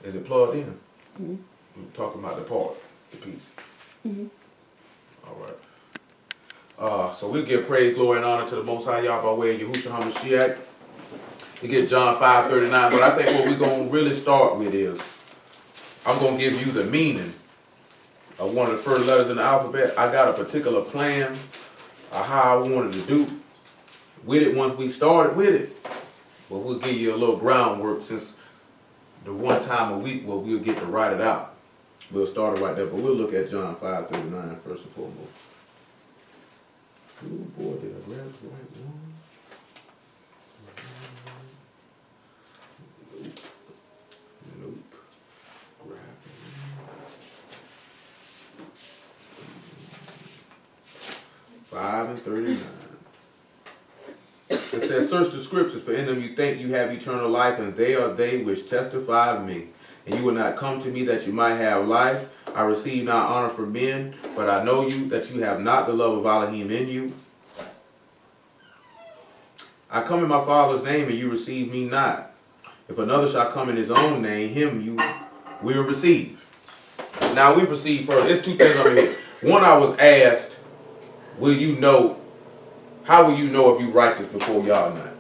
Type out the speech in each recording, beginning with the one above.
Is it plugged in? Mm-hmm. We're talking about the part, the piece. Mm-hmm. All right. So we give praise, glory, and honor to the Most High Yah by way of Yahushua HaMashiach. We get John 5:39, but I think what we're going to really start with is, I'm going to give you the meaning of one of the first letters in the alphabet. I got a particular plan of how I wanted to do with it once we started with it. But we'll give you a little groundwork since the one time a week where we'll get to write it out. We'll start it right there, but we'll look at John 5:39 first and foremost. Oh boy, did I grab the right one? Nope. Grab it. 5:39. It says, search the scriptures, for in them you think you have eternal life, and they are they which testify of me. And you will not come to me that you might have life. I receive not honor from men, but I know you, that you have not the love of Elohim in you. I come in my Father's name, and you receive me not. If another shall come in his own name, him you will receive. Now we proceed further. There's two things over here. One, I was asked, will you know, how will you know if you righteous before y'all not?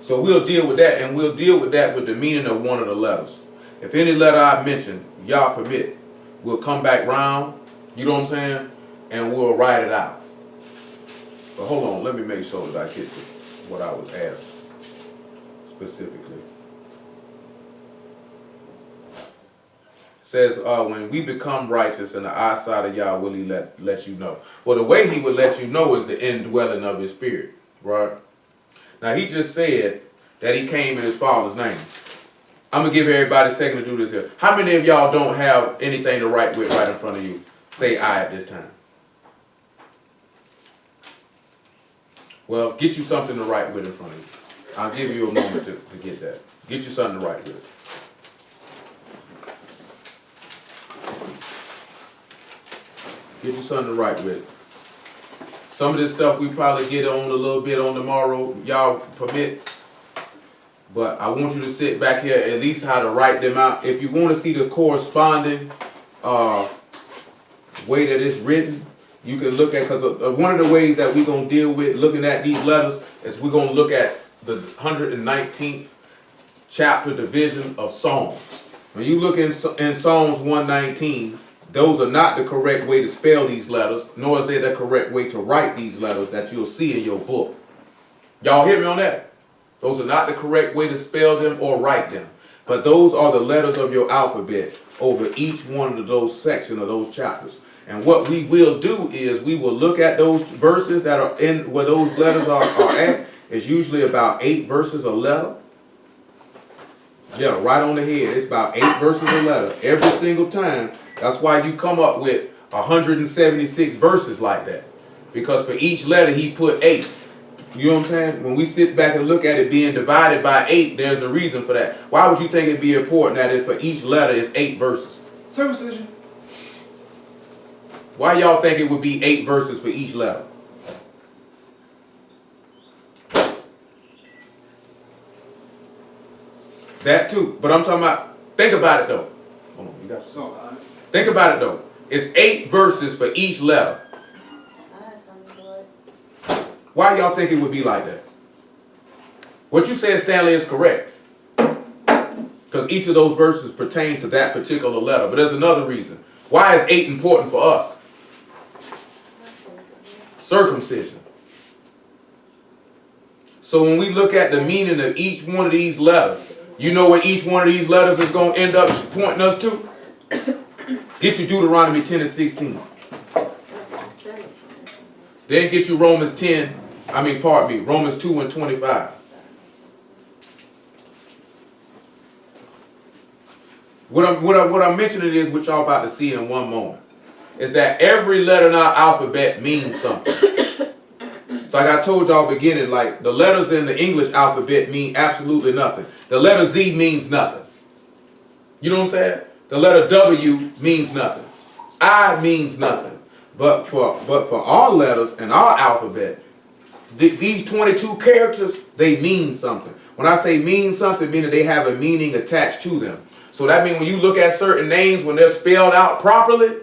So we'll deal with that, and we'll deal with that with the meaning of one of the letters. If any letter I mention, y'all permit, we'll come back round, you know what I'm saying, and we'll write it out. But hold on, let me make sure that I get to what I was asked specifically. Says, when we become righteous in the eyesight of Yah, will he let you know? Well, the way he would let you know is the indwelling of his spirit, right? Now, he just said that he came in his Father's name. I'm going to give everybody a second to do this here. How many of y'all don't have anything to write with right in front of you? Say I at this time. Well, get you something to write with in front of you. I'll give you a moment to get that. Get you something to write with. Get you something to write with. Some of this stuff we probably get on a little bit on tomorrow. Y'all permit. But I want you to sit back here, at least how to write them out. If you want to see the corresponding way that it's written, you can look at, because one of the ways that we're going to deal with looking at these letters is we're going to look at the 119th chapter division of Psalms. When you look in Psalms 119, those are not the correct way to spell these letters, nor is they the correct way to write these letters that you'll see in your book. Y'all hear me on that? Those are not the correct way to spell them or write them. But those are the letters of your alphabet over each one of those sections of those chapters. And what we will do is we will look at those verses that are in where those letters are at. It's usually about 8 verses a letter. Yeah, right on the head. It's about 8 verses a letter every single time. That's why you come up with 176 verses like that. Because for each letter he put 8. You know what I'm saying? When we sit back and look at it being divided by 8, there's a reason for that. Why would you think it'd be important that if for each letter is 8 verses? Circumcision. Why y'all think it would be 8 verses for each letter? That too. But I'm talking about, think about it though. Hold on, you got think about it though. It's 8 verses for each letter. Why y'all think it would be like that? What you said, Stanley, is correct. Because each of those verses pertain to that particular letter. But there's another reason. Why is 8 important for us? Circumcision. So when we look at the meaning of each one of these letters, you know what each one of these letters is going to end up pointing us to? Get you Deuteronomy 10 and 16. Then get you Romans 2 and 25. What I'm mentioning is what y'all about to see in one moment. Is that every letter in our alphabet means something. So like I told y'all beginning, like the letters in the English alphabet mean absolutely nothing. The letter Z means nothing. You know what I'm saying? The letter W means nothing. I means nothing. But for our letters and our alphabet, these 22 characters, they mean something. When I say mean something, meaning they have a meaning attached to them. So that means when you look at certain names, when they're spelled out properly,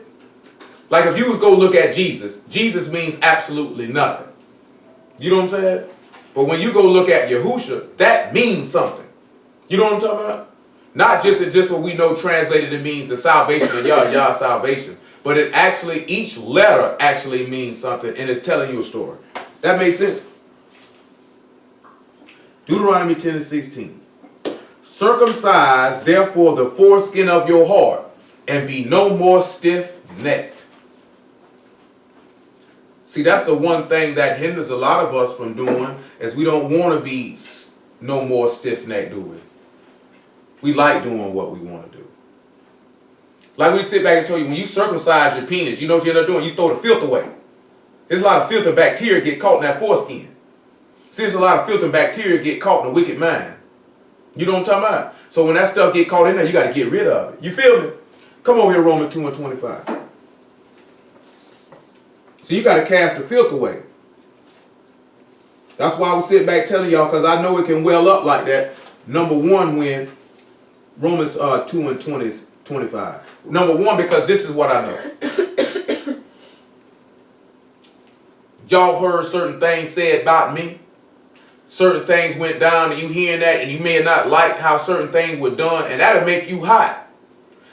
like if you was go look at Jesus, Jesus means absolutely nothing. You know what I'm saying? But when you go look at Yahusha, that means something. You know what I'm talking about? Not just what we know translated, it means the salvation of Yah salvation. But it actually, each letter actually means something and it's telling you a story. That makes sense? Deuteronomy 10:16. Circumcise therefore the foreskin of your heart and be no more stiff-necked. See, that's the one thing that hinders a lot of us from doing, is we don't want to be no more stiff-necked, do we? We like doing what we want to do. Like we sit back and tell you, when you circumcise your penis, you know what you end up doing? You throw the filth away. There's a lot of filth and bacteria get caught in that foreskin. See, there's a lot of filth and bacteria get caught in the wicked mind. You know what I'm talking about? So when that stuff get caught in there, you got to get rid of it. You feel me? Come over here, Romans 2:25. So you got to cast the filth away. That's why I was sitting back telling y'all, because I know it can well up like that. Number one, when Romans 2:25. Number one, because this is what I know. Y'all heard certain things said about me. Certain things went down and you hearing that and you may have not liked how certain things were done, and that'll make you hot.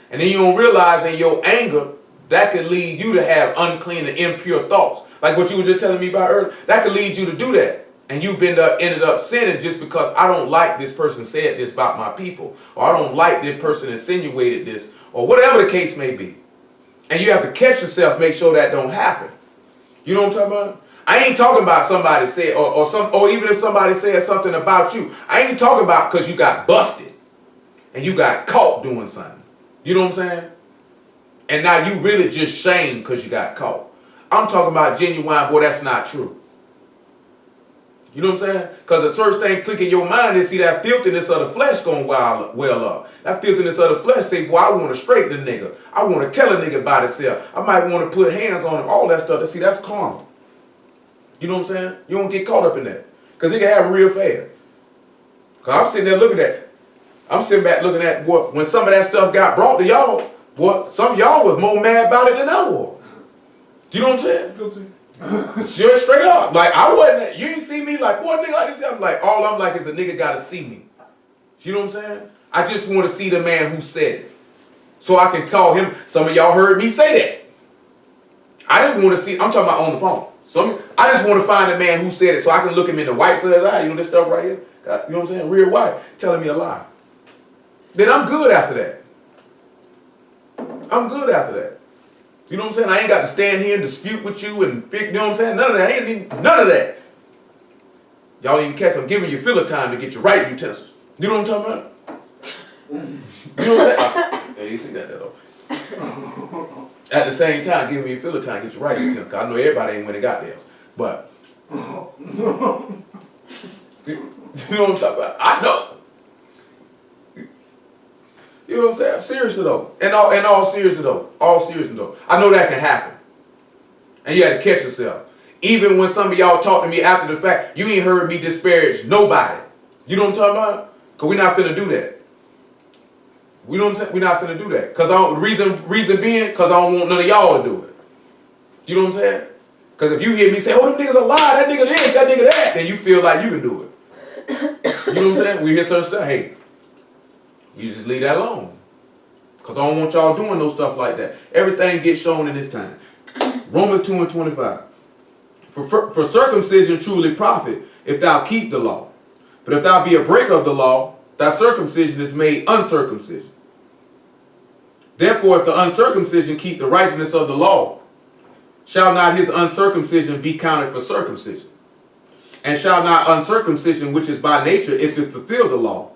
And then you don't realize in your anger, that could lead you to have unclean and impure thoughts. Like what you were just telling me about earlier, that could lead you to do that. And you've ended up sinning just because I don't like this person said this about my people. Or I don't like this person insinuated this. Or whatever the case may be. And you have to catch yourself, make sure that don't happen. You know what I'm talking about? I ain't talking about somebody said, or even if somebody said something about you. I ain't talking about because you got busted. And you got caught doing something. You know what I'm saying? And now you really just shamed because you got caught. I'm talking about genuine, boy, that's not true. You know what I'm saying? Because the first thing click in your mind is see that filthiness of the flesh going well up. That filthiness of the flesh say, boy, I want to straighten the nigga. I want to tell a nigga about himself. I might want to put hands on him, all that stuff. See, that's carnal. You know what I'm saying? You don't get caught up in that. Because it can happen real fast. Because I'm sitting there looking at, I'm sitting back looking at, boy, when some of that stuff got brought to y'all, boy, some of y'all was more mad about it than I was. You know what I'm saying? Guilty. Sure, straight up. Like, I wasn't, you ain't see me like, boy, nigga like this. I'm like, all I'm like is a nigga gotta see me. You know what I'm saying? I just want to see the man who said it. So I can call him. Some of y'all heard me say that. I didn't want to see, I'm talking about on the phone. I just want to find a man who said it so I can look him in the white side of his eye. You know this stuff right here? You know what I'm saying? Real white. Telling me a lie. Then I'm good after that. I'm good after that. You know what I'm saying? I ain't got to stand here and dispute with you and you know what I'm saying? None of that. I ain't even, none of that. Y'all even catch I'm giving you filler time to get your writing utensils. You know what I'm talking about? You know what I'm saying? You see that though. At the same time, giving me filler time to get your writing utensils. I know everybody ain't when they got theirs. But you know what I'm talking about? I know. You know what I'm saying? Seriously though. And all seriously though. I know that can happen. And you had to catch yourself. Even when some of y'all talk to me after the fact, you ain't heard me disparage nobody. You know what I'm talking about? Because we're not finna do that. You know what I'm saying? We're not finna do that. Because reason being, because I don't want none of y'all to do it. You know what I'm saying? Because if you hear me say, oh, them niggas a lie, that nigga this, that nigga that, then you feel like you can do it. You know what I'm saying? We hear certain stuff, hey, you just leave that alone. Because I don't want y'all doing no stuff like that. Everything gets shown in this time. Romans 2:25. For circumcision truly profit if thou keep the law. But if thou be a breaker of the law, thy circumcision is made uncircumcision. Therefore, if the uncircumcision keep the righteousness of the law, shall not his uncircumcision be counted for circumcision? And shall not uncircumcision, which is by nature, if it fulfill the law,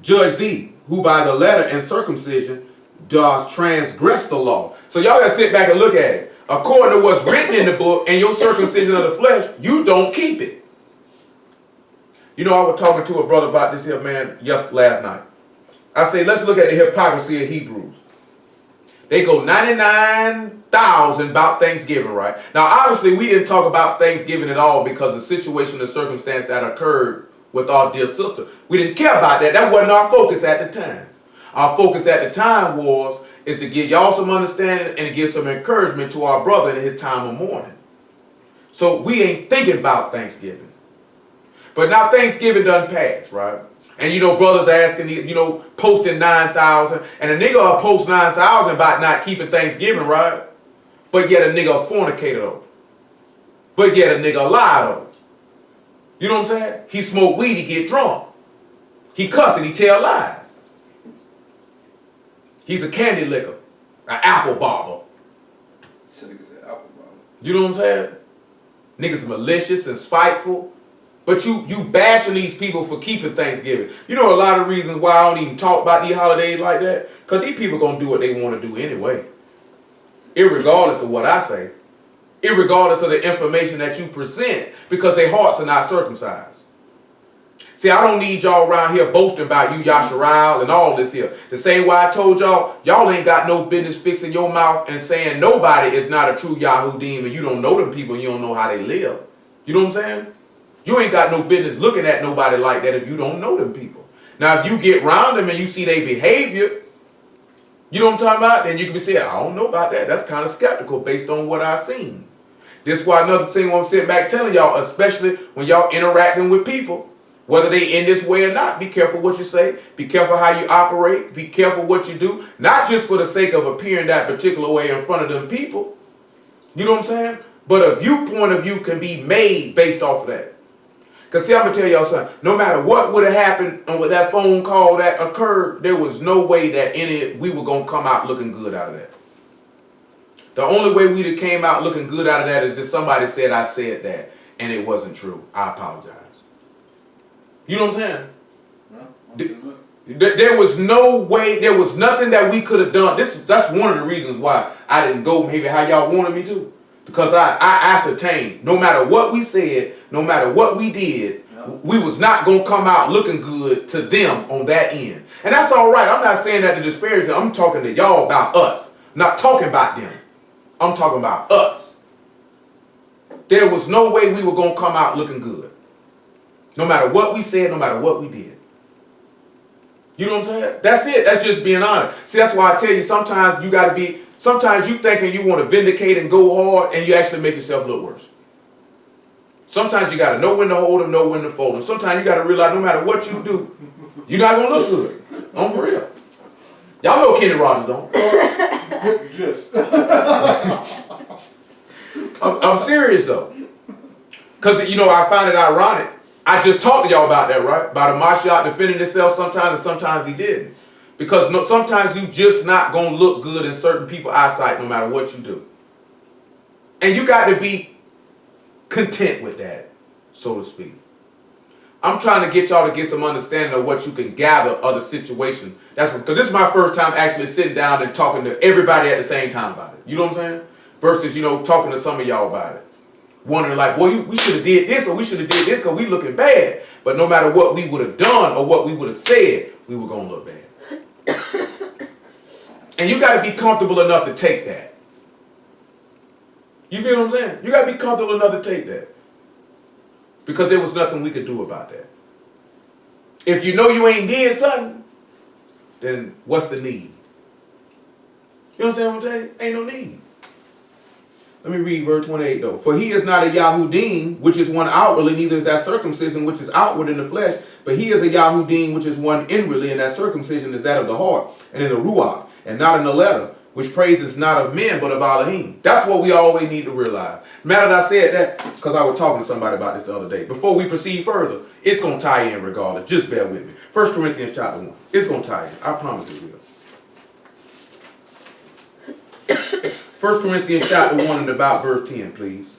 judge thee, who by the letter and circumcision does transgress the law? So y'all gotta sit back and look at it. According to what's written in the book and your circumcision of the flesh, you don't keep it. You know, I was talking to a brother about this here, man, last night. I say, let's look at the hypocrisy of Hebrews. They go 99,000 about Thanksgiving, right? Now, obviously, we didn't talk about Thanksgiving at all because the situation and circumstance that occurred with our dear sister. We didn't care about that. That wasn't our focus at the time. Our focus at the time is to give y'all some understanding and to give some encouragement to our brother in his time of mourning. So we ain't thinking about Thanksgiving. But now Thanksgiving done passed, right? And brothers asking, posting 9,000. And a nigga will post 9,000 about not keeping Thanksgiving, right? But yet a nigga a fornicator though. But yet a nigga a lie though. You know what I'm saying? He smoke weed, he get drunk. He cuss and he tell lies. He's a candy licker. An apple barber. You know what I'm saying? Niggas malicious and spiteful. But you bashing these people for keeping Thanksgiving. You know a lot of reasons why I don't even talk about these holidays like that? Because these people going to do what they want to do anyway. Irregardless of what I say. Irregardless of the information that you present. Because their hearts are not circumcised. See, I don't need y'all around here boasting about you, Yasharal, and all this here. The same way I told y'all ain't got no business fixing your mouth and saying nobody is not a true Yahudim and you don't know them people and you don't know how they live. You know what I'm saying? You ain't got no business looking at nobody like that if you don't know them people. Now, if you get around them and you see their behavior, you know what I'm talking about? Then you can be saying, I don't know about that. That's kind of skeptical based on what I've seen. This is why another thing I'm sitting back telling y'all, especially when y'all interacting with people, whether they in this way or not, be careful what you say. Be careful how you operate. Be careful what you do. Not just for the sake of appearing that particular way in front of them people. You know what I'm saying? But a viewpoint of you can be made based off of that. Because see, I'm going to tell y'all something. No matter what would have happened and with that phone call that occurred, there was no way that we were going to come out looking good out of that. The only way we'd have came out looking good out of that is if somebody said I said that and it wasn't true. I apologize. You know what I'm saying? There was no way, there was nothing that we could have done. That's one of the reasons why I didn't go maybe how y'all wanted me to. Because I ascertained, no matter what we said, no matter what we did, we was not going to come out looking good to them on that end. And that's all right. I'm not saying that to disparage them. I'm talking to y'all about us. I'm not talking about them. I'm talking about us. There was no way we were going to come out looking good. No matter what we said, no matter what we did. You know what I'm saying? That's it. That's just being honest. See, that's why I tell you sometimes you got to be, sometimes you thinking you want to vindicate and go hard and you actually make yourself look worse. Sometimes you got to know when to hold them, know when to fold them. Sometimes you got to realize no matter what you do, you're not going to look good. I'm for real. Y'all know Kenny Rogers, don't? Just. I'm serious though. Because, I find it ironic. I just talked to y'all about that, right? About a Mashiach defending himself sometimes and sometimes he didn't. Because sometimes you just not going to look good in certain people's eyesight no matter what you do. And you got to be content with that, so to speak. I'm trying to get y'all to get some understanding of what you can gather of the situation. That's because this is my first time actually sitting down and talking to everybody at the same time about it. You know what I'm saying? Versus, talking to some of y'all about it. Wondering like, boy, we should have did this or we should have did this because we looking bad. But no matter what we would have done or what we would have said, we were going to look bad. And you got to be comfortable enough to take that. You feel what I'm saying? You got to be comfortable enough to take that. Because there was nothing we could do about that. If you know you ain't did something, then what's the need? You understand what I'm saying? Ain't no need. Let me read verse 28 though. For he is not a Yahudim, which is one outwardly, neither is that circumcision which is outward in the flesh, but he is a Yahudim, which is one inwardly, and that circumcision is that of the heart, and in the Ruach, and not in the letter, which praises not of men, but of Elohim. That's what we always need to realize. Matter that I said that, because I was talking to somebody about this the other day. Before we proceed further, it's going to tie in regardless. Just bear with me. 1 Corinthians chapter 1. It's going to tie in. I promise it will. 1 Corinthians chapter 1 and about verse 10, please.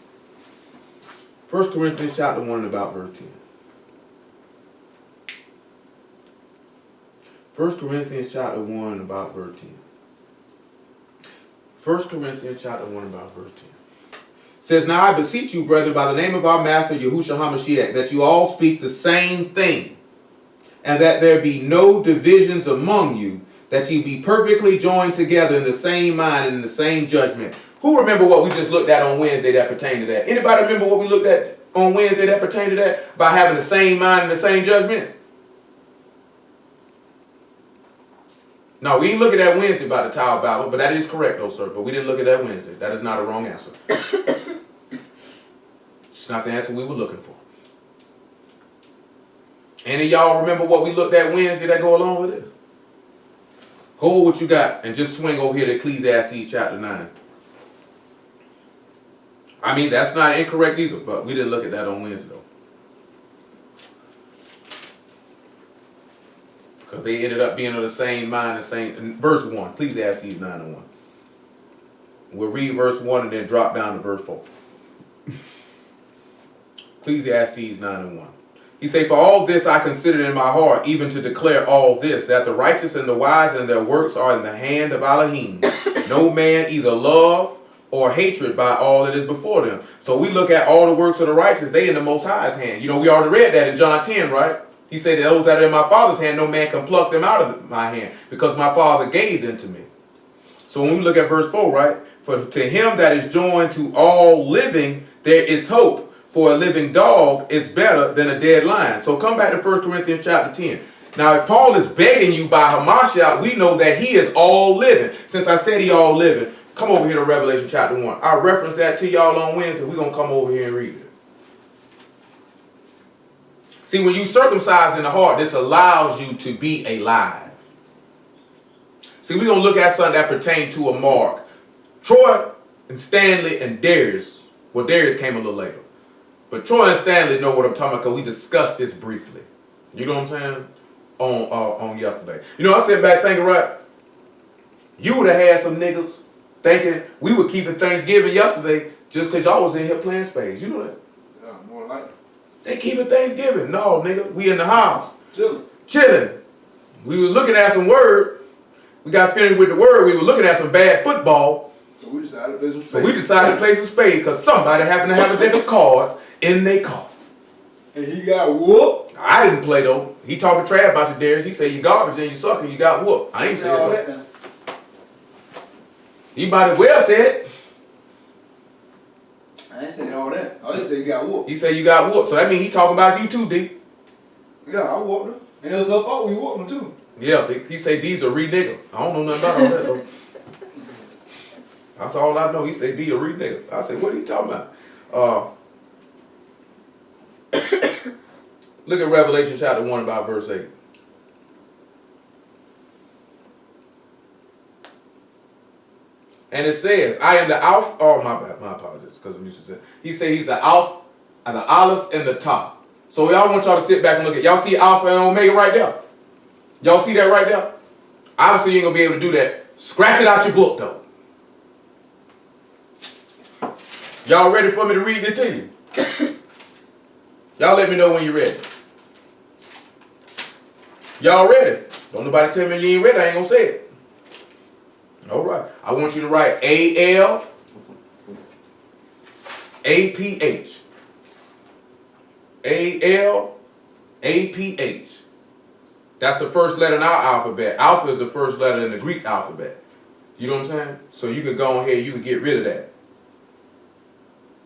1 Corinthians chapter 1 and about verse 10. 1 Corinthians chapter 1 and about verse 10. 1 Corinthians chapter 1 and about verse 10. Says, now I beseech you, brethren, by the name of our Master Yahushua HaMashiach, that you all speak the same thing, and that there be no divisions among you, that you be perfectly joined together in the same mind and in the same judgment. Who remember what we just looked at on Wednesday that pertained to that? Anybody remember what we looked at on Wednesday that pertained to that? About having the same mind and the same judgment? No, we didn't look at that Wednesday about the Tower of Babel, but that is correct, though, sir. But we didn't look at that Wednesday. That is not a wrong answer. It's not the answer we were looking for. Any of y'all remember what we looked at Wednesday that go along with it? Hold what you got and just swing over here to Ecclesiastes chapter 9. I mean, that's not incorrect either, but we didn't look at that on Wednesday, though. Because they ended up being of the same mind, the same. Verse 1, Ecclesiastes 9:1. We'll read verse 1 and then drop down to verse 4. Ecclesiastes 9:1. He say, for all this I considered in my heart, even to declare all this, that the righteous and the wise and their works are in the hand of Elohim. No man either love or hatred by all that is before them. So we look at all the works of the righteous, they in the Most High's hand. You know, we already read that in John 10, right? He said that those that are in my Father's hand, no man can pluck them out of my hand, because my Father gave them to me. So when we look at verse 4, right? For to him that is joined to all living, there is hope. For a living dog is better than a dead lion. So come back to 1 Corinthians chapter 10. Now, if Paul is begging you by Hamashiach, we know that he is all living. Since I said he all living, come over here to Revelation chapter 1. I referenced that to y'all on Wednesday. We're going to come over here and read it. See, when you circumcise in the heart, this allows you to be alive. See, we're going to look at something that pertains to a mark. Troy and Stanley and Darius. Well, Darius came a little later. But Troy and Stanley know what I'm talking about because we discussed this briefly. You know what I'm saying? On yesterday. You know, I sat back thinking, right? You would have had some niggas thinking we were keeping Thanksgiving yesterday just because y'all was in here playing spades. You know that? Yeah, more like it. They keeping Thanksgiving. No, nigga. We in the house. Chilling. We were looking at some word. We got finished with the word. We were looking at some bad football. So we decided to play some spades. So we decided to play some spades because somebody happened to have a deck of cards in their car. And he got whooped. I didn't play though. He talking trash about you, Darius. He said you garbage and you sucker. You got whooped. I ain't said all that. that. He might as well said it. I ain't say all that. I didn't say he got whooped. He said you got whooped. So that means he talking about you too, D. Yeah, I whooped him. And it was her fault we whooped him too. Yeah, he said D's a re-nigga. I don't know nothing about all that though. That's all I know. He said D a re-nigga. I said, what are you talking about? Look at Revelation chapter 1 about verse 8. And it says, I am the Alpha. Oh, my bad. My apologies. Because I'm used to saying. He said he's the Alpha, and the Aleph, and the top. So y'all want y'all to sit back and look at. Y'all see Alpha and Omega right there? Y'all see that right there? Obviously, you ain't going to be able to do that. Scratch it out your book, though. Y'all ready for me to read it to you? Y'all let me know when you're ready. Y'all ready? Don't nobody tell me you ain't ready. I ain't going to say it. All right. I want you to write A-L A-P-H. A-L A-P-H. That's the first letter in our alphabet. Alpha is the first letter in the Greek alphabet. You know what I'm saying? So you could go on here, you could get rid of that.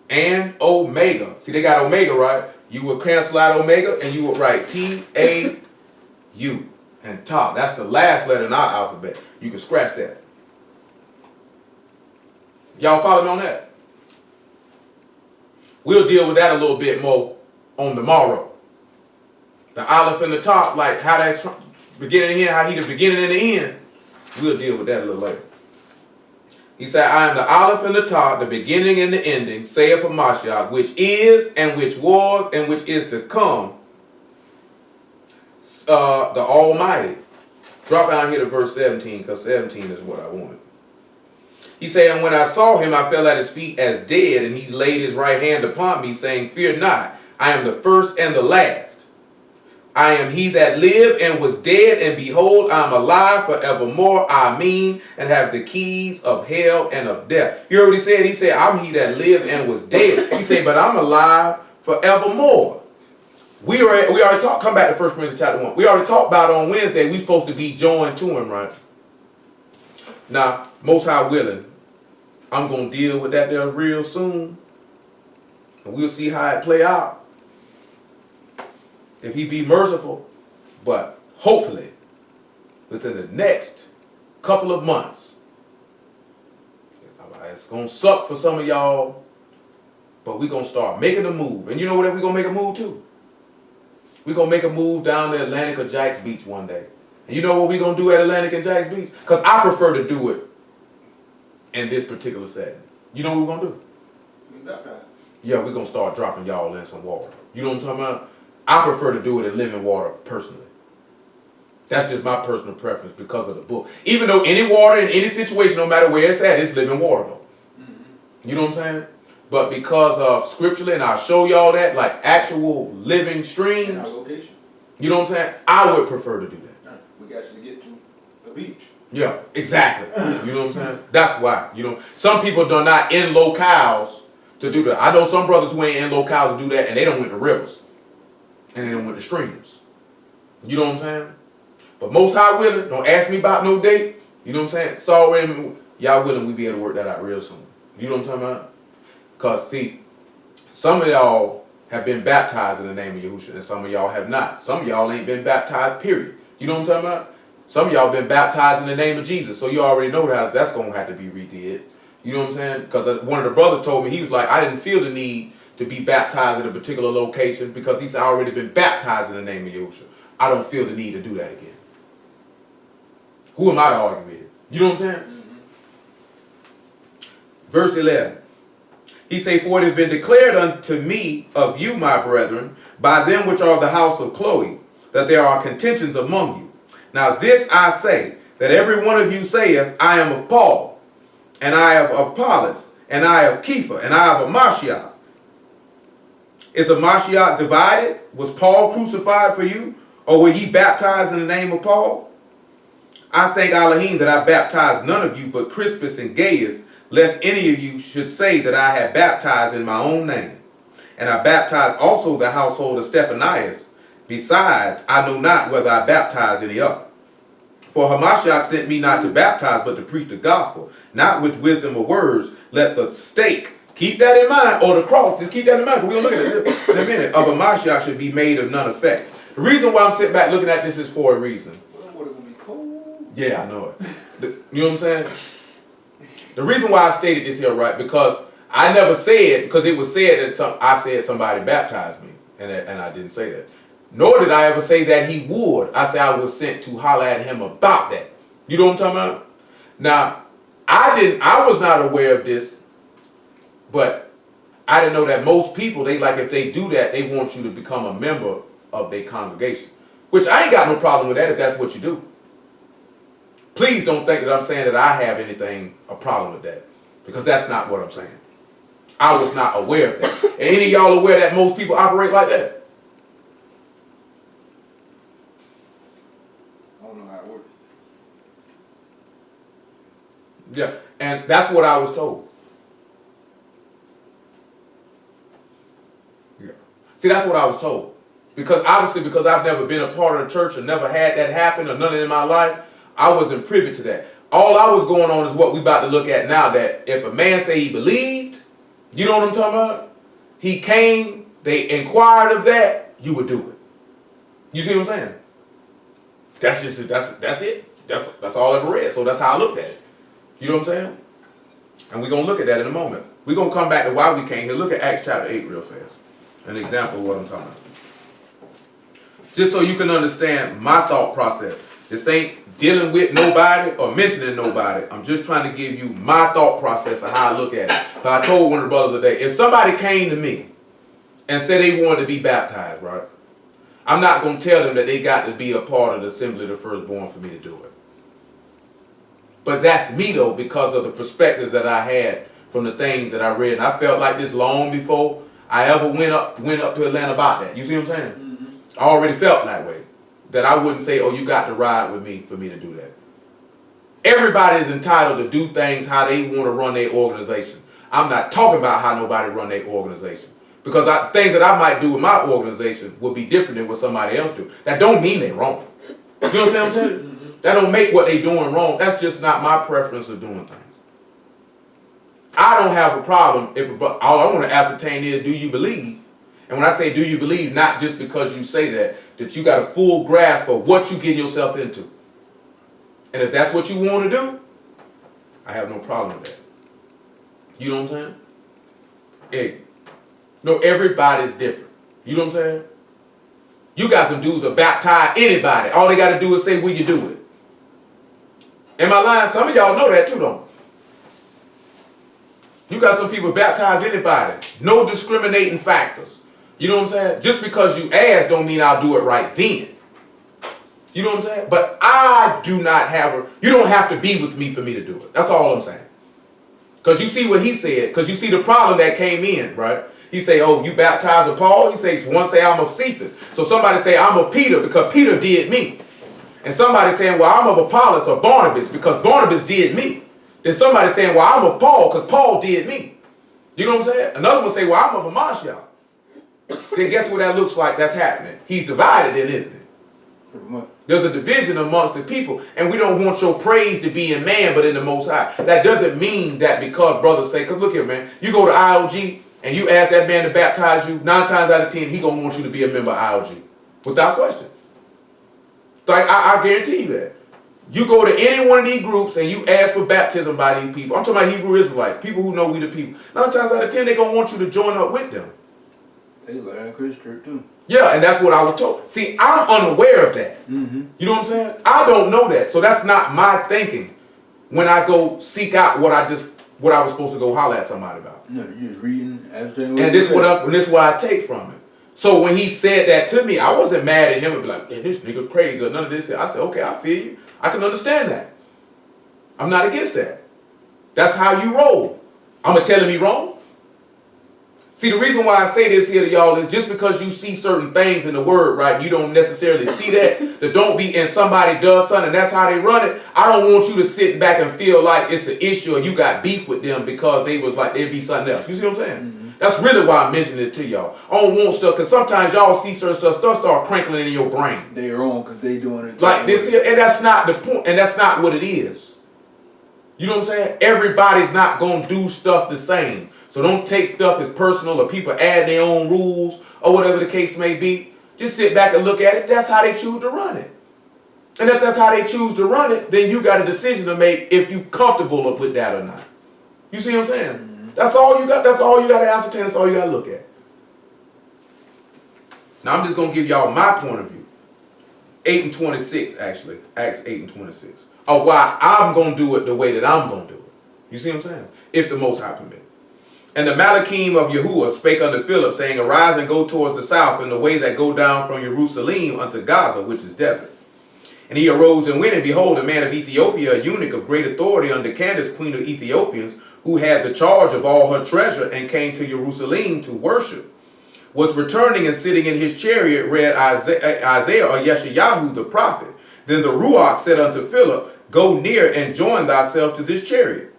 And Omega. See, they got Omega, right? You would cancel out Omega and you would write T-A-U. And top. That's the last letter in our alphabet. You can scratch that. Y'all follow me on that? We'll deal with that a little bit more on tomorrow. The Aleph and the top, like how that's beginning here, how he the beginning and the end. We'll deal with that a little later. He said, I am the Aleph and the top, the beginning and the ending, saith Hamashiach, which is and which was and which is to come, the Almighty. Drop down here to verse 17, because 17 is what I wanted. He said, and when I saw him, I fell at his feet as dead, and he laid his right hand upon me, saying, fear not, I am the first and the last. I am he that lived and was dead, and behold, I am alive forevermore, and have the keys of hell and of death. You heard what he said? He said, I'm he that lived and was dead. He said, but I'm alive forevermore. We already talked, come back to 1 Corinthians chapter 1. We already talked about on Wednesday, we're supposed to be joined to him, right? Now, Most High willing, I'm going to deal with that there real soon. And we'll see how it play out. If he be merciful, but hopefully within the next couple of months. It's going to suck for some of y'all, but we're going to start making a move. And you know where we're going to make a move to? We're going to make a move down to Atlantic or Jax Beach one day. And you know what we're going to do at Atlantic and Jax Beach? Because I prefer to do it in this particular setting. You know what we're going to do? Yeah, we're going to start dropping y'all in some water. You know what I'm talking about? I prefer to do it in living water personally. That's just my personal preference because of the book. Even though any water in any situation, no matter where it's at, it's living water though. Mm-hmm. You know what I'm saying? But because of scripturally, and I'll show y'all that, like actual living streams. In our location. You know what I'm saying? I would prefer to do that. We got to get to the beach. Yeah, exactly. You know what I'm saying? That's why. You know, some people are not in locales to do that. I know some brothers who ain't in locales to do that, and they don't went to rivers. And they don't went to streams. You know what I'm saying? But Most High willing, don't ask me about no date. You know what I'm saying? Sorry, y'all willing, we be able to work that out real soon. You know what I'm talking about? Because, see, some of y'all have been baptized in the name of Yahushua, and some of y'all have not. Some of y'all ain't been baptized, period. You know what I'm talking about? Some of y'all been baptized in the name of Jesus, so you already know that's going to have to be redid. You know what I'm saying? Because one of the brothers told me, he was like, I didn't feel the need to be baptized at a particular location because he said, I already been baptized in the name of Yahushua. I don't feel the need to do that again. Who am I to argue with it? You know what I'm saying? Mm-hmm. Verse 11. He say, for it has been declared unto me of you, my brethren, by them which are of the house of Chloe, that there are contentions among you. Now this I say, that every one of you saith, I am of Paul, and I am of Apollos, and I of Kepha, and I of Mashiach. Is a Mashiach divided? Was Paul crucified for you? Or were ye baptized in the name of Paul? I thank Elohim that I baptized none of you but Crispus and Gaius, lest any of you should say that I had baptized in my own name. And I baptized also the household of Stephanias. Besides, I know not whether I baptized any other. For Hamashiach sent me not to baptize, but to preach the gospel, not with wisdom of words. Let the stake, keep that in mind, or the cross, just keep that in mind, we'll look at it in a minute, of Hamashiach should be made of none effect. The reason why I'm sitting back looking at this is for a reason. Yeah, I know it. You know what I'm saying? The reason why I stated this here, right, because I never said, because it was said that I said somebody baptized me, and I didn't say that. Nor did I ever say that he would. I said I was sent to holler at him about that. You know what I'm talking about? Now, I was not aware of this, but I didn't know that most people, if they do that, they want you to become a member of their congregation. Which I ain't got no problem with that if that's what you do. Please don't think that I'm saying that I have a problem with that. Because that's not what I'm saying. I was not aware of that. And any of y'all aware that most people operate like that? I don't know how it works. Yeah, and that's what I was told. Yeah. See, that's what I was told. Because obviously, because I've never been a part of the church or never had that happen or none of it in my life, I wasn't privy to that. All I was going on is what we about to look at now, that if a man say he believed, you know what I'm talking about? He came, they inquired of that, you would do it. You see what I'm saying? That's it. That's all I ever read. So that's how I looked at it. You know what I'm saying? And we're going to look at that in a moment. We're going to come back to why we came here. Look at Acts chapter 8 real fast. An example of what I'm talking about. Just so you can understand my thought process. This ain't dealing with nobody or mentioning nobody. I'm just trying to give you my thought process of how I look at it. Because I told one of the brothers today, if somebody came to me and said they wanted to be baptized, right? I'm not going to tell them that they got to be a part of the assembly of the firstborn for me to do it. But that's me though, because of the perspective that I had from the things that I read. And I felt like this long before I ever went up to Atlanta about that. You see what I'm saying? Mm-hmm. I already felt that way. That I wouldn't say, oh, you got to ride with me for me to do that. Everybody is entitled to do things how they want to run their organization. I'm not talking about how nobody run their organization. Because things that I might do with my organization would be different than what somebody else do. That don't mean they're wrong. You know what I'm saying? Mm-hmm. That don't make what they doing wrong. That's just not my preference of doing things. I don't have a problem all I want to ascertain is, do you believe? And when I say do you believe, not just because you say that you got a full grasp of what you getting yourself into. And if that's what you want to do, I have no problem with that. You know what I'm saying? Hey, no, everybody's different. You know what I'm saying? You got some dudes that baptize anybody. All they got to do is say, will you do it? Am I lying? Some of y'all know that too, don't you? You got some people baptize anybody. No discriminating factors. You know what I'm saying? Just because you ask don't mean I'll do it right then. You know what I'm saying? But I do not have you don't have to be with me for me to do it. That's all I'm saying. Because you see what he said. Because you see the problem that came in, right? He say, oh, you baptized of Paul? He says, one say I'm of Cephas. So somebody say I'm of Peter because Peter did me. And somebody saying, well, I'm of Apollos or Barnabas because Barnabas did me. Then somebody saying, well, I'm of Paul because Paul did me. You know what I'm saying? Another one say, well, I'm of Amashia. Then guess what that looks like that's happening? He's divided in, isn't it? There's a division amongst the people, and we don't want your praise to be in man, but in the Most High. That doesn't mean that because brothers say, because look here, man, you go to IOG and you ask that man to baptize you, 9 times out of 10, he gonna want you to be a member of IOG, without question. Like I guarantee you that. You go to any one of these groups and you ask for baptism by these people. I'm talking about Hebrew Israelites, people who know we the people. 9 times out of 10, they gonna want you to join up with them. They learn Christian church too. Yeah, and that's what I was told. See, I'm unaware of that. You know what I'm saying? I don't know that. So that's not my thinking when I go seek out what I was supposed to go holler at somebody about. No, you're just reading, understanding. And this is what I take from it. So when he said that to me, I wasn't mad at him and be like, man, this nigga crazy or none of this. I said, okay, I feel you. I can understand that. I'm not against that. That's how you roll. I'm telling me wrong. See, the reason why I say this here to y'all is just because you see certain things in the word, right, you don't necessarily see that. The don't be, and somebody does something, and that's how they run it. I don't want you to sit back and feel like it's an issue or you got beef with them because they was like, they'd be something else. You see what I'm saying? That's really why I'm mentioning it to y'all. I don't want stuff, because sometimes y'all see certain stuff start crinkling in your brain. They wrong because they doing it. Like this here, and that's not the point, and that's not what it is. You know what I'm saying? Everybody's not going to do stuff the same. So don't take stuff as personal or people add their own rules or whatever the case may be. Just sit back and look at it. That's how they choose to run it. And if that's how they choose to run it, then you got a decision to make if you comfortable with that or not. You see what I'm saying? That's all you got. That's all you got to ascertain. That's all you got to look at. Now I'm just going to give y'all my point of view. 8:26 actually. Acts 8:26. Of why I'm going to do it the way that I'm going to do it. You see what I'm saying? If the Most High permit. And the Malachim of Yahuwah spake unto Philip, saying, arise and go towards the south in the way that go down from Jerusalem unto Gaza, which is desert. And he arose and went, and behold, a man of Ethiopia, a eunuch of great authority under Candace, queen of Ethiopians, who had the charge of all her treasure, and came to Jerusalem to worship, was returning and sitting in his chariot, read Isaiah or Yeshayahu the prophet. Then the Ruach said unto Philip, go near and join thyself to this chariot.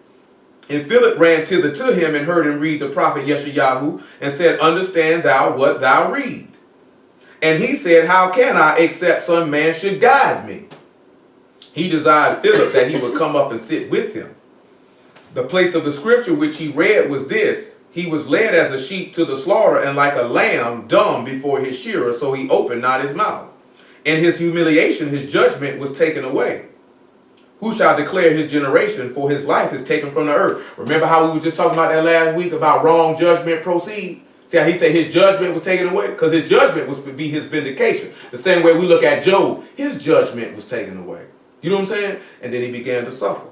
And Philip ran thither to him and heard him read the prophet Yeshayahu, and said, understand thou what thou read? And he said, how can I, except some man should guide me? He desired Philip that he would come up and sit with him. The place of the scripture which he read was this: he was led as a sheep to the slaughter, and like a lamb dumb before his shearer, so he opened not his mouth. In his humiliation his judgment was taken away. Who shall declare his generation, for his life is taken from the earth? Remember how we were just talking about that last week about wrong judgment proceed? See how he said his judgment was taken away? Because his judgment was to be his vindication. The same way we look at Job, his judgment was taken away. You know what I'm saying? And then he began to suffer.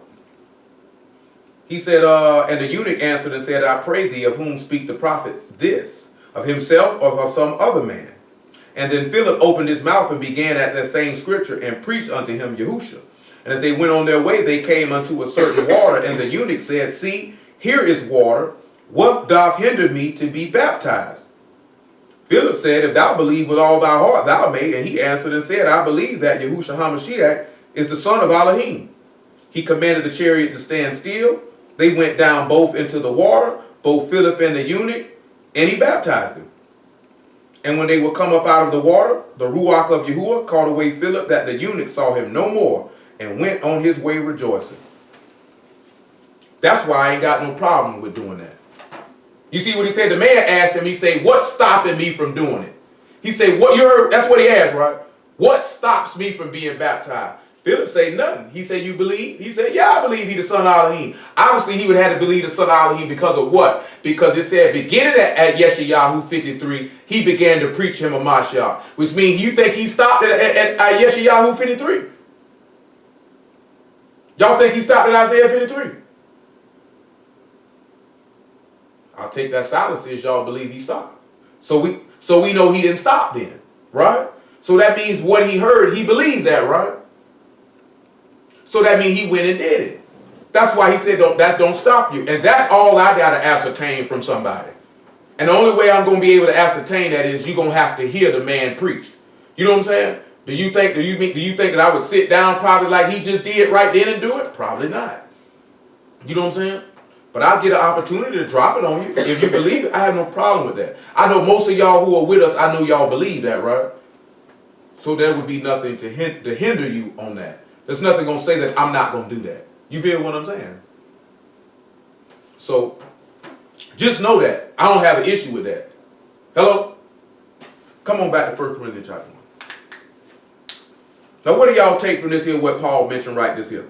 He said, and the eunuch answered and said, I pray thee, of whom speak the prophet this? Of himself or of some other man? And then Philip opened his mouth and began at that same scripture and preached unto him Yahusha. And as they went on their way, they came unto a certain water, and the eunuch said, see, here is water. What doth hinder me to be baptized? Philip said, if thou believe with all thy heart, thou may. And he answered and said, I believe that Yahushua HaMashiach is the son of Elohim. He commanded the chariot to stand still. They went down both into the water, both Philip and the eunuch, and he baptized him. And when they were come up out of the water, the Ruach of Yahuwah called away Philip, that the eunuch saw him no more, and went on his way rejoicing. That's why I ain't got no problem with doing that. You see what he said? The man asked him, he said, what's stopping me from doing it? He said, what you heard? That's what he asked, right? What stops me from being baptized? Philip said nothing. He said, you believe? He said, yeah, I believe he the son of Elohim. Obviously, he would have had to believe the son of Elohim because of what? Because it said, beginning at Yeshayahu 53, he began to preach him a Mashiach. Which means you think he stopped at Yeshayahu 53? Y'all think he stopped at Isaiah 53? I'll take that silence as y'all believe he stopped. So we know he didn't stop then, right? So that means what he heard, he believed that, right? So that means he went and did it. That's why he said don't stop you. And that's all I got to ascertain from somebody. And the only way I'm going to be able to ascertain that is you're going to have to hear the man preach. You know what I'm saying? Do you think that I would sit down probably like he just did right then and do it? Probably not. You know what I'm saying? But I'll get an opportunity to drop it on you. If you believe it, I have no problem with that. I know most of y'all who are with us, I know y'all believe that, right? So there would be nothing to hinder you on that. There's nothing going to say that I'm not going to do that. You feel what I'm saying? So, just know that. I don't have an issue with that. Hello? Come on back to 1 Corinthians chapter 1. Now, what do y'all take from this here, what Paul mentioned right this here?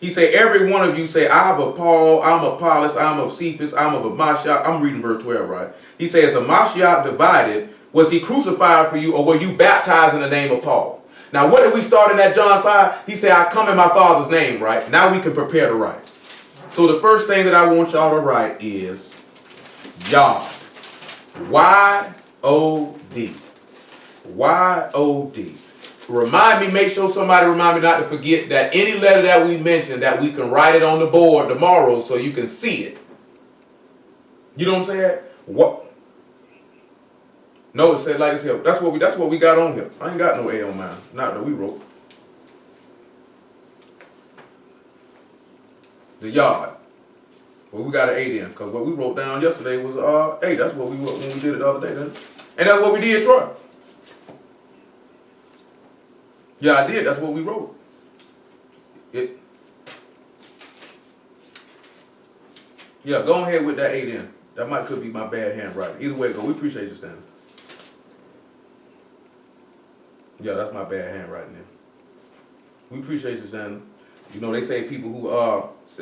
He said, every one of you say, I'm of Paul, I'm of Apollos, I'm of Cephas, I'm of a Mashiach. I'm reading verse 12, right? He says, a Mashiach divided, was he crucified for you, or were you baptized in the name of Paul? Now, what did we start in that John 5? He said, I come in my Father's name, right? Now we can prepare to write. So the first thing that I want y'all to write is Yod. Y-O-D. Y-O-D. Make sure somebody remind me not to forget that any letter that we mentioned, that we can write it on the board tomorrow so you can see it. You know what I'm saying? What? No, it said like this here. That's what we got on here. I ain't got no A on mine. Not that we wrote. The Yod. Well, we got an 8 in, because what we wrote down yesterday was 8. That's what we wrote when we did it the other day, didn't it? And that's what we did, Troy. Yeah, I did. That's what we wrote. Yeah, go ahead with that 8 in. That could be my bad handwriting. Either way, go. We appreciate you, Stanley. Yeah, that's my bad handwriting there. We appreciate you, Stanley. You know, they say people who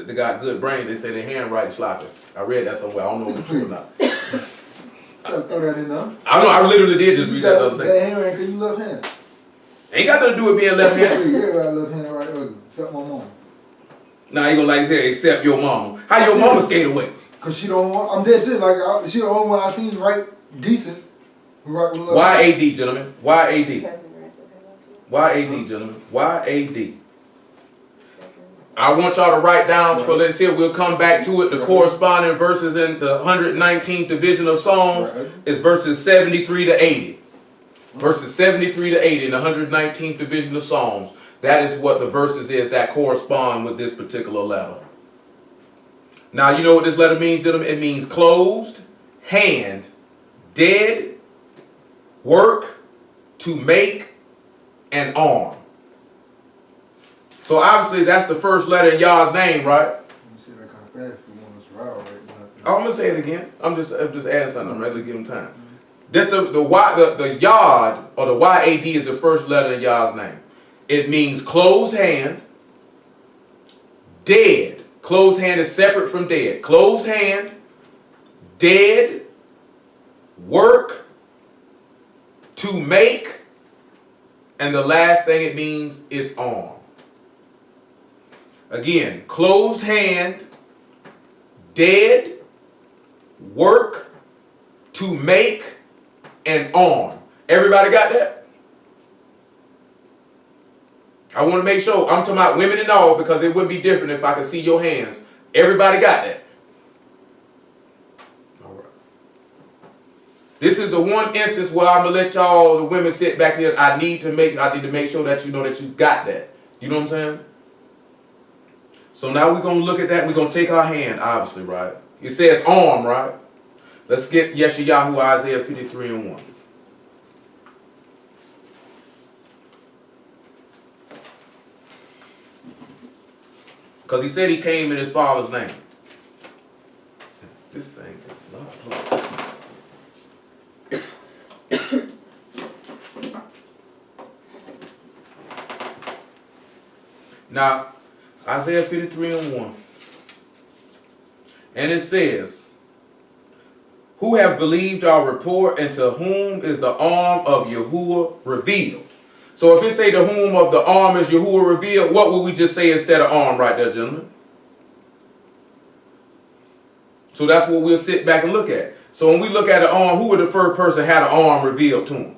they got good brain, they say their handwriting sloppy. I read that somewhere. I don't know if it's true or not. Try to throw that in there. I know. I literally did just read that the other day. Bad handwriting because you left-handed. Ain't got nothing to do with being left-handed. Yeah, everybody left-handed right ugly, except my mom. Nah, you gonna like to say except your mama. How your mama skate away? Cause she don't want. I'm dead serious. Like she the only one I seen right decent. Right with left. Y-A-D, gentlemen. Y-A-D. Y-A-D, gentlemen. Y-A-D. I want y'all to write down for let's see. We'll come back to it. The corresponding verses in the 119th division of Psalms is verses 73 to 80. Verses 73 to 80 in the 119th division of Psalms. That is what the verses is that correspond with this particular letter. Now, you know what this letter means, gentlemen? It means closed, hand, dead, work, to make, and arm. So obviously that's the first letter in Yah's name, right? Let me see that kind of fast if you want us to ride already. I'm gonna say it again. I'm just adding something. I'm ready to give him time. This the Yod or the Y-A-D is the first letter in Yah's name. It means closed hand, dead. Closed hand is separate from dead. Closed hand, dead, work, to make, and the last thing it means is arm. Again, closed hand, dead, work, to make, and arm. Everybody got that? I want to make sure. I'm talking about women and all because it would be different if I could see your hands. Everybody got that? All right. This is the one instance where I'm going to let y'all, the women, sit back here. I need to make sure that you know that you got that. You know what I'm saying? So now we're going to look at that. We're going to take our hand, obviously, right? It says arm, right? Let's get Yeshayahu, Isaiah 53 and 1. Because he said he came in his Father's name. This thing is not. Now, Isaiah 53 and 1. And it says, who have believed our report, and to whom is the arm of Yahuwah revealed? So if it say to whom of the arm is Yahuwah revealed, what would we just say instead of arm right there, gentlemen? So that's what we'll sit back and look at. So when we look at the arm, who would the first person had an arm revealed to him?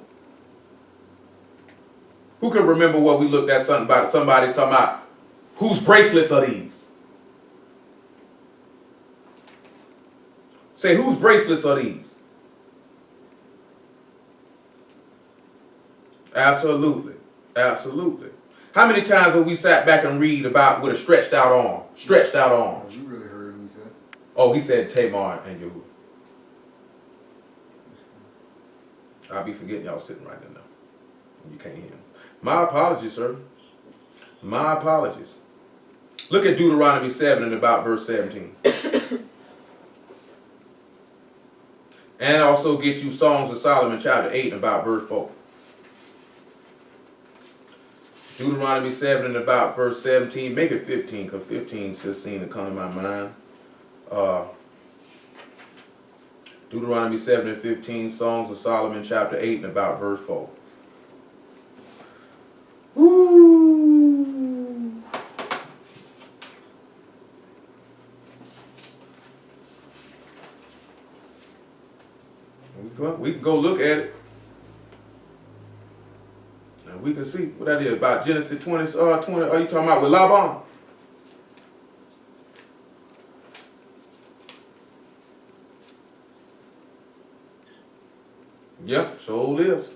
Who can remember what we looked at something about? Somebody talking about whose bracelets are these? Say, whose bracelets are these? Absolutely. Absolutely. How many times have we sat back and read about with a stretched out arm? Stretched out arms. You really heard him say. Oh, he said Tamar and Yahuwah. I'll be forgetting y'all sitting right there now. You can't hear him. My apologies, sir. My apologies. Look at Deuteronomy 7 and about verse 17. And also get you Songs of Solomon chapter 8 and about verse 4. Deuteronomy 7 and about verse 17. Make it 15, because 15 just seemed to come to my mind. Deuteronomy 7 and 15, Songs of Solomon chapter 8 and about verse 4. Ooh. We can go look at it. And we can see what that is about Genesis 20. Are you talking about with Laban? Yeah, so it is.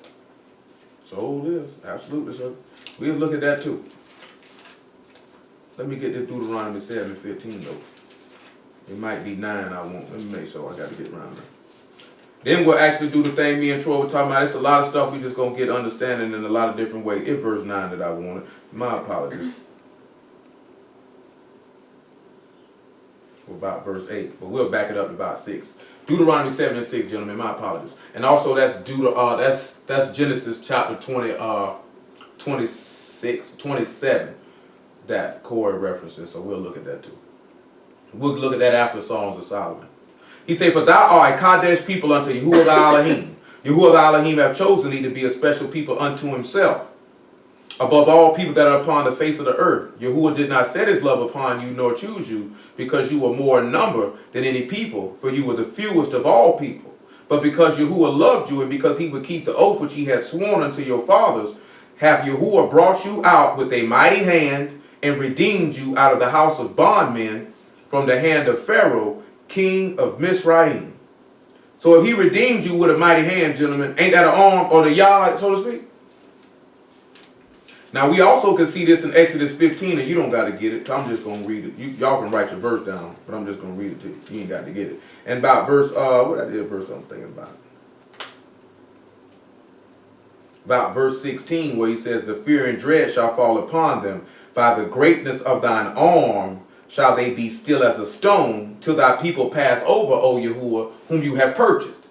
So it is. Absolutely, sir. We'll look at that too. Let me get this Deuteronomy 7 and 15 though. It might be 9 I want. Let me make sure I got to get around there. Then we'll actually do the thing me and Troy were talking about. It's a lot of stuff we just going to get understanding in a lot of different ways. It's verse 9 that I wanted. My apologies. About verse 8. But we'll back it up to about 6. Deuteronomy 7 and 6, gentlemen. My apologies. And also that's that's Genesis chapter 27 that Corey references. So we'll look at that too. We'll look at that after Songs of Solomon. He said, for thou art a Kadesh people unto Yahuwah the Elohim. Yahuwah the Elohim have chosen thee to be a special people unto himself. Above all people that are upon the face of the earth. Yahuwah did not set his love upon you, nor choose you, because you were more in number than any people, for you were the fewest of all people. But because Yahuwah loved you, and because he would keep the oath which he had sworn unto your fathers, hath Yahuwah brought you out with a mighty hand, and redeemed you out of the house of bondmen, from the hand of Pharaoh, king of Misraim. So if he redeemed you with a mighty hand, gentlemen, ain't that an arm or the yard, so to speak? Now we also can see this in Exodus 15, and you don't got to get it. I'm just going to read it. Y'all can write your verse down, but I'm just going to read it to you. You ain't got to get it. And about verse, what I did verse I'm thinking about. About verse 16, where he says, the fear and dread shall fall upon them. By the greatness of thine arm shall they be still as a stone, till thy people pass over, O Yahuwah, whom you have purchased.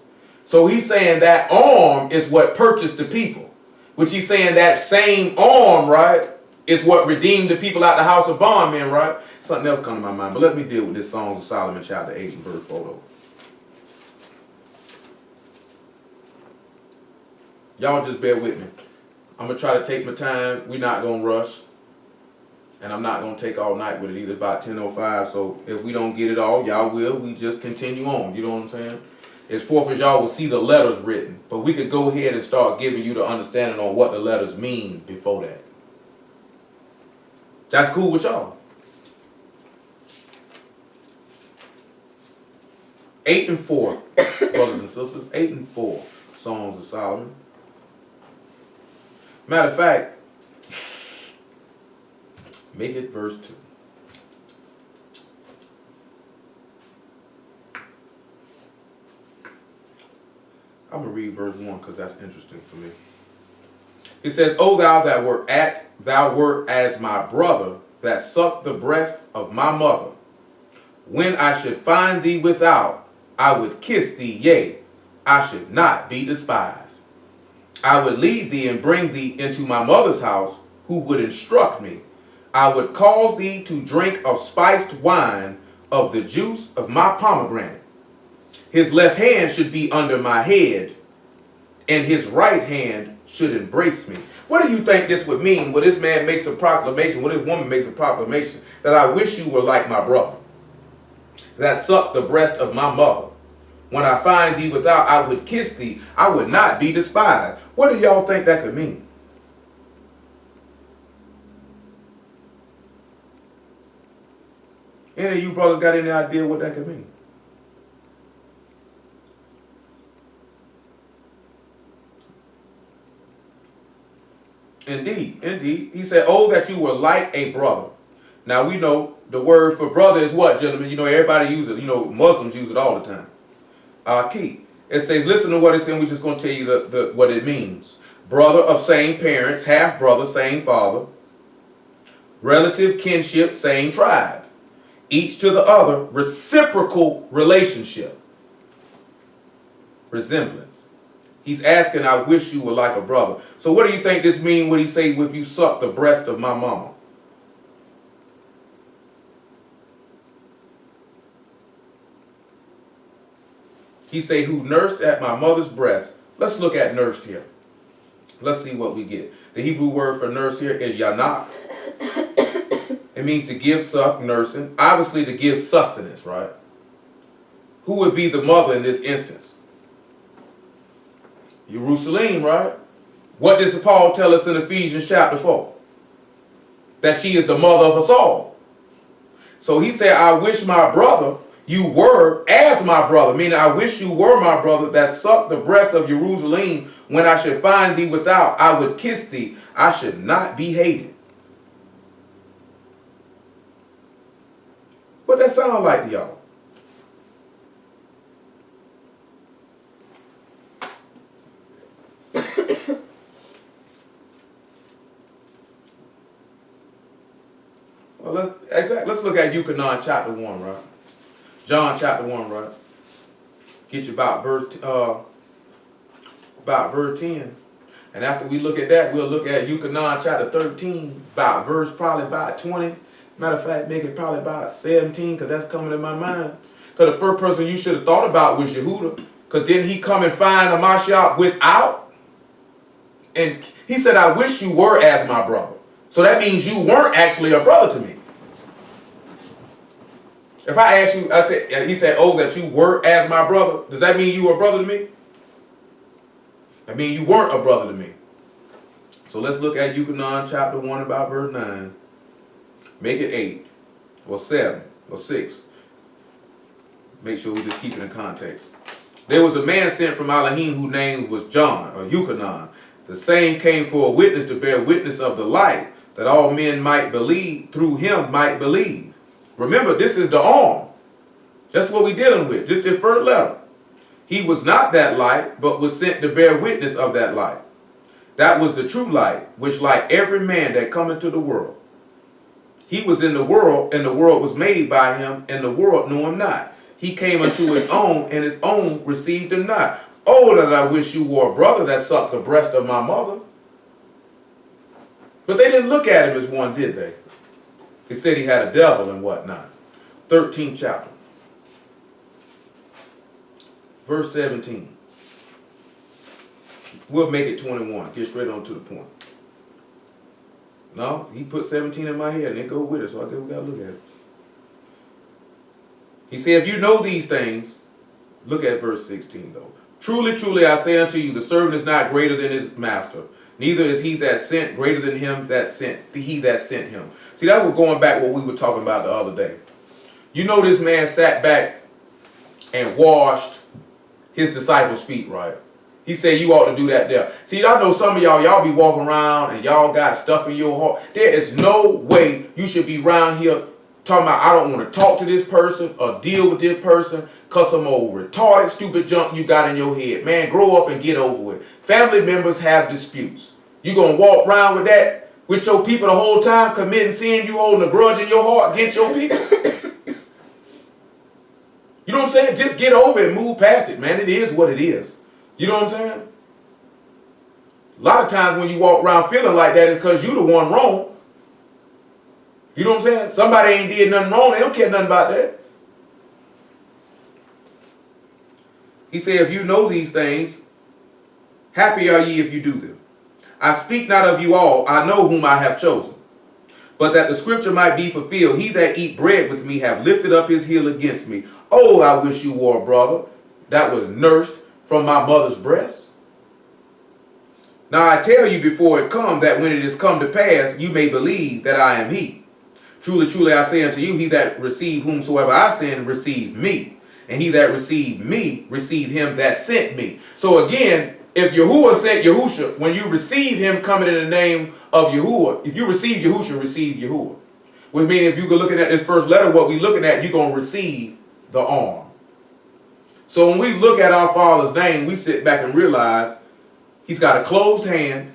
So he's saying that arm is what purchased the people. Which he's saying that same arm, right, is what redeemed the people out the house of bondmen, right? Something else come to my mind. But let me deal with this Songs of Solomon chapter 8 and verse 4 though. Y'all just bear with me. I'm going to try to take my time. We're not going to rush. And I'm not going to take all night with it either. About 10:05. So if we don't get it all, y'all will. We just continue on. You know what I'm saying? As forth as y'all will see the letters written. But we could go ahead and start giving you the understanding on what the letters mean before that. That's cool with y'all. 8 and 4, brothers and sisters. 8 and 4, Songs of Solomon. Matter of fact, make it verse 2. I'm going to read verse 1 because that's interesting for me. It says, O thou that wert as my brother, that sucked the breast of my mother. When I should find thee without, I would kiss thee, yea, I should not be despised. I would lead thee and bring thee into my mother's house, who would instruct me. I would cause thee to drink of spiced wine, of the juice of my pomegranate. His left hand should be under my head, and his right hand should embrace me. What do you think this would mean when this man makes a proclamation, when this woman makes a proclamation, that I wish you were like my brother, that sucked the breast of my mother? When I find thee without, I would kiss thee. I would not be despised. What do y'all think that could mean? Any of you brothers got any idea what that could mean? Indeed, indeed. He said, oh, that you were like a brother. Now we know the word for brother is what, gentlemen? You know, everybody uses it. You know, Muslims use it all the time. Key. It says, listen to what it's saying. We're just going to tell you what it means. Brother of same parents, half brother, same father. Relative kinship, same tribe. Each to the other, reciprocal relationship. Resemblance. He's asking, I wish you were like a brother. So what do you think this means when he say, if you suck the breast of my mama? He say, who nursed at my mother's breast. Let's look at nursed here. Let's see what we get. The Hebrew word for nurse here is yanak. It means to give suck, nursing. Obviously to give sustenance, right? Who would be the mother in this instance? Jerusalem, right? What does Paul tell us in Ephesians chapter 4? That she is the mother of us all. So he said, I wish my brother, you were as my brother. Meaning, I wish you were my brother that sucked the breast of Jerusalem. When I should find thee without, I would kiss thee. I should not be hated. What that sound like to y'all? Well, let's look at Yukonon chapter 1, right? John chapter 1, right? Get you about verse 10. And after we look at that, we'll look at Yukonon chapter 13, probably about 20. Matter of fact, make it probably about 17, because that's coming in my mind. Because the first person you should have thought about was Yehuda. Because didn't he come and find Amashiach without? And he said, I wish you were as my brother. So that means you weren't actually a brother to me. If I ask you, he said, oh, that you were as my brother. Does that mean you were a brother to me? I mean, you weren't a brother to me. So let's look at Yukonon chapter 1 about verse 9. Make it 8 or 7 or 6. Make sure we just keep it in context. There was a man sent from Elohim whose name was John, or Yukonon. The same came for a witness to bear witness of the light, that all men might believe, through him might believe. Remember, this is the arm. That's what we're dealing with, just the first letter. He was not that light, but was sent to bear witness of that light. That was the true light, which light every man that come into the world. He was in the world, and the world was made by him, and the world knew him not. He came unto his own, and his own received him not. Oh, that I wish you were a brother that sucked the breast of my mother. But they didn't look at him as one, did they? They said he had a devil and whatnot. 13th chapter. Verse 17. We'll make it 21. Get straight on to the point. No, he put 17 in my head and it go with it, so I guess we got to look at it. He said, if you know these things, look at verse 16 though. Truly, truly, I say unto you, the servant is not greater than his master. Neither is he that sent greater than him that sent him. See, that was going back what we were talking about the other day. You know, this man sat back and washed his disciples' feet, right? He said you ought to do that there. See, I know some of y'all be walking around and y'all got stuff in your heart. There is no way you should be around here talking about I don't want to talk to this person or deal with this person because some old retarded, stupid junk you got in your head. Man, grow up and get over with. Family members have disputes. You going to walk around with that with your people the whole time, committing sin, you holding a grudge in your heart against your people? You know what I'm saying? Just get over it and move past it, man. It is what it is. You know what I'm saying? A lot of times when you walk around feeling like that, it's because you the one wrong. You know what I'm saying? Somebody ain't did nothing wrong. They don't care nothing about that. He said, if you know these things, happy are ye if you do them. I speak not of you all, I know whom I have chosen. But that the scripture might be fulfilled, he that eat bread with me have lifted up his heel against me. Oh, I wish you were a brother that was nursed from my mother's breast. Now I tell you before it come, that when it is come to pass, you may believe that I am he. Truly, truly, I say unto you, he that receive whomsoever I send, receive me. And he that received me, received him that sent me. So again, if Yahuwah sent Yahusha, when you receive him coming in the name of Yahuwah, if you receive Yahusha, receive Yahuwah. Which means if you're looking at this first letter, what we're looking at, you're going to receive the arm. So when we look at our Father's name, we sit back and realize he's got a closed hand.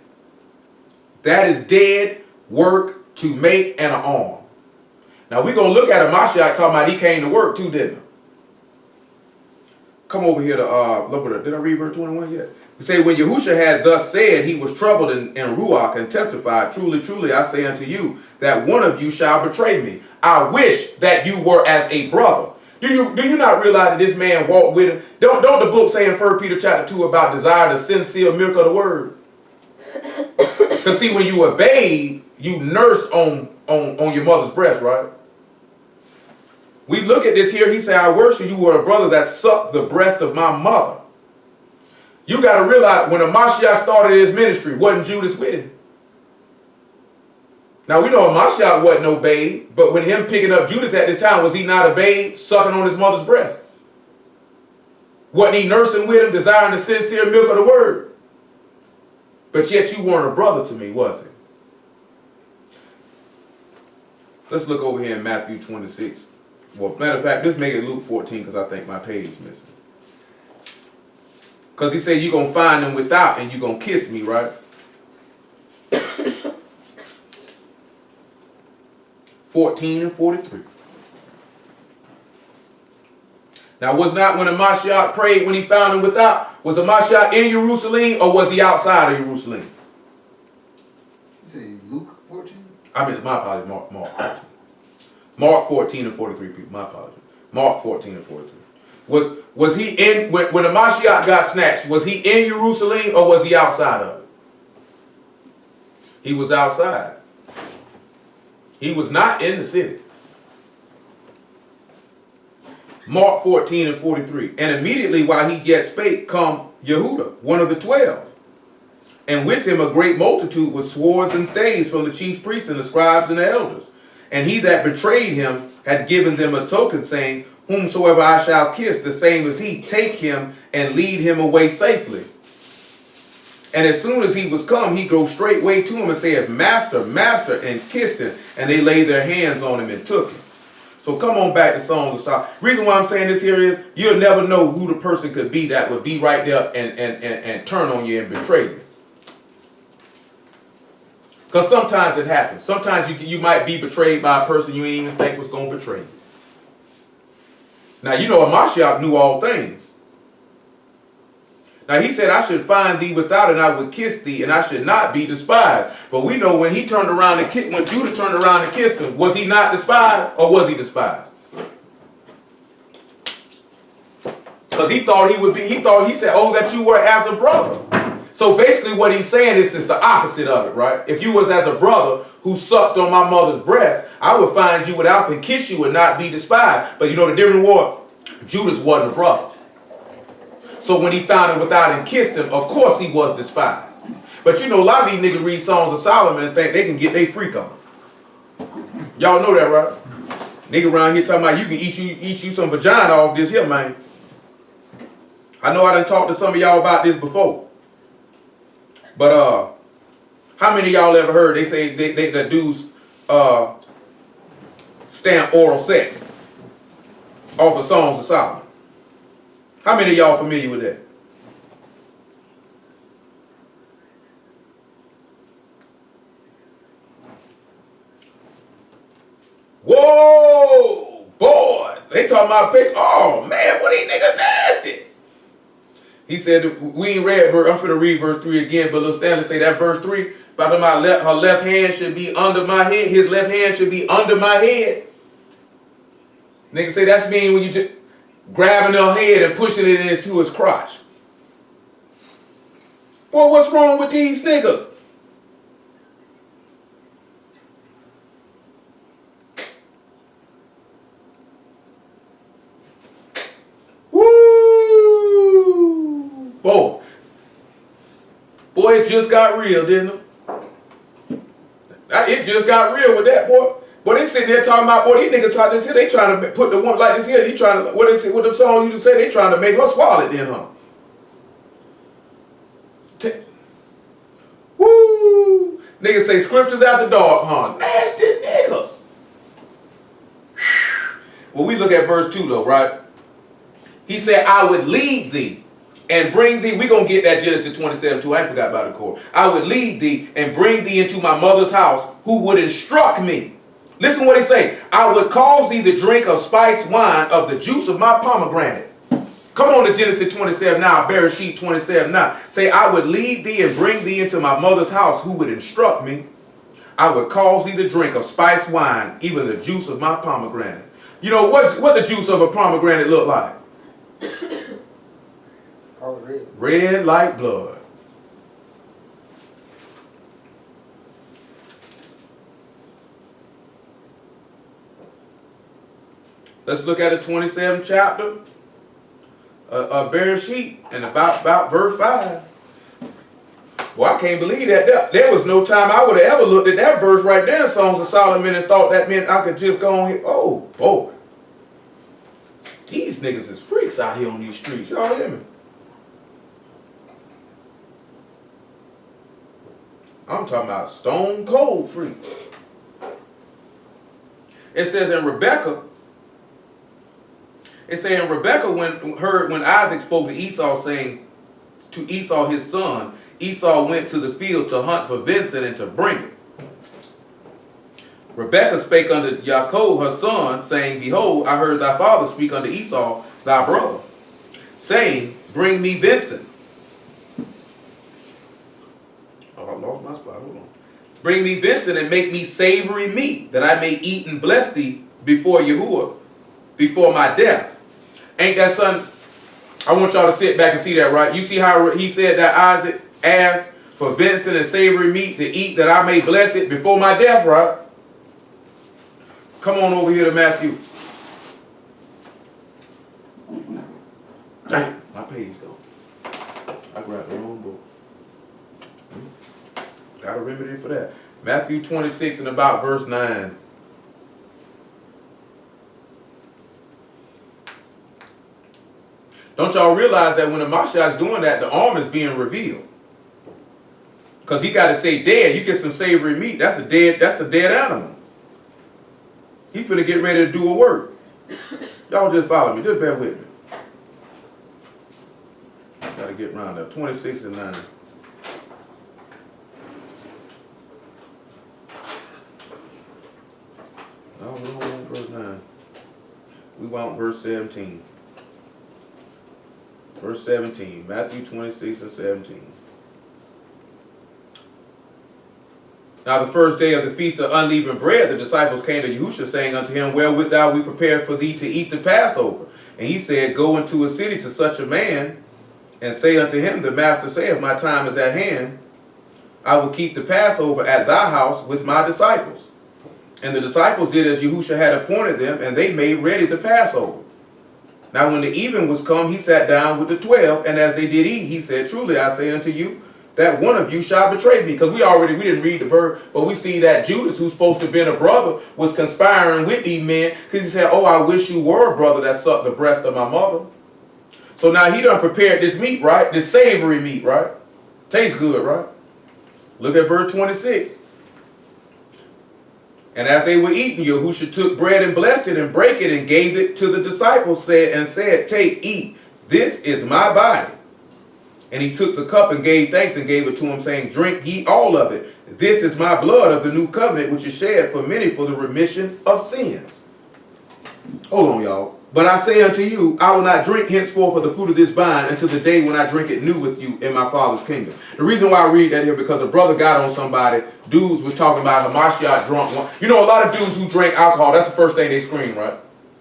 That is dead work to make and an arm. Now we're going to look at a Mashiach talking about he came to work too, didn't he? Come over here to, did I read verse 21 yet? We say, when Yahusha had thus said, he was troubled in Ruach and testified, truly, truly, I say unto you, that one of you shall betray me. I wish that you were as a brother. Do you not realize that this man walked with him? Don't the book say in 1 Peter chapter 2 about desire the sincere milk of the word? Because see, when you a babe, you nurse on your mother's breast, right? We look at this here, he said, I worship you were a brother that sucked the breast of my mother. You got to realize, when a Mashiach started his ministry, wasn't Judas with him? Now, we know a Mashiach wasn't no babe, but when him picking up Judas at this time, was he not a babe sucking on his mother's breast? Wasn't he nursing with him, desiring the sincere milk of the word? But yet you weren't a brother to me, was it? Let's look over here in Matthew 26. Well, matter of fact, let's make it Luke 14 because I think my page is missing. Because he said you're going to find them without and you're going to kiss me, right? 14 and 43. Now, was not when a Mashiach prayed when he found him without, was a Mashiach in Jerusalem or was he outside of Jerusalem? You say Luke 14? I mean, my apologies, Mark 14. Mark 14 and 43, people. My apologies. Mark 14 and 43. Was he in, when the Mashiach got snatched, was he in Jerusalem or was he outside of it? He was outside. He was not in the city. Mark 14 and 43. And immediately while he yet spake, come Yehuda, one of the 12. And with him a great multitude with swords and staves from the chief priests and the scribes and the elders. And he that betrayed him had given them a token, saying, whomsoever I shall kiss, the same as he, take him and lead him away safely. And as soon as he was come, he go straightway to him and said, Master, Master, and kissed him. And they laid their hands on him and took him. So come on back to Songs of Solomon. Reason why I'm saying this here is, you'll never know who the person could be that would be right there and turn on you and betray you. Because sometimes it happens. Sometimes you might be betrayed by a person you ain't even think was going to betray you. Now, you know, a Mashiach knew all things. Now, he said, I should find thee without, and I would kiss thee, and I should not be despised. But we know when he turned around and kissed, when Judah turned around and kissed him, was he not despised, or was he despised? Because he thought he would be, he said, oh, that you were as a brother. So basically what he's saying is the opposite of it, right? If you was as a brother who sucked on my mother's breast, I would find you without and kiss you and not be despised. But you know the difference was, Judas wasn't a brother. So when he found him without and kissed him, of course he was despised. But you know, a lot of these niggas read Songs of Solomon and think they can get their freak on. Y'all know that, right? Nigga around here talking about you can eat you some vagina off this here, man. I know I done talked to some of y'all about this before. But how many of y'all ever heard they say the dudes stamp oral sex off of Songs of Solomon? How many of y'all familiar with that? Whoa, boy! They talking about pick. Oh man, what these niggas nasty? He said, we ain't read, I'm finna read verse 3 again, but little Stanley say that verse 3, About her left hand should be under my head. His left hand should be under my head. Nigga say that's mean when you just grabbing her head and pushing it into his crotch. Boy, what's wrong with these niggas? Woo! Boy, it just got real, didn't it? It just got real with that, boy. Boy, they sitting there talking about, boy, these niggas trying this here, they trying to put the one like this here, you trying to, what the song you just say, they trying to make her swallow it then, huh? Woo! Niggas say scriptures after dark, huh? Nasty niggas. Well, we look at verse 2 though, right? He said, I would lead thee and bring thee, we gonna get that Genesis 27:2, I ain't forgot about the core. I would lead thee and bring thee into my mother's house, who would instruct me. Listen what he say. I would cause thee to drink of spiced wine of the juice of my pomegranate. Come on to Genesis 27 now, Bereshit 27 now. Say, I would lead thee and bring thee into my mother's house, who would instruct me. I would cause thee to drink of spiced wine, even the juice of my pomegranate. You know, what the juice of a pomegranate look like? All red. Red like blood. Let's look at the 27th chapter of Bereshit and about verse 5. Well, I can't believe that. There was no time I would have ever looked at that verse right there in Songs of Solomon and thought that meant I could just go on here. Oh, boy. These niggas is freaks out here on these streets. Y'all hear me? I'm talking about stone cold freaks. It says in Rebecca, when Isaac spoke to Esau, saying to Esau his son, Esau went to the field to hunt for venison and to bring it. Rebekah spake unto Jacob her son, saying, Behold, I heard thy father speak unto Esau thy brother, saying, Bring me venison. Oh, I lost my spot. Hold on. Bring me venison and make me savory meat, that I may eat and bless thee before Yahuwah, before my death. Ain't that son? I want y'all to sit back and see that, right? You see how he said that Isaac asked for venison and savory meat to eat, that I may bless it before my death, right? Come on over here to Matthew. Dang, my page gone. I grabbed the wrong book. Got a remedy for that. Matthew 26 and about verse 9. Don't y'all realize that when the Mashiach's doing that, the arm is being revealed? Because he got to say dead. You get some savory meat, that's a dead animal. He finna get ready to do a work. Y'all just follow me. Just bear with me. Got to get around there. 26 and 9. No, we don't want verse 9. We want verse 17. Verse 17. Matthew 26 and 17. Now the first day of the feast of unleavened bread, the disciples came to Yahushua, saying unto him, Where wilt thou we prepared for thee to eat the Passover? And he said, Go into a city to such a man, and say unto him, The master saith, My time is at hand. I will keep the Passover at thy house with my disciples. And the disciples did as Yahushua had appointed them, and they made ready the Passover. Now when the even was come, he sat down with the 12, and as they did eat, he said, Truly I say unto you, that one of you shall betray me. Because we didn't read the verse, but we see that Judas, who's supposed to have been a brother, was conspiring with these men, because he said, Oh, I wish you were a brother that sucked the breast of my mother. So now he done prepared this meat, right? This savory meat, right? Tastes good, right? Look at verse 26. And as they were eating, Yahushua took bread and blessed it and brake it and gave it to the disciples, said, Take, eat, this is my body. And he took the cup and gave thanks and gave it to him, saying, Drink ye all of it. This is my blood of the new covenant, which is shed for many for the remission of sins. Hold on, y'all. But I say unto you, I will not drink henceforth of the fruit of this vine until the day when I drink it new with you in my Father's kingdom. The reason why I read that here, because a brother got on somebody, dudes was talking about Hamashiach drunk one. You know, a lot of dudes who drink alcohol, that's the first thing they scream, right?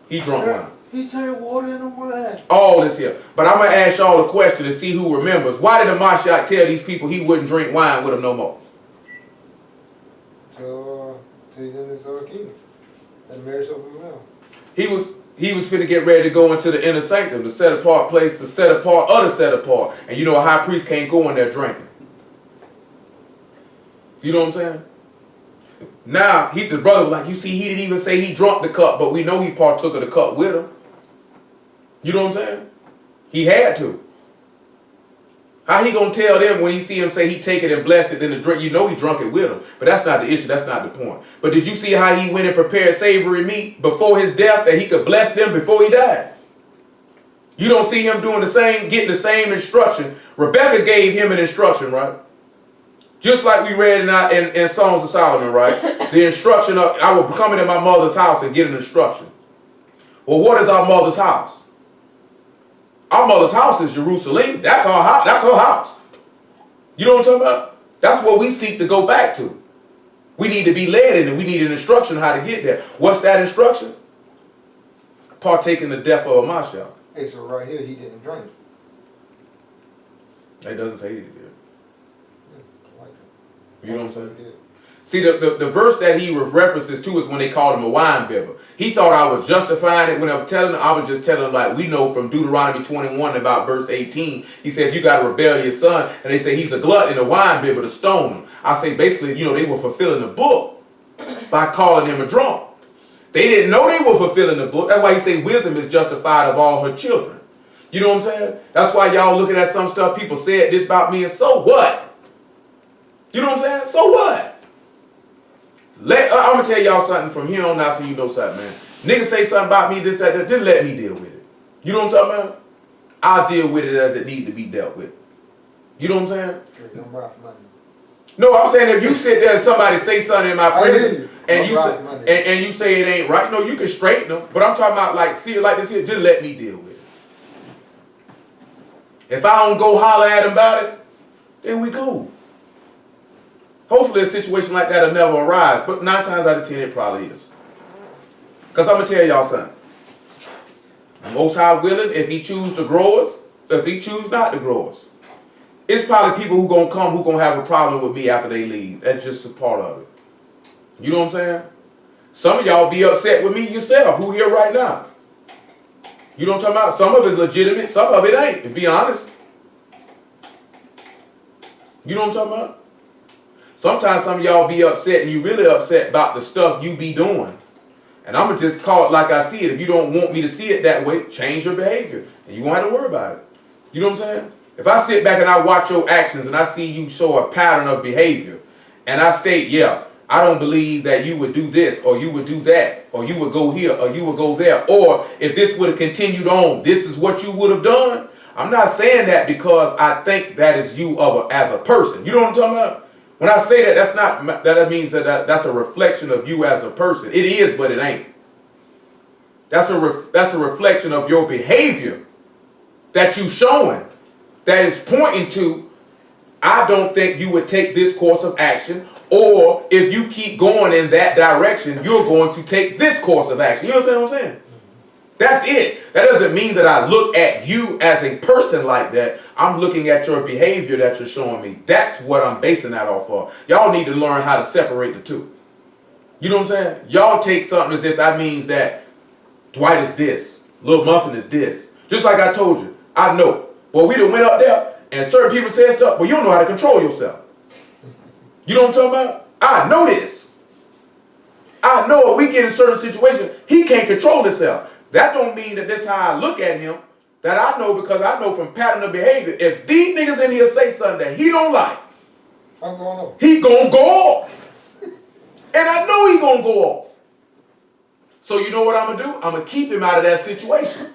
He drunk wine. He turned water into wine. All this here. But I'm going to ask y'all a question to see who remembers. Why did Hamashiach tell these people he wouldn't drink wine with them no more? Till he's in his kingdom. And marriage open mouth. He was finna get ready to go into the inner sanctum, the set apart place, the set apart of the set apart. And you know a high priest can't go in there drinking. You know what I'm saying? Now, the brother was like, you see, he didn't even say he drunk the cup, but we know he partook of the cup with him. You know what I'm saying? He had to. How he gonna tell them when he see him say he take it and blessed it in the drink? You know he drunk it with him. But that's not the issue. That's not the point. But did you see how he went and prepared savory meat before his death that he could bless them before he died? You don't see him doing the same, getting the same instruction. Rebecca gave him an instruction, right? Just like we read in Songs of Solomon, right? The instruction of, I will come into my mother's house and get an instruction. Well, what is our mother's house? Our mother's house is Jerusalem. That's our house. That's her house. You know what I'm talking about? That's what we seek to go back to. We need to be led in it. We need an instruction how to get there. What's that instruction? Partake in the death of Hamashiach. Hey, so right here, he didn't drink. That doesn't say he did. You know what I'm saying? He did. See, the verse that he references to is when they called him a wine bibber. He thought I was justifying it when I was telling him. I was just telling him, like, we know from Deuteronomy 21 about verse 18. He said, you got a rebellious son. And they say he's a glutton and a wine bibber to stone him. I say, basically, you know, they were fulfilling the book by calling him a drunk. They didn't know they were fulfilling the book. That's why he say wisdom is justified of all her children. You know what I'm saying? That's why y'all looking at some stuff. People said this about me, and so what? You know what I'm saying? So what? I'm going to tell y'all something from here on out so you know something, man. Niggas say something about me, this, that, just let me deal with it. You know what I'm talking about? I'll deal with it as it needs to be dealt with. You know what I'm saying? No, I'm saying if you sit there and somebody say something in my presence and you say it ain't right, no, you can straighten them. But I'm talking about like, see it like this here, just let me deal with it. If I don't go holler at him about it, then we cool. Hopefully a situation like that will never arise, but 9 times out of 10 it probably is. Because I'm going to tell y'all something. Most High willing, if he choose to grow us, if he choose not to grow us, it's probably people who going to come who going to have a problem with me after they leave. That's just a part of it. You know what I'm saying? Some of y'all be upset with me yourself, who here right now. You know what I'm talking about? Some of it's legitimate, some of it ain't, to be honest. You know what I'm talking about? Sometimes some of y'all be upset and you really upset about the stuff you be doing. And I'm going to just call it like I see it. If you don't want me to see it that way, change your behavior. And you won't have to worry about it. You know what I'm saying? If I sit back and I watch your actions and I see you show a pattern of behavior and I state, yeah, I don't believe that you would do this or you would do that or you would go here or you would go there. Or if this would have continued on, this is what you would have done. I'm not saying that because I think that is you as a person. You know what I'm talking about? When I say that, that means that's a reflection of you as a person. It is, but it ain't. That's a reflection of your behavior that you showing. That is pointing to, I don't think you would take this course of action, or if you keep going in that direction, you're going to take this course of action. You understand what I'm saying? That's it. That doesn't mean that I look at you as a person like that. I'm looking at your behavior that you're showing me. That's what I'm basing that off of. Y'all need to learn how to separate the two. You know what I'm saying? Y'all take something as if that means that Dwight is this, Lil Muffin is this. Just like I told you, I know. Well, we done went up there and certain people said stuff, but you don't know how to control yourself. You know what I'm talking about? I know this. I know if we get in certain situations, he can't control himself. That don't mean that that's how I look at him. That I know because I know from pattern of behavior. If these niggas in here say something that he don't like, I'm going off. He gonna go off. And I know he gonna go off. So you know what I'm gonna do? I'm gonna keep him out of that situation.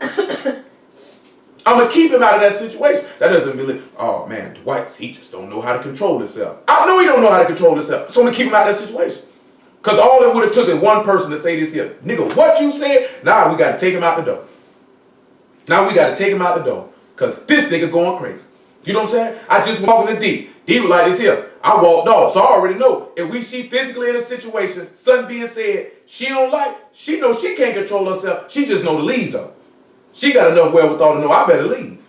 I'm gonna keep him out of that situation. That doesn't mean, oh man, Dwight, he just don't know how to control himself. I know he don't know how to control himself. So I'm gonna keep him out of that situation. Because all it would have took is one person to say this here. Nigga, what you said? Nah, we got to take him out the door. Now we gotta take him out the door. Cause this nigga going crazy. You know what I'm saying? I just walked in the D. D was like this here. I walked off. So I already know. If we see physically in a situation, something being said, she don't like, she knows she can't control herself. She just know to leave though. She got enough wherewithal to know I better leave.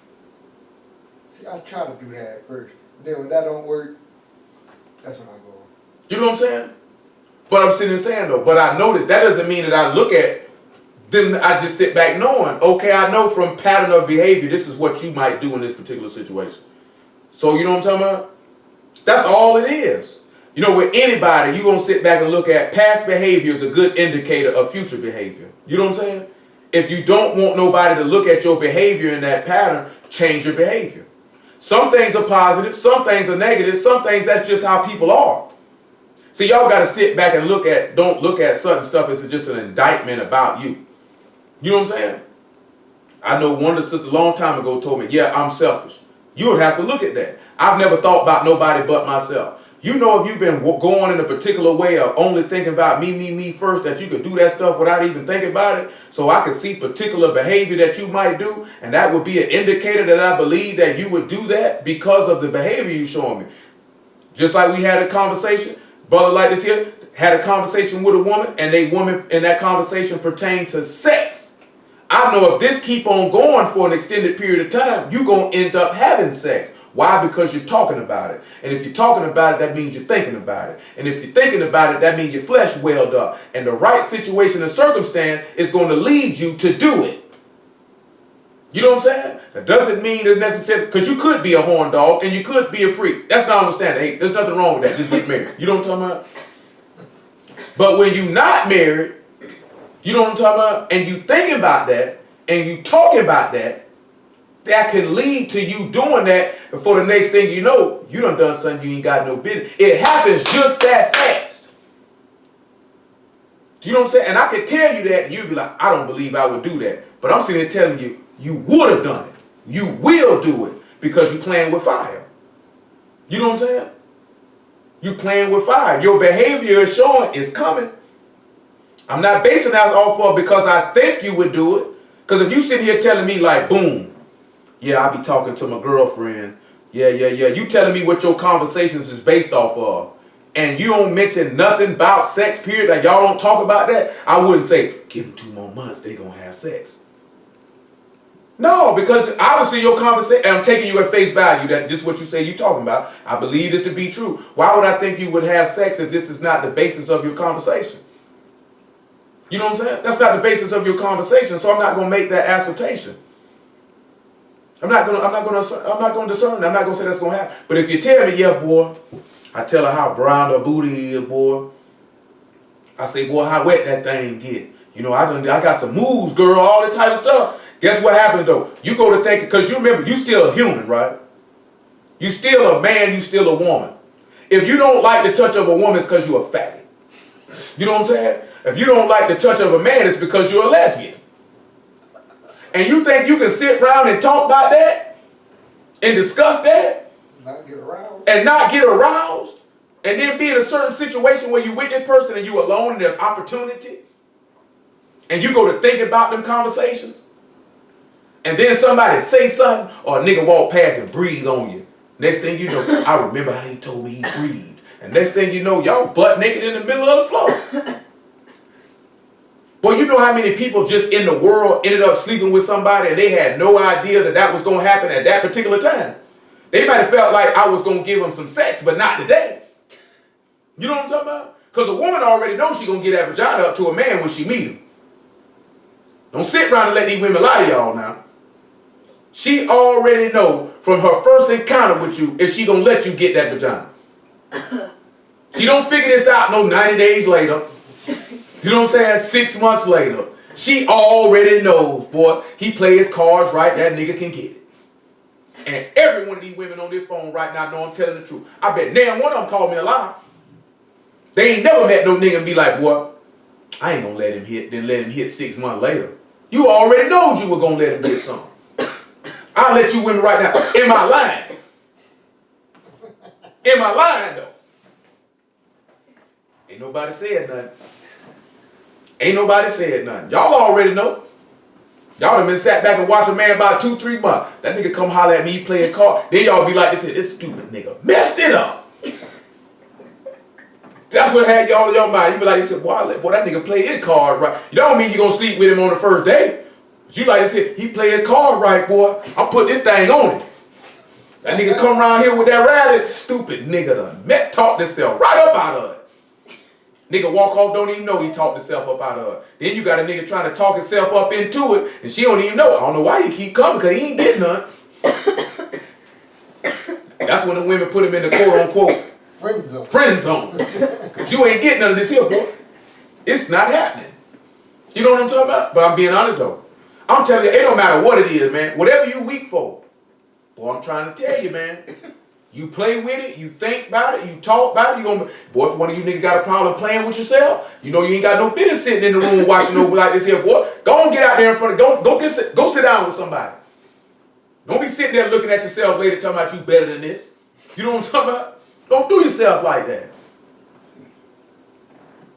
See, I try to do that at first. Then when that don't work, that's when I go. You know what I'm saying? But I'm sitting and saying though, but I notice that doesn't mean that I look at them, I just sit back knowing, okay, I know from pattern of behavior, this is what you might do in this particular situation. So you know what I'm talking about? That's all it is. You know, with anybody, you're going to sit back and look at past behavior is a good indicator of future behavior. You know what I'm saying? If you don't want nobody to look at your behavior in that pattern, change your behavior. Some things are positive, some things are negative, some things that's just how people are. See, y'all got to sit back and don't look at certain stuff as just an indictment about you. You know what I'm saying? I know one of the sisters a long time ago told me, yeah, I'm selfish. You would have to look at that. I've never thought about nobody but myself. You know, if you've been going in a particular way of only thinking about me first, that you could do that stuff without even thinking about it. So I could see particular behavior that you might do, and that would be an indicator that I believe that you would do that because of the behavior you showing me. Just like we had a conversation, brother like this here, had a conversation with a woman, and they woman in that conversation pertained to sex. I know if this keep on going for an extended period of time, you're going to end up having sex. Why? Because you're talking about it. And if you're talking about it, that means you're thinking about it. And if you're thinking about it, that means your flesh welled up. And the right situation and circumstance is going to lead you to do it. You know what I'm saying? That doesn't mean it's necessary, because you could be a horn dog and you could be a freak. That's not understanding. Hey, there's nothing wrong with that. Just get married. You know what I'm talking about? But when you're not married, you know what I'm talking about? And you thinking about that, and you talking about that, that can lead to you doing that, and for the next thing you know, you done something you ain't got no business. It happens just that fast. Do you know what I'm saying? And I can tell you that, and you'd be like, I don't believe I would do that. But I'm sitting there telling you, you would have done it. You will do it, because you're playing with fire. You know what I'm saying? You're playing with fire. Your behavior is showing it's coming. I'm not basing that off of because I think you would do it. Because if you sit here telling me like, boom, yeah, I be talking to my girlfriend. Yeah. You telling me what your conversations is based off of. And you don't mention nothing about sex, period, that y'all don't talk about that. I wouldn't say, give them 2 more months, they gonna have sex. No, because obviously your conversation, I'm taking you at face value that this is what you say you talking about. I believe it to be true. Why would I think you would have sex if this is not the basis of your conversation? You know what I'm saying? That's not the basis of your conversation, so I'm not going to make that assertion. I'm not going to discern. I'm not going to say that's going to happen. But if you tell me, yeah, boy, I tell her how brown her booty is, boy. I say, boy, how wet that thing get. You know, I got some moves, girl, all that type of stuff. Guess what happened though? You go to think, because you remember, you still a human, right? You still a man, you still a woman. If you don't like the touch of a woman, it's because you're a faggot. You know what I'm saying? If you don't like the touch of a man, it's because you're a lesbian. And you think you can sit around and talk about that? And discuss that? Not get aroused. And not get aroused? And then be in a certain situation where you with this person and you alone and there's opportunity? And you go to think about them conversations? And then somebody say something, or a nigga walk past and breathe on you. Next thing you know, I remember how he told me he breathed. And next thing you know, y'all butt naked in the middle of the floor. Boy, you know how many people just in the world ended up sleeping with somebody and they had no idea that that was going to happen at that particular time. They might have felt like I was going to give them some sex, but not today. You know what I'm talking about? Because a woman already knows she's going to get that vagina up to a man when she meet him. Don't sit around and let these women lie to y'all now. She already know from her first encounter with you if she going to let you get that vagina. She don't figure this out no 90 days later. You know what I'm saying? 6 months later. She already knows, boy, he plays cards right, that nigga can get it. And every one of these women on this phone right now know I'm telling the truth. I bet damn one of them called me a lie. They ain't never met no nigga and be like, boy, I ain't gonna let him hit, then let him hit 6 months later. You already knowed you were gonna let him get something. I'll let you women right now. Am I lying? Am I lying though? Ain't nobody said nothing. Ain't nobody said nothing. Y'all already know. Y'all done been sat back and watched a man about 2-3 months. That nigga come holler at me, he play a card. Then y'all be like, this stupid nigga messed it up. That's what had y'all in your mind. You be like, boy, that nigga play his card right. You don't mean you gonna sleep with him on the first day. But you like to say, he play his card right, boy. I'm putting this thing on him. That nigga come around here with that rally, stupid nigga done talked himself right up out of it. Nigga walk off, don't even know he talked himself up out of it. Then you got a nigga trying to talk himself up into it, and she don't even know. I don't know why he keep coming, because he ain't getting none. That's when the women put him in the quote-unquote friend zone. Because you ain't getting none of this here, boy. It's not happening. You know what I'm talking about? But I'm being honest, though. I'm telling you, it don't matter what it is, man. Whatever you weak for. Boy, I'm trying to tell you, man. You play with it, you think about it, you talk about it, boy, if one of you niggas got a problem playing with yourself, you know you ain't got no business sitting in the room watching no like this here, boy. Go on, get out there in front of, go sit down with somebody. Don't be sitting there looking at yourself later talking about you better than this. You know what I'm talking about? Don't do yourself like that.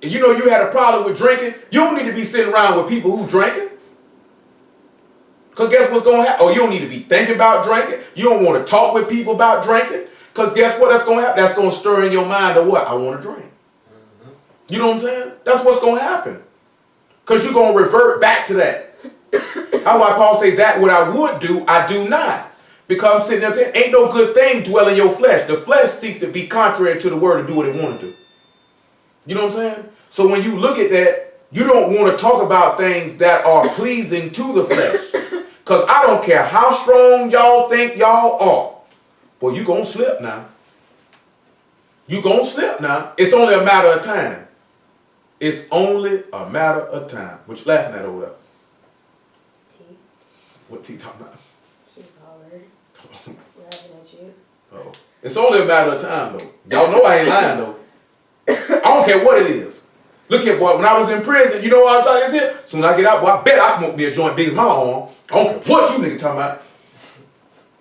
And you know you had a problem with drinking, you don't need to be sitting around with people who drinking. Because guess what's going to happen? Oh, you don't need to be thinking about drinking. You don't want to talk with people about drinking. Because guess what that's going to happen? That's going to stir in your mind to what? I want to drink. Mm-hmm. You know what I'm saying? That's what's going to happen. Because you're going to revert back to that. That's why Paul say that what I would do, I do not. Because I'm sitting there thinking, ain't no good thing dwell in your flesh. The flesh seeks to be contrary to the word and do what it want to do. You know what I'm saying? So when you look at that, you don't want to talk about things that are pleasing to the flesh. Because I don't care how strong y'all think y'all are. Boy, you gonna slip now. You gonna slip now. It's only a matter of time. It's only a matter of time. What you laughing at over there? T. What T talking about? She's hollered. Laughing at you. Oh. It's only a matter of time though. Y'all know I ain't lying though. I don't care what it is. Look here, boy, when I was in prison, you know what I'm talking about? Soon as I get out, boy, I bet I smoke me a joint big as my arm. I don't care what you niggas talking about.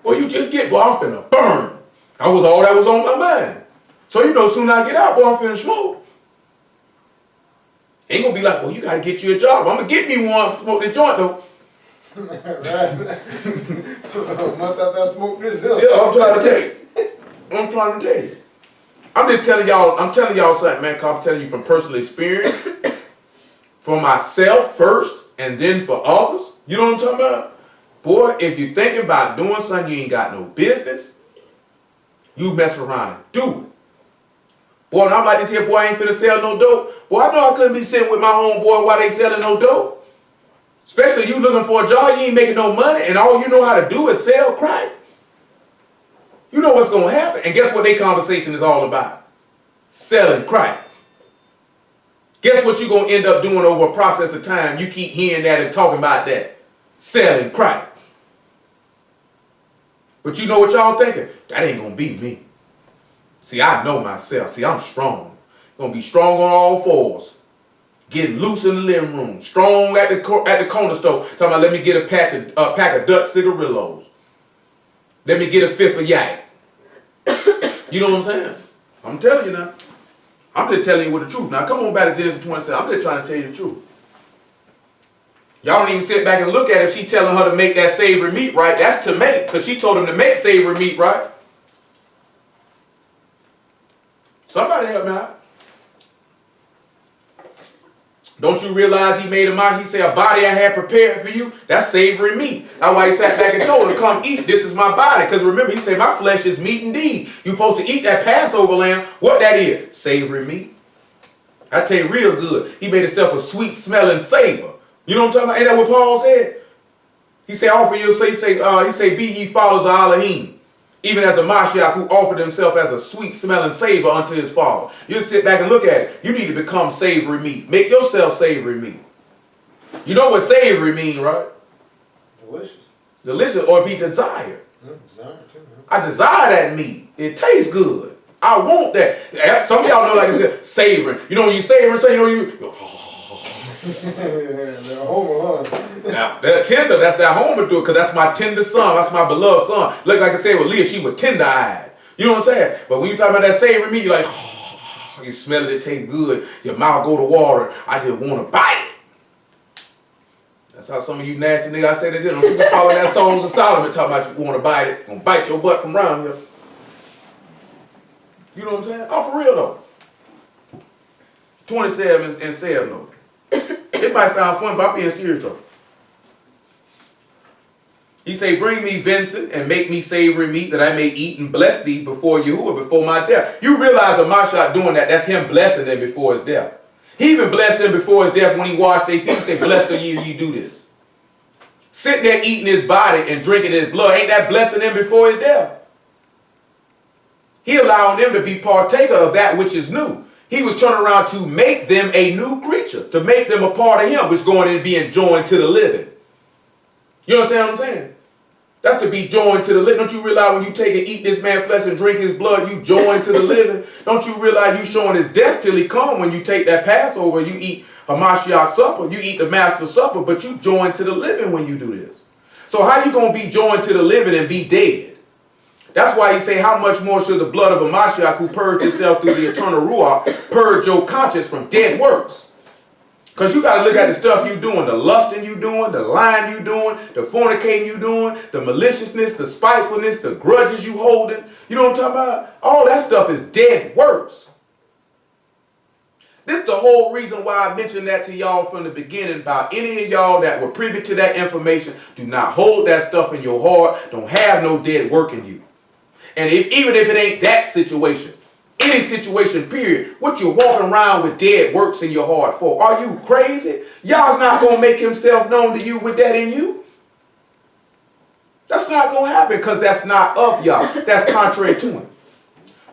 Boy, you just get, boy, I'm finna burn. That was all that was on my mind. So, you know, soon as I get out, boy, I'm finna smoke. Ain't gonna be like, boy, you gotta get you a job. I'm gonna get me one, smoke the joint though. Right. A month after I smoked this hill. Yeah, I'm trying to tell you. I'm trying to tell you. I'm just telling y'all, I'm telling y'all something, man, because I'm telling you from personal experience. For myself first, and then for others. You know what I'm talking about? Boy, if you're thinking about doing something you ain't got no business, you mess around and do it. Boy, and I'm like this here, boy, I ain't finna sell no dope. Boy, I know I couldn't be sitting with my homeboy while they selling no dope. Especially you looking for a job, you ain't making no money, and all you know how to do is sell crack. You know what's going to happen. And guess what their conversation is all about? Selling crack. Guess what you're going to end up doing over a process of time? You keep hearing that and talking about that. Selling crack. But you know what y'all thinking? That ain't going to be me. See, I know myself. See, I'm strong. Going to be strong on all fours. Getting loose in the living room. Strong at the corner store. Talking about, let me get a pack of Dutch cigarillos. Let me get a fifth of yak. You know what I'm saying? I'm telling you now. I'm just telling you what the truth. Now come on back to Genesis 27. I'm just trying to tell you the truth. Y'all don't even sit back and look at it. She telling her to make that savory meat, right? That's to make, because she told him to make savory meat, right? Somebody help me out. Don't you realize he made a mind? He said, a body I had prepared for you, that's savory meat. That's why he sat back and told her, come eat, this is my body. Because remember, he said, my flesh is meat indeed. You're supposed to eat that Passover lamb. What that is? Savory meat. I tell you real good. He made himself a sweet smelling savor. You know what I'm talking about? Ain't that what Paul said? He said, offer you, he say, be ye followers of Elohim. Even as a Mashiach who offered himself as a sweet smelling savor unto his father. You sit back and look at it. You need to become savory meat. Make yourself savory meat. You know what savory mean, right? Delicious. Delicious or be desired. Desire too, I desire that meat. It tastes good. I want that. Some of y'all know, like I said, savoring. You know when you savor, so you know you. The Homer, huh? Now, that tender, that's that Homer do it, because that's my tender son. That's my beloved son. Look, like I said with Leah, she was tender-eyed. You know what I'm saying? But when you talk about that savory meat, you're like, oh, you smell it, it tastes good. Your mouth go to water. I just want to bite it. That's how some of you nasty niggas I say they did. Don't you be following that Songs of Solomon talking about you want to bite it, gonna bite your butt from around here. You know what I'm saying? Oh, for real though. 27 and 7 though. It might sound fun, but I'm being serious though. He say, bring me venison and make me savory meat that I may eat and bless thee before Yahuwah, before my death. You realize Amashah doing that, that's him blessing them before his death. He even blessed them before his death when he washed their feet. He said, blessed are you do this. Sitting there eating his body and drinking his blood, ain't that blessing them before his death? He allowing them to be partaker of that which is new. He was turning around to make them a new creature, to make them a part of him, which is going in and being joined to the living. You understand what I'm saying? That's to be joined to the living. Don't you realize when you take and eat this man's flesh and drink his blood, you join to the living? Don't you realize you showing his death till he come when you take that Passover, you eat a Mashiach supper, you eat the Master supper, but you join to the living when you do this. So how you going to be joined to the living and be dead? That's why he say, how much more should the blood of a Mashiach who purged himself through the eternal Ruach purge your conscience from dead works? Because you got to look at the stuff you doing, the lusting you doing, the lying you doing, the fornicating you doing, the maliciousness, the spitefulness, the grudges you holding. You know what I'm talking about? All that stuff is dead works. This is the whole reason why I mentioned that to y'all from the beginning about any of y'all that were privy to that information. Do not hold that stuff in your heart. Don't have no dead work in you. And even if it ain't that situation, any situation, period, what you walking around with dead works in your heart for? Are you crazy? Y'all's not going to make himself known to you with that in you. That's not going to happen because that's not of y'all. That's contrary to him.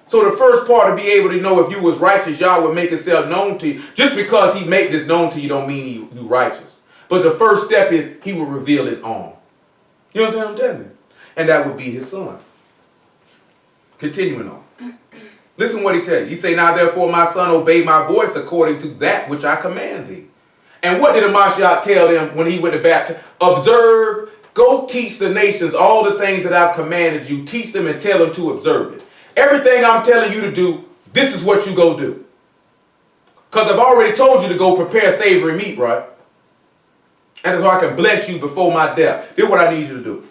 So the first part to be able to know if you was righteous, y'all would make himself known to you. Just because he make this known to you don't mean you righteous. But the first step is he will reveal his arm. You understand what I'm telling you? And that would be his son. Continuing on. Listen what he tell you. He say, now therefore my son obey my voice according to that which I command thee. And what did Amashiach tell them when he went to baptize? Observe, go teach the nations all the things that I've commanded you. Teach them and tell them to observe it. Everything I'm telling you to do, this is what you go do. Because I've already told you to go prepare savory meat, right? And so I can bless you before my death. This is what I need you to do.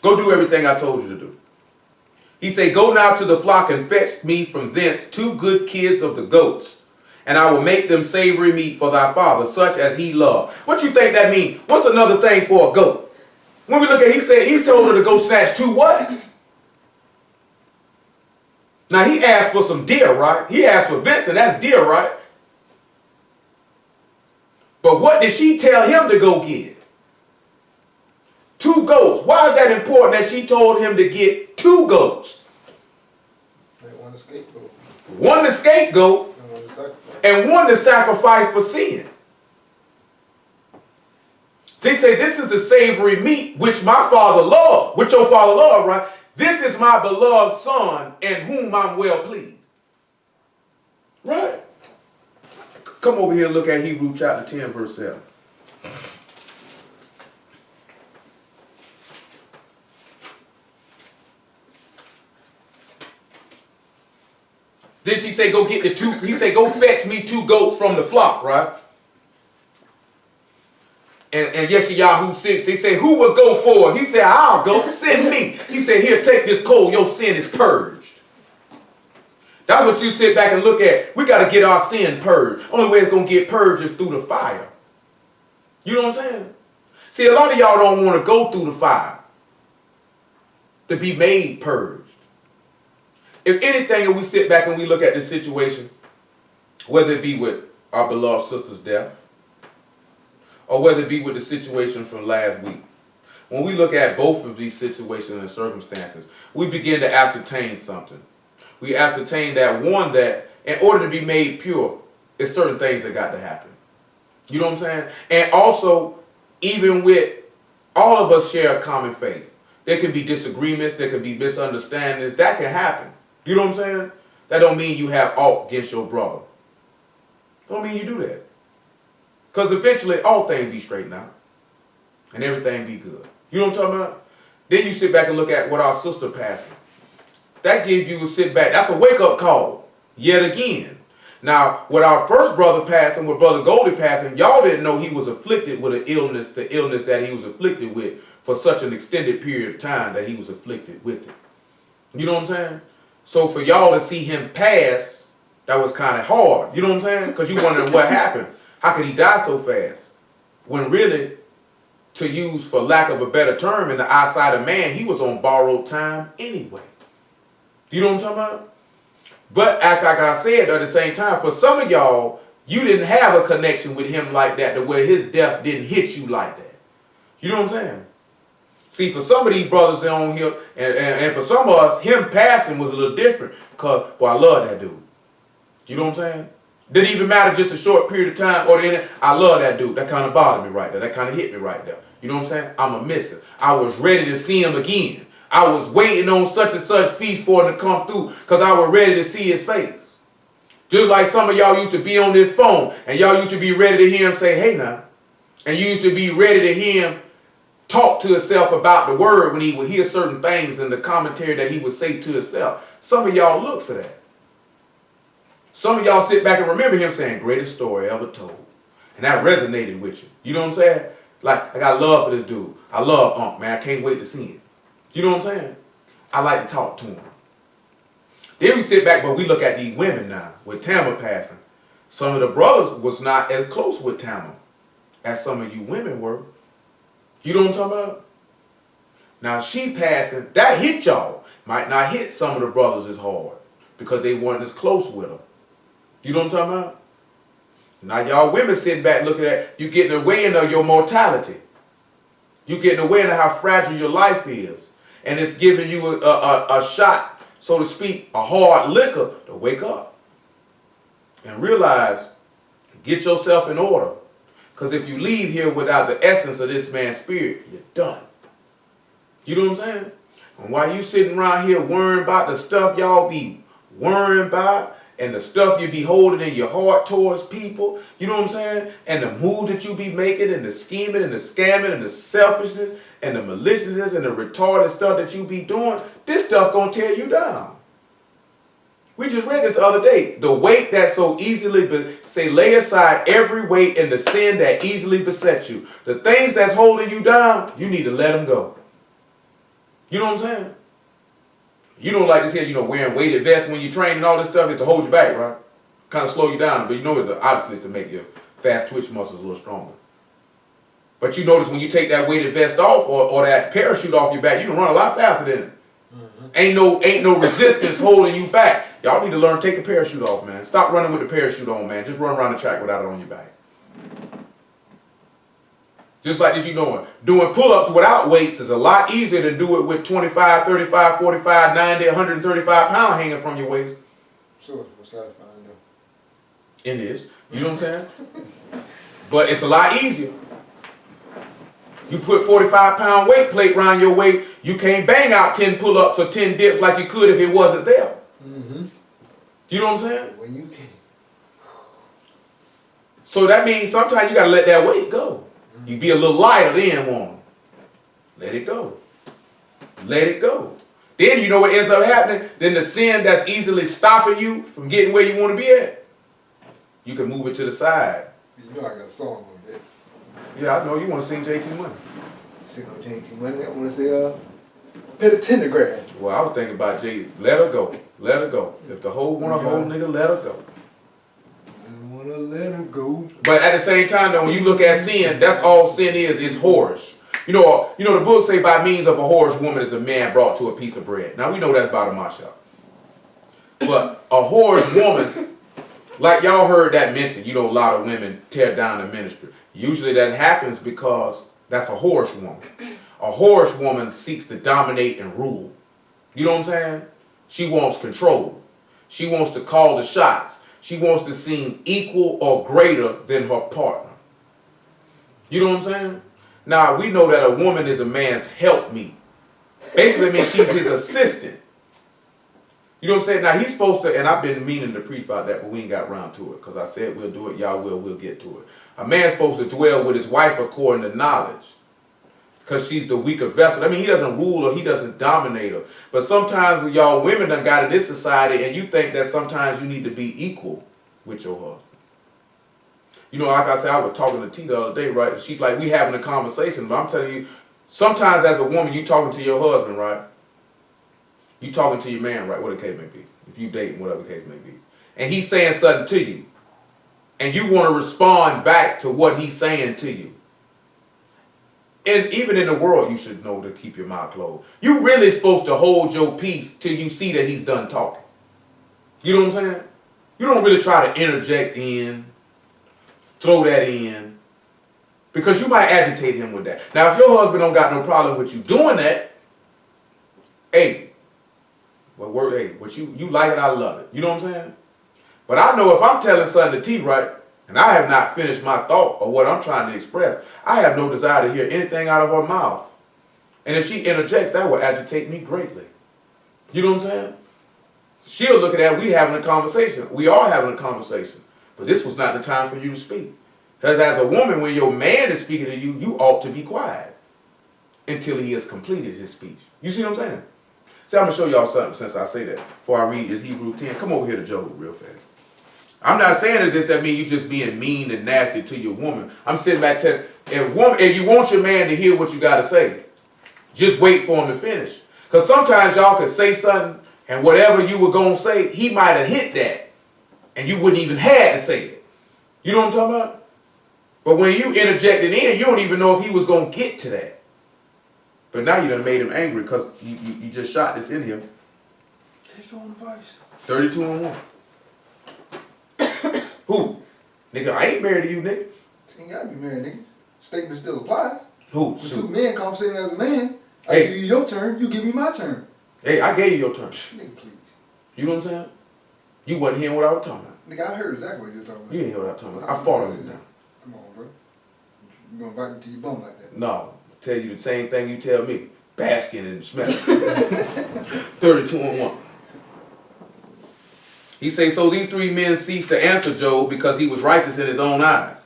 Go do everything I told you to do. He said, go now to the flock and fetch me from thence 2 good kids of the goats, and I will make them savory meat for thy father, such as he loved. What you think that means? What's another thing for a goat? When we look at, he said, he told her to go snatch 2 what? Now he asked for some deer, right? He asked for venison, that's deer, right? But what did she tell him to go get? 2 goats. Why is that important that she told him to get 2 goats? They want a scapegoat. One to scapegoat And one to sacrifice. and one to sacrifice for sin. They say this is the savory meat which my father loved, which your father loved, right? This is my beloved son in whom I'm well pleased. Right? Come over here and look at Hebrews chapter 10 verse 7. Then she say, go get the 2. He said, go fetch me 2 goats from the flock, right? And Yeshayahu 6, they say, who will go forward? He said, I'll go, send me. He said, here, take this coal, your sin is purged. That's what you sit back and look at. We got to get our sin purged. Only way it's going to get purged is through the fire. You know what I'm saying? See, a lot of y'all don't want to go through the fire to be made purged. If anything, and we sit back and we look at this situation, whether it be with our beloved sister's death, or whether it be with the situation from last week, when we look at both of these situations and circumstances, we begin to ascertain something. We ascertain that one, that in order to be made pure, there's certain things that got to happen. You know what I'm saying? And also, even with all of us share a common faith, there can be disagreements, there can be misunderstandings, that can happen. You know what I'm saying? That don't mean you have aught against your brother. Don't mean you do that. Because eventually all things be straightened out. And everything be good. You know what I'm talking about? Then you sit back and look at what our sister passing. That gives you a sit back. That's a wake-up call. Yet again. Now, with our first brother passing, with Brother Goldie passing, y'all didn't know he was afflicted with an illness, the illness that he was afflicted with for such an extended period of time that he was afflicted with it. You know what I'm saying? So for y'all to see him pass, that was kind of hard. You know what I'm saying? Because you wondering what happened. How could he die so fast? When really, to use for lack of a better term, in the eyesight of man, he was on borrowed time anyway. You know what I'm talking about? But like I said, at the same time, for some of y'all, you didn't have a connection with him like that, to where his death didn't hit you like that. You know what I'm saying? See, for some of these brothers on here, and for some of us, him passing was a little different. Because, boy, I love that dude. You know what I'm saying? Didn't even matter just a short period of time or the end. I love that dude. That kind of bothered me right there. That kind of hit me right there. You know what I'm saying? I'm a misser. I was ready to see him again. I was waiting on such and such feast for him to come through because I was ready to see his face. Just like some of y'all used to be on this phone and y'all used to be ready to hear him say, hey now. And you used to be ready to hear him talk to himself about the word when he would hear certain things in the commentary that he would say to himself. Some of y'all look for that. Some of y'all sit back and remember him saying, greatest story ever told. And that resonated with you. You know what I'm saying? Like, I got love for this dude. I love Unc, man. I can't wait to see him. You know what I'm saying? I like to talk to him. Then we sit back, but we look at these women now, with Tama passing. Some of the brothers was not as close with Tama as some of you women were. You know what I'm talking about? Now she passing, that hit y'all. Might not hit some of the brothers as hard because they weren't as close with her. You know what I'm talking about? Now y'all women sitting back looking at, you getting away of your mortality. You getting away of how fragile your life is. And it's giving you a shot, so to speak, a hard liquor to wake up. And realize, get yourself in order. Because if you leave here without the essence of this man's spirit, you're done. You know what I'm saying? And while you sitting around here worrying about the stuff y'all be worrying about, and the stuff you be holding in your heart towards people, you know what I'm saying? And the mood that you be making, and the scheming, and the scamming, and the selfishness, and the maliciousness, and the retarded stuff that you be doing, this stuff gonna tear you down. We just read this the other day. The weight that so easily, lay aside every weight and the sin that easily besets you. The things that's holding you down, you need to let them go. You know what I'm saying? You don't like this here, wearing weighted vests when you train and all this stuff is to hold you back, right? Kind of slow you down, but obviously it's to make your fast twitch muscles a little stronger. But you notice when you take that weighted vest off or that parachute off your back, you can run a lot faster than it. Mm-hmm. Ain't no resistance holding you back. Y'all need to learn to take the parachute off, man. Stop running with the parachute on, man. Just run around the track without it on your back. Just like this, doing pull-ups without weights is a lot easier than do it with 25, 35, 45, 90, 135 pounds hanging from your waist. Sure, it's satisfying though. It is. You know what I'm saying? But it's a lot easier. You put 45-pound weight plate around your waist, you can't bang out 10 pull-ups or 10 dips like you could if it wasn't there. Mm-hmm. You know what I'm saying? Well, you can. So that means sometimes you got to let that weight go. You be a little lighter then, woman. Let it go. Let it go. Then you know what ends up happening? Then the sin that's easily stopping you from getting where you want to be at, you can move it to the side. You know I got a song on that. Yeah, I know you want to sing JT Money. Sing on JT Money. I want to say, Penitentiary. Well, I was thinking about Jay. Let her go. Let her go. If the hoe want to hold nigga, let her go. I want to let her go. But at the same time, though, when you look at sin, that's all sin is whorish. You know the book say by means of a whorish woman is a man brought to a piece of bread. Now we know that's by the Masha. But a whorish woman, like y'all heard that mentioned, a lot of women tear down the ministry. Usually that happens because that's a whorish woman. A whorish woman seeks to dominate and rule. You know what I'm saying? She wants control. She wants to call the shots. She wants to seem equal or greater than her partner. You know what I'm saying? Now, we know that a woman is a man's helpmeet. Basically, means she's his assistant. You know what I'm saying? Now, he's supposed to, and I've been meaning to preach about that, but we ain't got around to it, because I said we'll do it, y'all we'll get to it. A man's supposed to dwell with his wife according to knowledge, because she's the weaker vessel. I mean, he doesn't rule her, he doesn't dominate her. But sometimes y'all women done got in this society, and you think that sometimes you need to be equal. with your husband. You know, like I said, I was talking to T the other day, right? She's like, we having a conversation, but I'm telling you, sometimes as a woman, you talking to your husband, right? You talking to your man, right? What the case may be. If you dating, whatever the case may be. And he's saying something to you. And you want to respond back to what he's saying to you. And even in the world, you should know to keep your mouth closed. You really supposed to hold your peace till you see that he's done talking. You know what I'm saying? You don't really try to interject in, throw that in, because you might agitate him with that. Now, if your husband don't got no problem with you doing that, hey, what you like it, I love it. You know what I'm saying? But I know if I'm telling something to T, right, and I have not finished my thought or what I'm trying to express, I have no desire to hear anything out of her mouth. And if she interjects, that will agitate me greatly. You know what I'm saying? She'll look at that, we having a conversation. We are having a conversation. But this was not the time for you to speak. Because as a woman, when your man is speaking to you, you ought to be quiet until he has completed his speech. You see what I'm saying? See, I'm going to show y'all something since I say that. Before I read this Hebrew 10. Come over here to Job real fast. I'm not saying that means you just being mean and nasty to your woman. I'm sitting back telling, if you want your man to hear what you got to say, just wait for him to finish. Because sometimes y'all could say something, and whatever you were going to say, he might have hit that, and you wouldn't even have to say it. You know what I'm talking about? But when you interjected in, you don't even know if he was going to get to that. But now you done made him angry because you just shot this in him. Take your own advice. 32 and 1. Who? Nigga, I ain't married to you, nigga. You ain't gotta be married, nigga. Statement still applies. Who? When two men conversating as a man, I Hey. give you your turn, you give me my turn. Hey, I gave you your turn. Nigga, please. You know what I'm saying? You wasn't hearing what I was talking about. Nigga, I heard exactly what you're talking about. You didn't hear what I was talking about. I fought on you now. Come on, bro. You gonna invite me to your bum like that? No, I tell you the same thing you tell me. Basking in the smell. 32 and 1. He says, so these three men ceased to answer Job because he was righteous in his own eyes.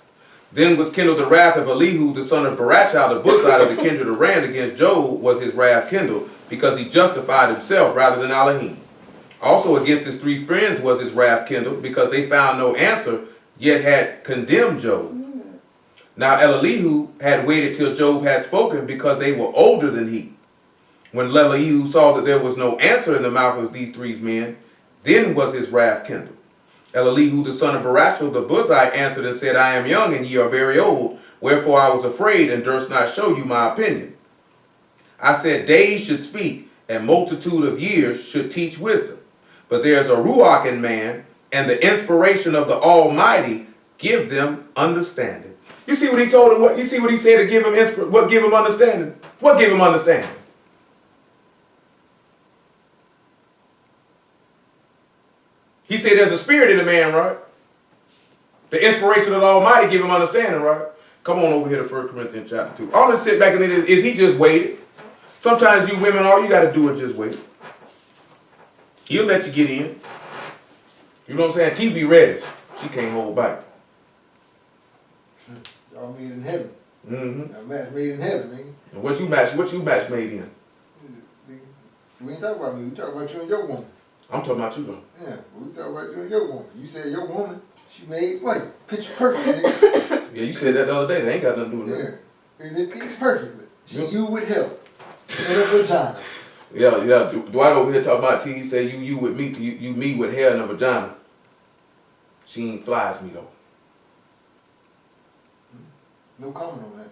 Then was kindled the wrath of Elihu, the son of Barachel, the Buzite of the kindred of Ran, against Job was his wrath kindled, because he justified himself rather than Elohim. Also against his three friends was his wrath kindled, because they found no answer, yet had condemned Job. Now Elihu had waited till Job had spoken, because they were older than he. When Elihu saw that there was no answer in the mouth of these three men, then was his wrath kindled. Elihu, the son of Barachel, the Buzite, answered and said, I am young, and ye are very old. Wherefore I was afraid, and durst not show you my opinion. I said, days should speak, and multitude of years should teach wisdom. But there is a ruach in man, and the inspiration of the Almighty give them understanding. You see what he told him? What you see what he said to give him what give him understanding? What give him understanding? He said there's a spirit in the man, right? The inspiration of the Almighty give him understanding, right? Come on over here to 1 Corinthians chapter 2. All this sit back and is he just waited? Sometimes you women, all you got to do is just wait. He'll let you get in. You know what I'm saying? TV reddish. She can't hold back. Y'all made in heaven. Mm-hmm. That match made in heaven, nigga. And what you match made in? Nigga. We ain't talking about me, we talking about you and your woman. I'm talking about you though. Yeah, we talking about you and your woman. You said your woman, she made what? Picture perfect, nigga. Yeah, you said that the other day. That ain't got nothing to do with that. Yeah. And it fits perfectly. She Yep. you with help. In a vagina. Yeah. Dwight over here talking about T. Say you with me. You me with hair and a vagina. She ain't flies me though. No comment on that.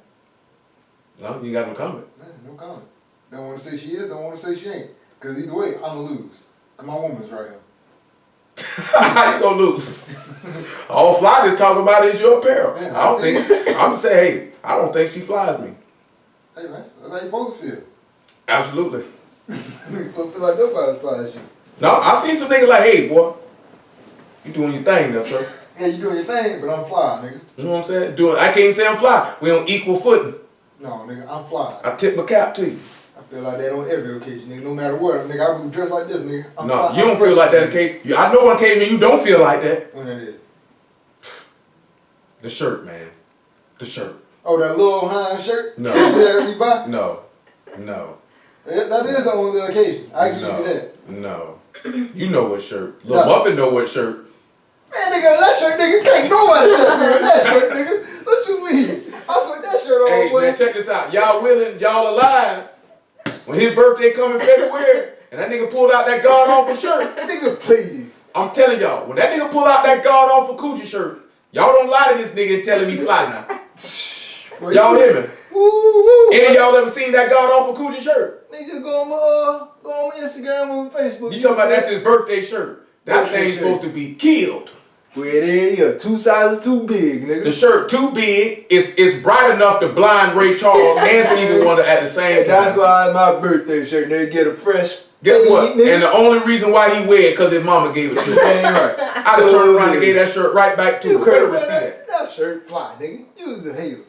No, you got no comment. Yeah, no comment. Don't want to say she is, don't want to say she ain't. Because either way, I'm going to lose. Because my woman's right here. How you gonna lose? All Fly is talking about is your apparel. Yeah, I don't think. I'm saying, hey, I don't think she flies me. Hey man, that's how you supposed to feel. Absolutely. You don't feel like nobody flies you. No, I seen some niggas like, hey, boy, you doing your thing there, sir. Yeah, you doing your thing, but I'm fly, nigga. You know what I'm saying? I can't say I'm fly. We on equal footing. No, nigga, I'm fly. I tip my cap to you. I feel like that on every occasion, nigga. No matter what, nigga, I be dressed like this, nigga. I'm No, fly. you don't I'm feel like that fresh, occasion. I know on occasion you don't feel like that. When that is. The shirt, man. The shirt. Oh, that little Hines shirt? No. Yeah, you buy? No. That is the only occasion. I give no. you that. No. You know what shirt. Lil No. Muffin know what shirt. Man, nigga, that shirt, nigga, can't nobody touch me with that shirt, nigga. What you mean? I put that shirt on, Hey, boy. man, check this out. Y'all willing, y'all alive. When his birthday come in February, and that nigga pulled out that god-awful shirt, Nigga, please. I'm telling y'all, when that nigga pull out that god-awful coochie shirt, y'all don't lie to this nigga and tell him he fly now. Boy, Y'all hear me? Woo, woo. Any of y'all ever seen that god-awful coochie shirt? Nigga, just go on my Instagram or Facebook. You talking about that's his birthday shirt. That Birthday thing's shirt. supposed to be killed. Well, it is, yeah, 2 sizes too big, nigga. The shirt too big, it's bright enough to blind Ray Charles and Stevie Wonder at the same time. That's why my birthday shirt, nigga, get a fresh. Guess what? Nigga. And the only reason why he wear it because his mama gave it to him. Ain't right. I'd have turned around and gave that shirt right back to him. Better receive it. That shirt fly, nigga. Use it here.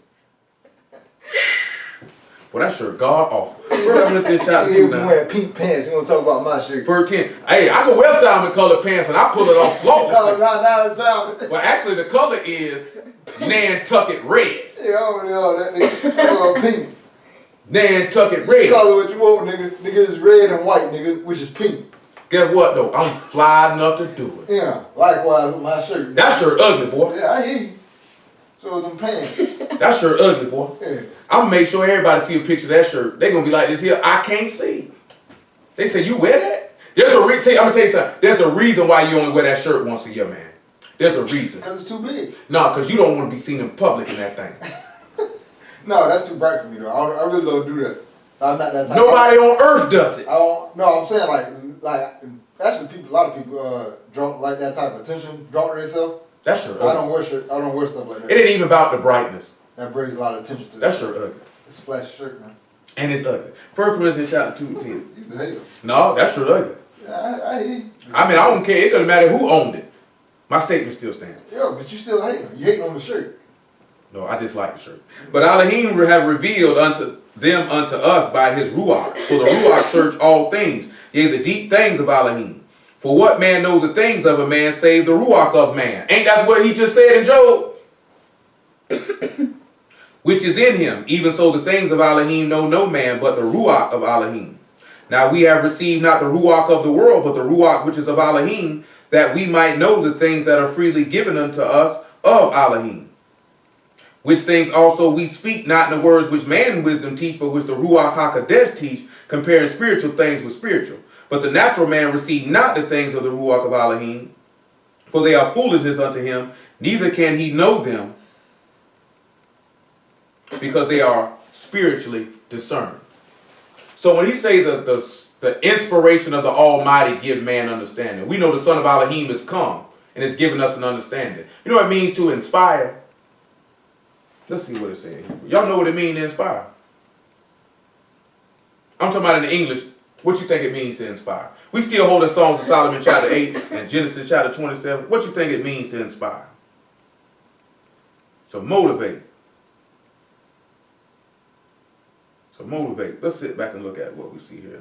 Well, that shirt god awful. First Corinthians chapter 2 You now. wearing pink pants. You gonna talk about my shirt? Verse 10. Hey, I can wear salmon colored pants and I pull it off No, flawlessly. now it's out. Well, actually, the color is Nantucket red. Yeah, over there, that nigga. Pink. Nantucket red. Call it what you want, nigga. Nigga is red and white, nigga, which is pink. Guess what though? I'm fly enough to do it. Yeah, likewise with my shirt. That shirt ugly, boy. Yeah, I hear you. So them pants. That shirt ugly, boy. Yeah. I'm gonna make sure everybody see a picture of that shirt. They gonna be like this here. I can't see. They say you wear that. There's a reason. I'm gonna tell you something. There's a reason why you only wear that shirt once a year, man. There's a reason. Because it's too big. No, because you don't want to be seen in public in that thing. No, that's too bright for me though. I really don't do that. I'm not that type. Nobody on earth does it. I don't. No, I'm saying like actually people. A lot of people draw like that type of attention. Draw to themselves. That shirt I ugly. don't wear shirt. I don't wear stuff like that. It ain't even about the brightness. That brings a lot of attention to That shirt ugly. It's a flashy shirt, man. And it's ugly. 1 Corinthians chapter 2:10. You the hater. No, that shirt ugly. Yeah, I hear you. I mean, I don't care. It doesn't matter who owned it. My statement still stands. Yeah, but you still hating. You hating on the shirt. No, I dislike the shirt. But Elohim have revealed unto us by his Ruach. For the Ruach search all things, yea, the deep things of Elohim. For what man knows the things of a man, save the Ruach of man? Ain't that what he just said in Job? Which is in him. Even so the things of Elohim know no man, but the Ruach of Elohim. Now we have received not the Ruach of the world, but the Ruach which is of Elohim, that we might know the things that are freely given unto us of Elohim. Which things also we speak, not in the words which man wisdom teach, but which the Ruach HaKodesh teach, comparing spiritual things with spiritual. But the natural man receive not the things of the Ruach of Elohim, for they are foolishness unto him, neither can he know them, because they are spiritually discerned. So when he say the inspiration of the Almighty give man understanding, we know the Son of Elohim has come and has given us an understanding. You know what it means to inspire? Let's see what it says. Y'all know what it means to inspire. I'm talking about in the English. What you think it means to inspire? We still holding Songs of Solomon chapter 8 and Genesis chapter 27. What you think it means to inspire? To motivate. To motivate. Let's sit back and look at what we see here.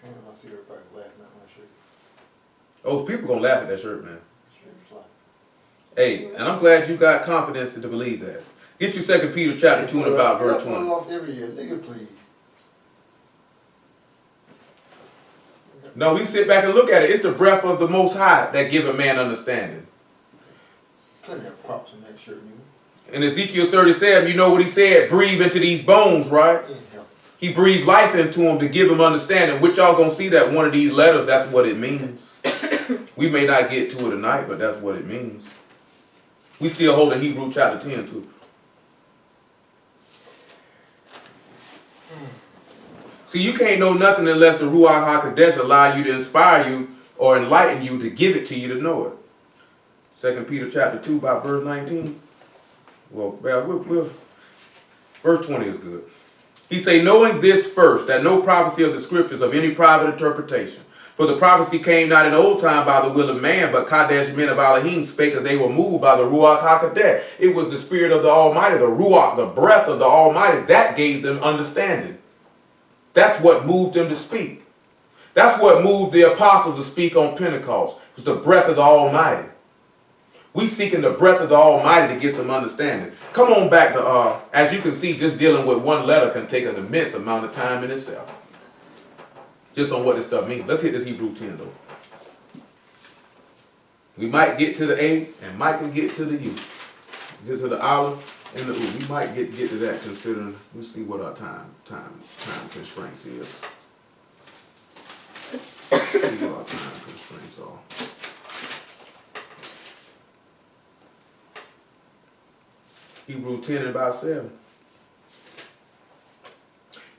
Damn, I see everybody laughing at my shirt. Those people gonna laugh at that shirt, man. Shirt fly. Hey, and I'm glad you got confidence to believe that. Get you 2 Peter chapter 2 and about verse 20. Put it off every year, nigga, please. No, we sit back and look at it. It's the breath of the Most High that give a man understanding. Plenty of props in that shirt, nigga. In Ezekiel 37, you know what he said? Breathe into these bones, right? Inhale. He breathed life into them to give them understanding. Which y'all gonna see that one of these letters, that's what it means. We may not get to it tonight, but that's what it means. We still holding Hebrew chapter 10 too. See, you can't know nothing unless the Ruach HaKodesh allow you to inspire you or enlighten you to give it to you to know it. 2 Peter chapter 2 about verse 19. Well, verse 20 is good. He say, knowing this first, that no prophecy of the scriptures of any private interpretation. For the prophecy came not in old time by the will of man, but Kadesh men of Elohim spake as they were moved by the Ruach HaKodesh. It was the spirit of the Almighty, the Ruach, the breath of the Almighty, that gave them understanding. That's what moved them to speak. That's what moved the apostles to speak on Pentecost. It was the breath of the Almighty. We seeking the breath of the Almighty to get some understanding. Come on back to, as you can see, just dealing with one letter can take an immense amount of time in itself. Just on what this stuff means. Let's hit this Hebrews 10 though. We might get to the A and Mike can get to the U. Get to the olive and the U. We might get to that considering, let's see what our time constraints is. See what our time constraints are. Hebrews 10 and about 7.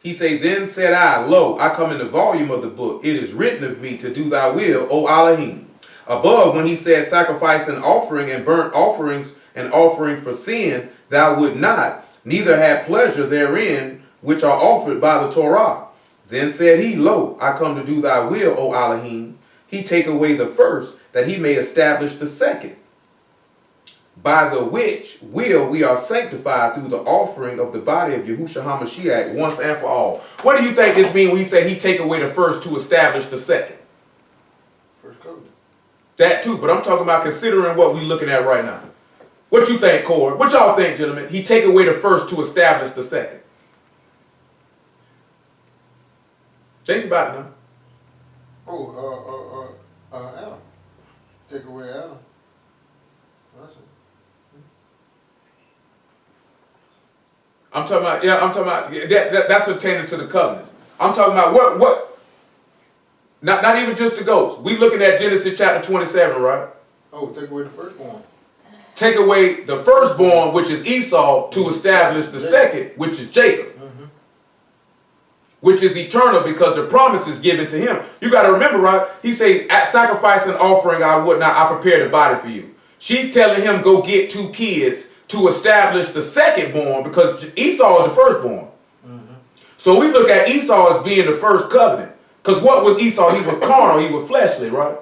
He say, then said I, lo, I come in the volume of the book. It is written of me to do thy will, O Elohim. Above, when he said, sacrifice and offering and burnt offerings and offering for sin, thou would not, neither had pleasure therein, which are offered by the Torah. Then said he, lo, I come to do thy will, O Elohim. He take away the first, that he may establish the second. By the which will we are sanctified through the offering of the body of Yahushua HaMashiach once and for all. What do you think this means when he say he take away the first to establish the second? First covenant. That too, but I'm talking about considering what we're looking at right now. What you think, Corey? What y'all think, gentlemen? He take away the first to establish the second. Think about it now. Adam. Take away Adam. That's it. I'm talking about that's pertaining to the covenants. I'm talking about what not even just the goats. We looking at Genesis chapter 27, right? Oh, take away the firstborn. Take away the firstborn, which is Esau, to establish the second, which is Jacob. Which is eternal because the promise is given to him. You got to remember, right? He say, at sacrifice and offering I would not, I prepared a body for you. She's telling him, go get 2 kids to establish the secondborn because Esau is the firstborn. So we look at Esau as being the first covenant. Because what was Esau? He was carnal, he was fleshly, right?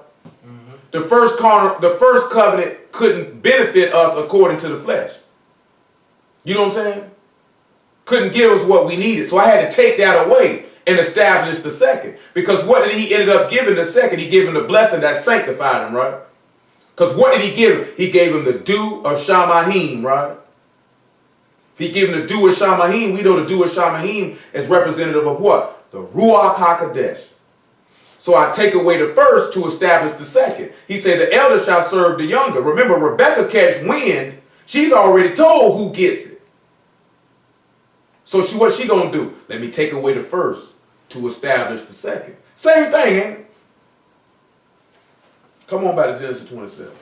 The first covenant couldn't benefit us according to the flesh. You know what I'm saying? Couldn't give us what we needed. So I had to take that away and establish the second. Because what did he end up giving the second? He gave him the blessing that sanctified him, right? Because what did he give him? He gave him the dew of Shamahim, right? If he gave him the dew of Shamahim, we know the dew of Shamahim is representative of what? The Ruach HaKodesh. So I take away the first to establish the second. He said the elder shall serve the younger. Remember, Rebecca catch wind. She's already told who gets it. So what's she going to do? Let me take away the first to establish the second. Same thing, ain't it? Come on back to Genesis 27.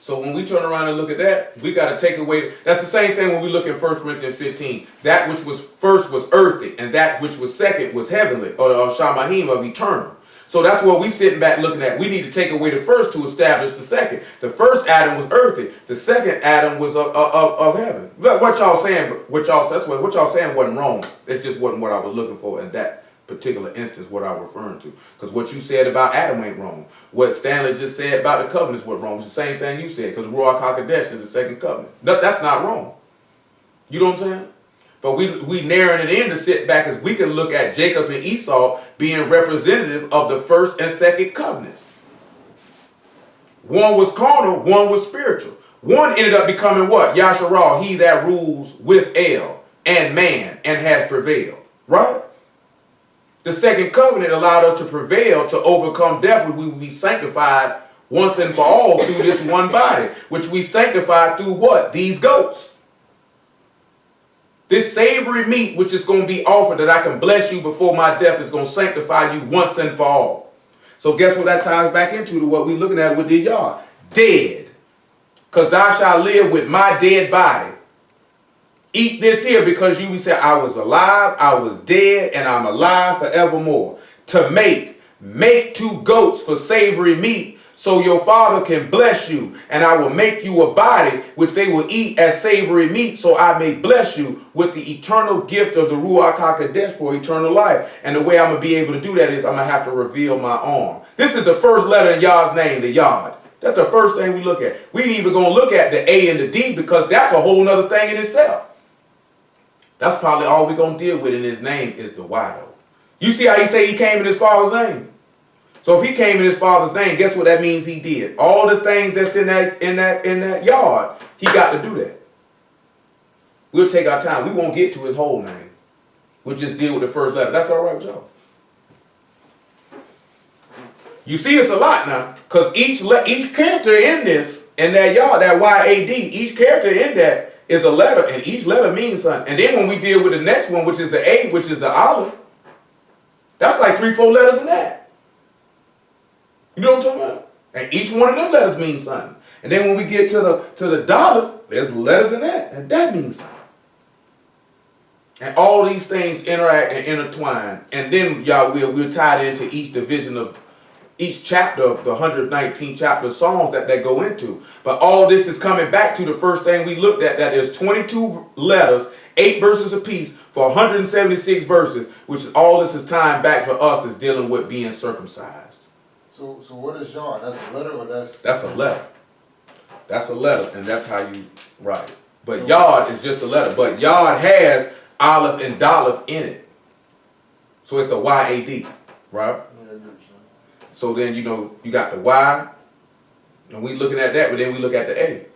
So when we turn around and look at that, we got to take away. That's the same thing when we look at 1 Corinthians 15. That which was first was earthly, and that which was second was heavenly, or Shamahim, of eternal. So that's what we sitting back looking at. We need to take away the first to establish the second. The first Adam was earthly. The second Adam was of heaven. What y'all saying? What y'all saying wasn't wrong. It just wasn't what I was looking for in that particular instance. What I was referring to. Because what you said about Adam ain't wrong. What Stanley just said about the covenants was wrong. It's the same thing you said. Because Ruach HaKodesh is the second covenant. That's not wrong. You know what I'm saying? But we narrowing it in to sit back as we can look at Jacob and Esau being representative of the first and second covenants. One was carnal, one was spiritual. One ended up becoming what? Yasharal, he that rules with El and man and has prevailed. Right? The second covenant allowed us to prevail to overcome death, where we would be sanctified once and for all through this one body, which we sanctified through what? These goats. This savory meat which is going to be offered that I can bless you before my death is going to sanctify you once and for all. So guess what that ties back into to what we're looking at with the yard? Dead. Because thou shalt live with my dead body. Eat this here because you say I was alive, I was dead, and I'm alive forevermore. To make 2 goats for savory meat, so your father can bless you, and I will make you a body which they will eat as savory meat, so I may bless you with the eternal gift of the Ruach HaKodesh for eternal life. And the way I'm going to be able to do that is I'm going to have to reveal my arm. This is the first letter in Yah's name, the Yod. That's the first thing we look at. We ain't even going to look at the A and the D because that's a whole nother thing in itself. That's probably all we're going to deal with in his name is the Wado. You see how he say he came in his father's name? So if he came in his father's name, guess what that means he did? All the things that's in that yard, he got to do that. We'll take our time. We won't get to his whole name. We'll just deal with the first letter. That's all right with y'all. You see, it's a lot now, because each character in this, and that y'all, that YAD, each character in that is a letter, and each letter means something. And then when we deal with the next one, which is the A, which is the olive, that's like 3-4 letters in that. You know what I'm talking about? And each one of them letters means something. And then when we get to the dollar, there's letters in that, and that means something. And all these things interact and intertwine. And then y'all, we're tied into each division of each chapter of the 119 chapter of Psalms that go into. But all this is coming back to the first thing we looked at, that there's 22 letters, 8 verses apiece for 176 verses, which is all this is tying back for us is dealing with being circumcised. So what is Yod? That's a letter or that's? That's a letter. That's a letter, and that's how you write it. But Yod is just a letter. But Yod has Aleph and Daleth in it. So it's the YAD, right? So then, you got the Y, and we looking at that, but then we look at the A.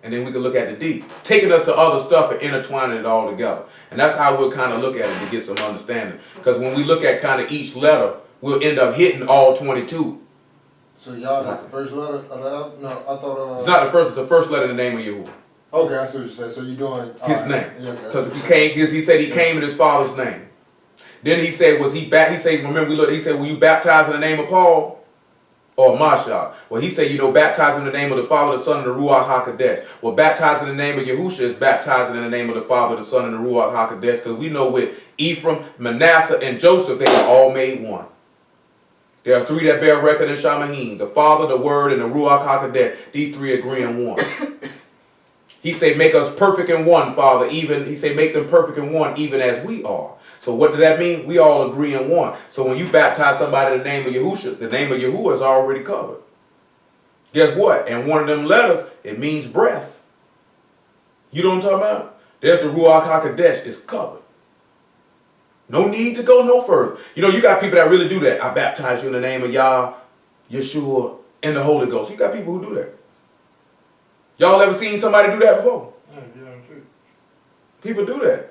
And then we can look at the D, taking us to other stuff and intertwining it all together. And that's how we'll kind of look at it to get some understanding. Because when we look at kind of each letter, we'll end up hitting all 22. So Yod is the first letter of the, no, I thought, It's not the first, it's the first letter in the name of Yahuwah. okay, I see what you said. So you're doing His name. Yeah, Because he said he came in his father's name. Then he said, remember we looked, he said, were you baptized in the name of Paul or Mashiach? Well, he said, baptized in the name of the Father, the Son, and the Ruach HaKodesh. Well, baptized in the name of Yahusha is baptizing in the name of the Father, the Son, and the Ruach HaKodesh, because we know with Ephraim, Manasseh, and Joseph, they are all made one. There are 3 that bear record in Shamahim, the Father, the Word, and the Ruach HaKodesh. These 3 agree in one. He say, make us perfect in one, Father, he say, make them perfect in one, even as we are. So what does that mean? We all agree in one. So when you baptize somebody in the name of Yahusha, the name of Yahuwah is already covered. Guess what? And one of them letters, it means breath. You know what I'm talking about? There's the Ruach HaKodesh. It's covered. No need to go no further. You got people that really do that. I baptize you in the name of Yah, Yeshua, and the Holy Ghost. You got people who do that. Y'all ever seen somebody do that before? Yeah, true. People do that.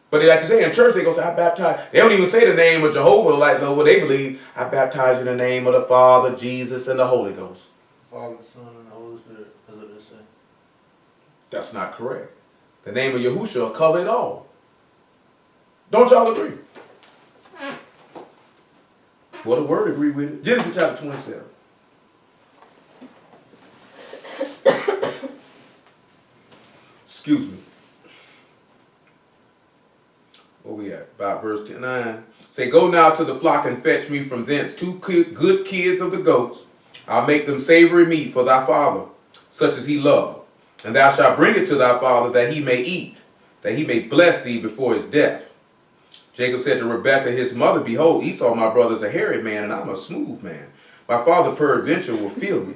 But like you say, in church, they go say, I baptize. They don't even say the name of Jehovah like what they believe. I baptize you in the name of the Father, Jesus, and the Holy Ghost. Father, the Son, and the Holy Spirit. That's what they say. That's not correct. The name of Yahushua will cover it all. Don't y'all agree? Well, the word agree with it. Genesis chapter 27. Excuse me. Where we at? About verse 9. Say, go now to the flock and fetch me from thence 2 good kids of the goats. I'll make them savory meat for thy father, such as he loved. And thou shalt bring it to thy father, that he may eat, that he may bless thee before his death. Jacob said to Rebekah his mother, behold, Esau my brother is a hairy man, and I'm a smooth man. My father peradventure will feel me.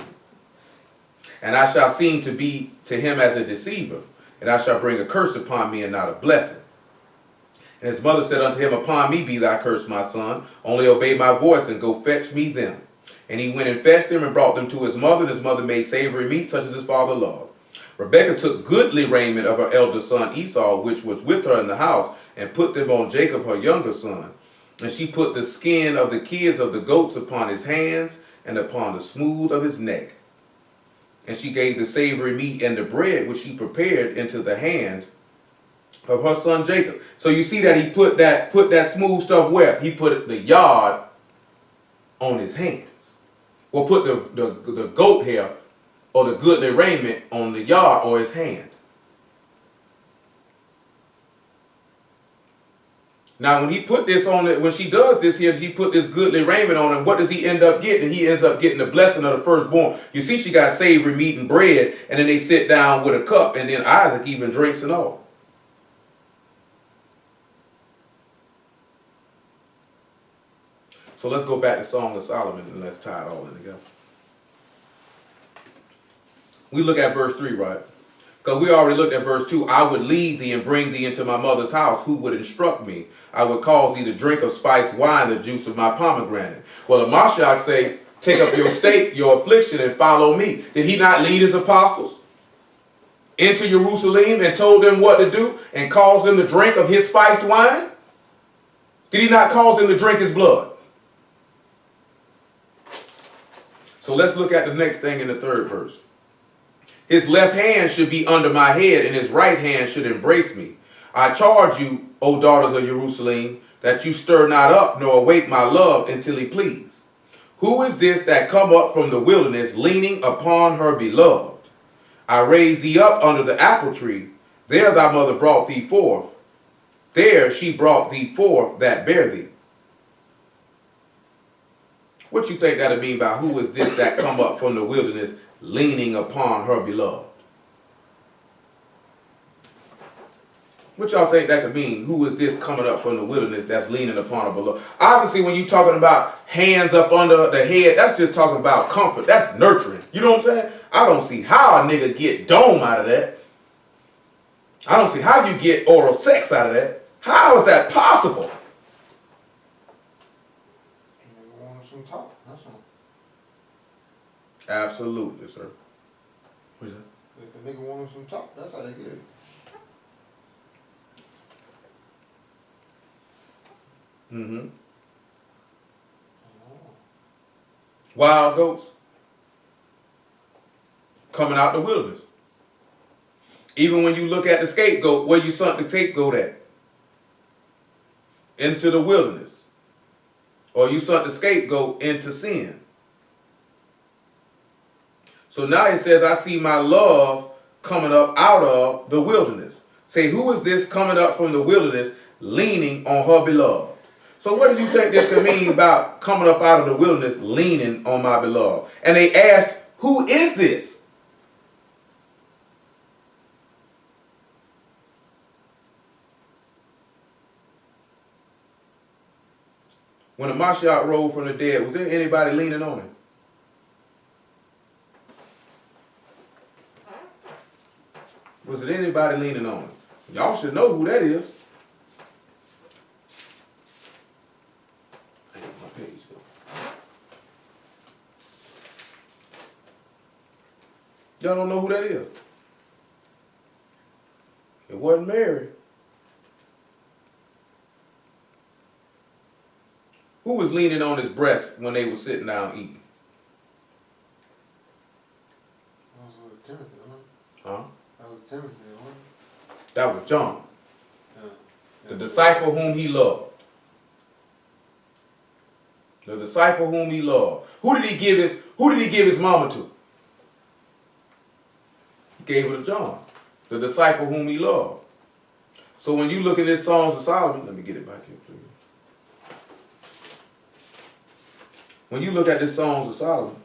And I shall seem to be to him as a deceiver, and I shall bring a curse upon me and not a blessing. And his mother said unto him, upon me be thy curse, my son. Only obey my voice and go fetch me them. And he went and fetched them and brought them to his mother, and his mother made savory meat such as his father loved. Rebekah took goodly raiment of her eldest son Esau, which was with her in the house, and put them on Jacob her younger son. And she put the skin of the kids of the goats upon his hands and upon the smooth of his neck. And she gave the savory meat and the bread which she prepared into the hand of her son Jacob. So you see that he put that smooth stuff where? He put the yard on his hands. Or put the goat hair or the goodly raiment on the yard or his hand. Now when he put this on it, when she does this here, she put this goodly raiment on him, what does he end up getting? He ends up getting the blessing of the firstborn. You see she got savory meat and bread, and then they sit down with a cup, and then Isaac even drinks and all. So let's go back to Song of Solomon and let's tie it all in together. We look at verse 3, right? Because we already looked at verse 2. I would lead thee and bring thee into my mother's house. Who would instruct me? I would cause thee to drink of spiced wine, the juice of my pomegranate. Well, the Mashiach say, take up your state, your affliction, and follow me. Did he not lead his apostles? into Jerusalem and told them what to do and caused them to drink of his spiced wine? Did he not cause them to drink his blood? So let's look at the next thing in the 3rd verse. His left hand should be under my head, and his right hand should embrace me. I charge you, O daughters of Jerusalem, that you stir not up nor awake my love until he please. Who is this that come up from the wilderness, leaning upon her beloved? I raised thee up under the apple tree. There thy mother brought thee forth. There she brought thee forth that bare thee. What you think that'll mean by who is this that come up from the wilderness, leaning upon her beloved? What y'all think that could mean? Who is this coming up from the wilderness that's leaning upon her beloved? Obviously, when you talking about hands up under the head, that's just talking about comfort. That's nurturing. You know what I'm saying? I don't see how a nigga get dome out of that. I don't see how you get oral sex out of that. How is that possible? Nigga want some talk, that's all. Absolutely, sir. What's that? If the nigga want some talk, that's how they get it. Mm-hmm. Wild goats coming out the wilderness. Even when you look at the scapegoat, where you sunk the scapegoat at? Into the wilderness. Or you sunk the scapegoat into sin. So now it says, I see my love coming up out of the wilderness. Say, who is this coming up from the wilderness, leaning on her beloved? So what do you think this could mean about coming up out of the wilderness, leaning on my beloved? And they asked, who is this? When the Mashiach rose from the dead, was there anybody leaning on him? Was it anybody leaning on him? Y'all should know who that is. Y'all don't know who that is. It wasn't Mary. Who was leaning on his breast when they were sitting down eating? That was Timothy, Huh? That was Timothy, wasn't That was John, it? the disciple whom he loved. The disciple whom he loved. Who did he give his mama to? He gave her to John, the disciple whom he loved. So when you look at this Songs of Solomon, let me get it back here, please. When you look at this Songs of Solomon,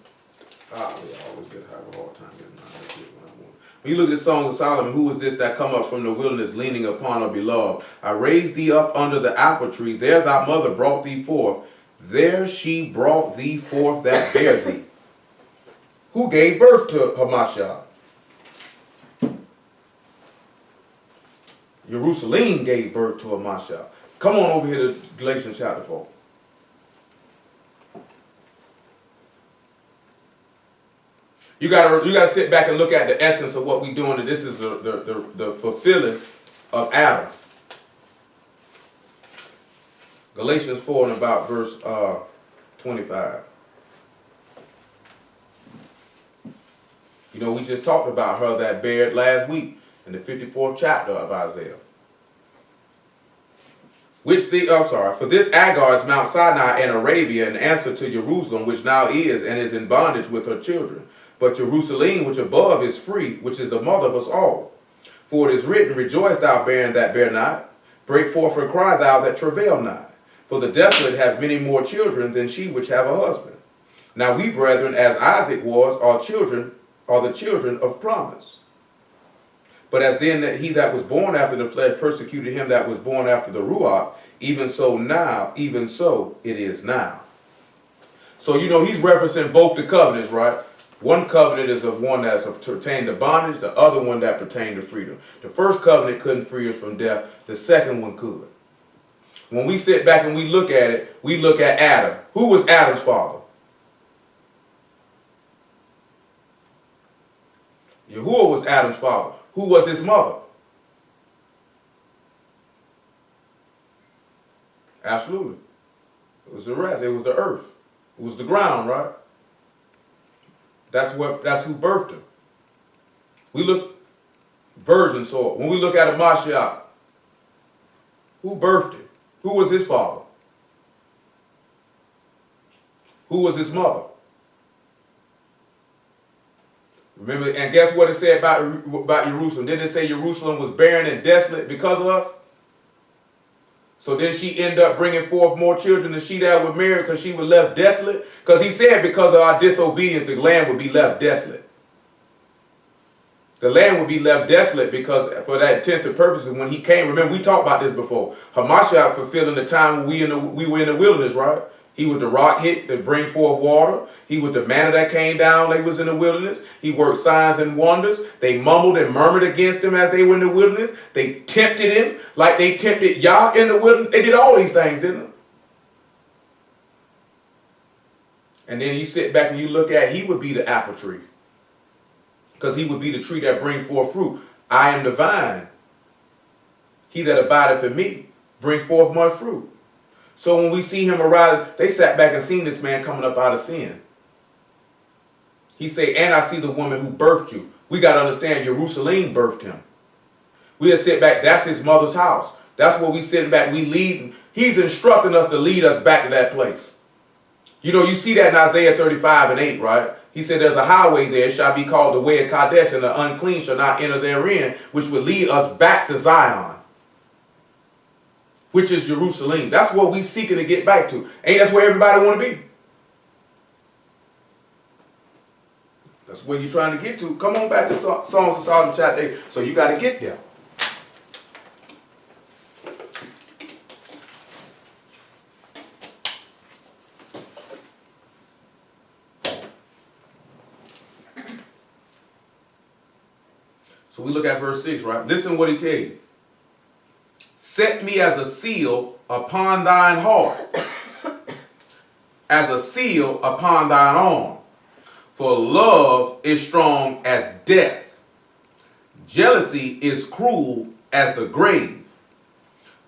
we always have a hard time getting what I want. When you look at the Songs of Solomon, who is this that come up from the wilderness, leaning upon her beloved? I raised thee up under the apple tree. There thy mother brought thee forth. There she brought thee forth that bare thee. Who gave birth to Hamashiach? Jerusalem gave birth to Hamashiach. Come on over here to Galatians chapter 4. You gotta sit back and look at the essence of what we're doing, and this is the fulfilling of Adam. Galatians 4 and about verse 25. You know, we just talked about her that bared last week in the 54th chapter of Isaiah. For this Agar is Mount Sinai and Arabia, an answer to Jerusalem, which now is and is in bondage with her children. But Jerusalem, which above is free, which is the mother of us all. For it is written, rejoice thou barren that bear not, break forth and cry thou that travail not. For the desolate have many more children than she which have a husband. Now we, brethren, as Isaac was, are the children of promise. But as then that he that was born after the flesh persecuted him that was born after the Ruach, even so it is now. So, you know, he's referencing both the covenants, right? One covenant is of one that's pertained to bondage, the other one that pertained to freedom. The first covenant couldn't free us from death. The second one could. When we sit back and we look at it, we look at Adam. Who was Adam's father? Yahuwah was Adam's father. Who was his mother? Absolutely. It was the rest. It was the earth. It was the ground, right? That's who birthed him. We look virgin soil. When we look at a Mashiach, who birthed him? Who was his father? Who was his mother? Remember, and guess what it said about Jerusalem? Didn't it say Jerusalem was barren and desolate because of us? So then she ended up bringing forth more children than she that would marry because she was left desolate? Because he said because of our disobedience, the land would be left desolate. The land would be left desolate because for that intensive purposes when he came, remember we talked about this before, Hamashiach fulfilling the time when we were in the wilderness, right? He was the rock hit to bring forth water. He was the manna that came down. They was in the wilderness. He worked signs and wonders. They mumbled and murmured against him as they were in the wilderness. They tempted him like they tempted Yah in the wilderness. They did all these things, didn't they? And then you sit back and you look at, he would be the apple tree. Because he would be the tree that bring forth fruit. I am the vine. He that abideth in me bring forth much fruit. So when we see him arise, they sat back and seen this man coming up out of sin. He say, and I see the woman who birthed you. We got to understand Jerusalem birthed him. We'll sit back, that's his mother's house. That's what we sitting back, we lead. He's instructing us to lead us back to that place. You know, you see that in Isaiah 35:8, right? He said there's a highway there, it shall be called the way of Kadesh, and the unclean shall not enter therein, which will lead us back to Zion, which is Jerusalem. That's what we seeking to get back to. Ain't that's where everybody want to be? That's where you're trying to get to. Come on back to Songs of Solomon chapter 8. So you got to get there. So we look at verse 6, right? Listen what he tell you. Set me as a seal upon thine heart, as a seal upon thine arm. For love is strong as death. Jealousy is cruel as the grave.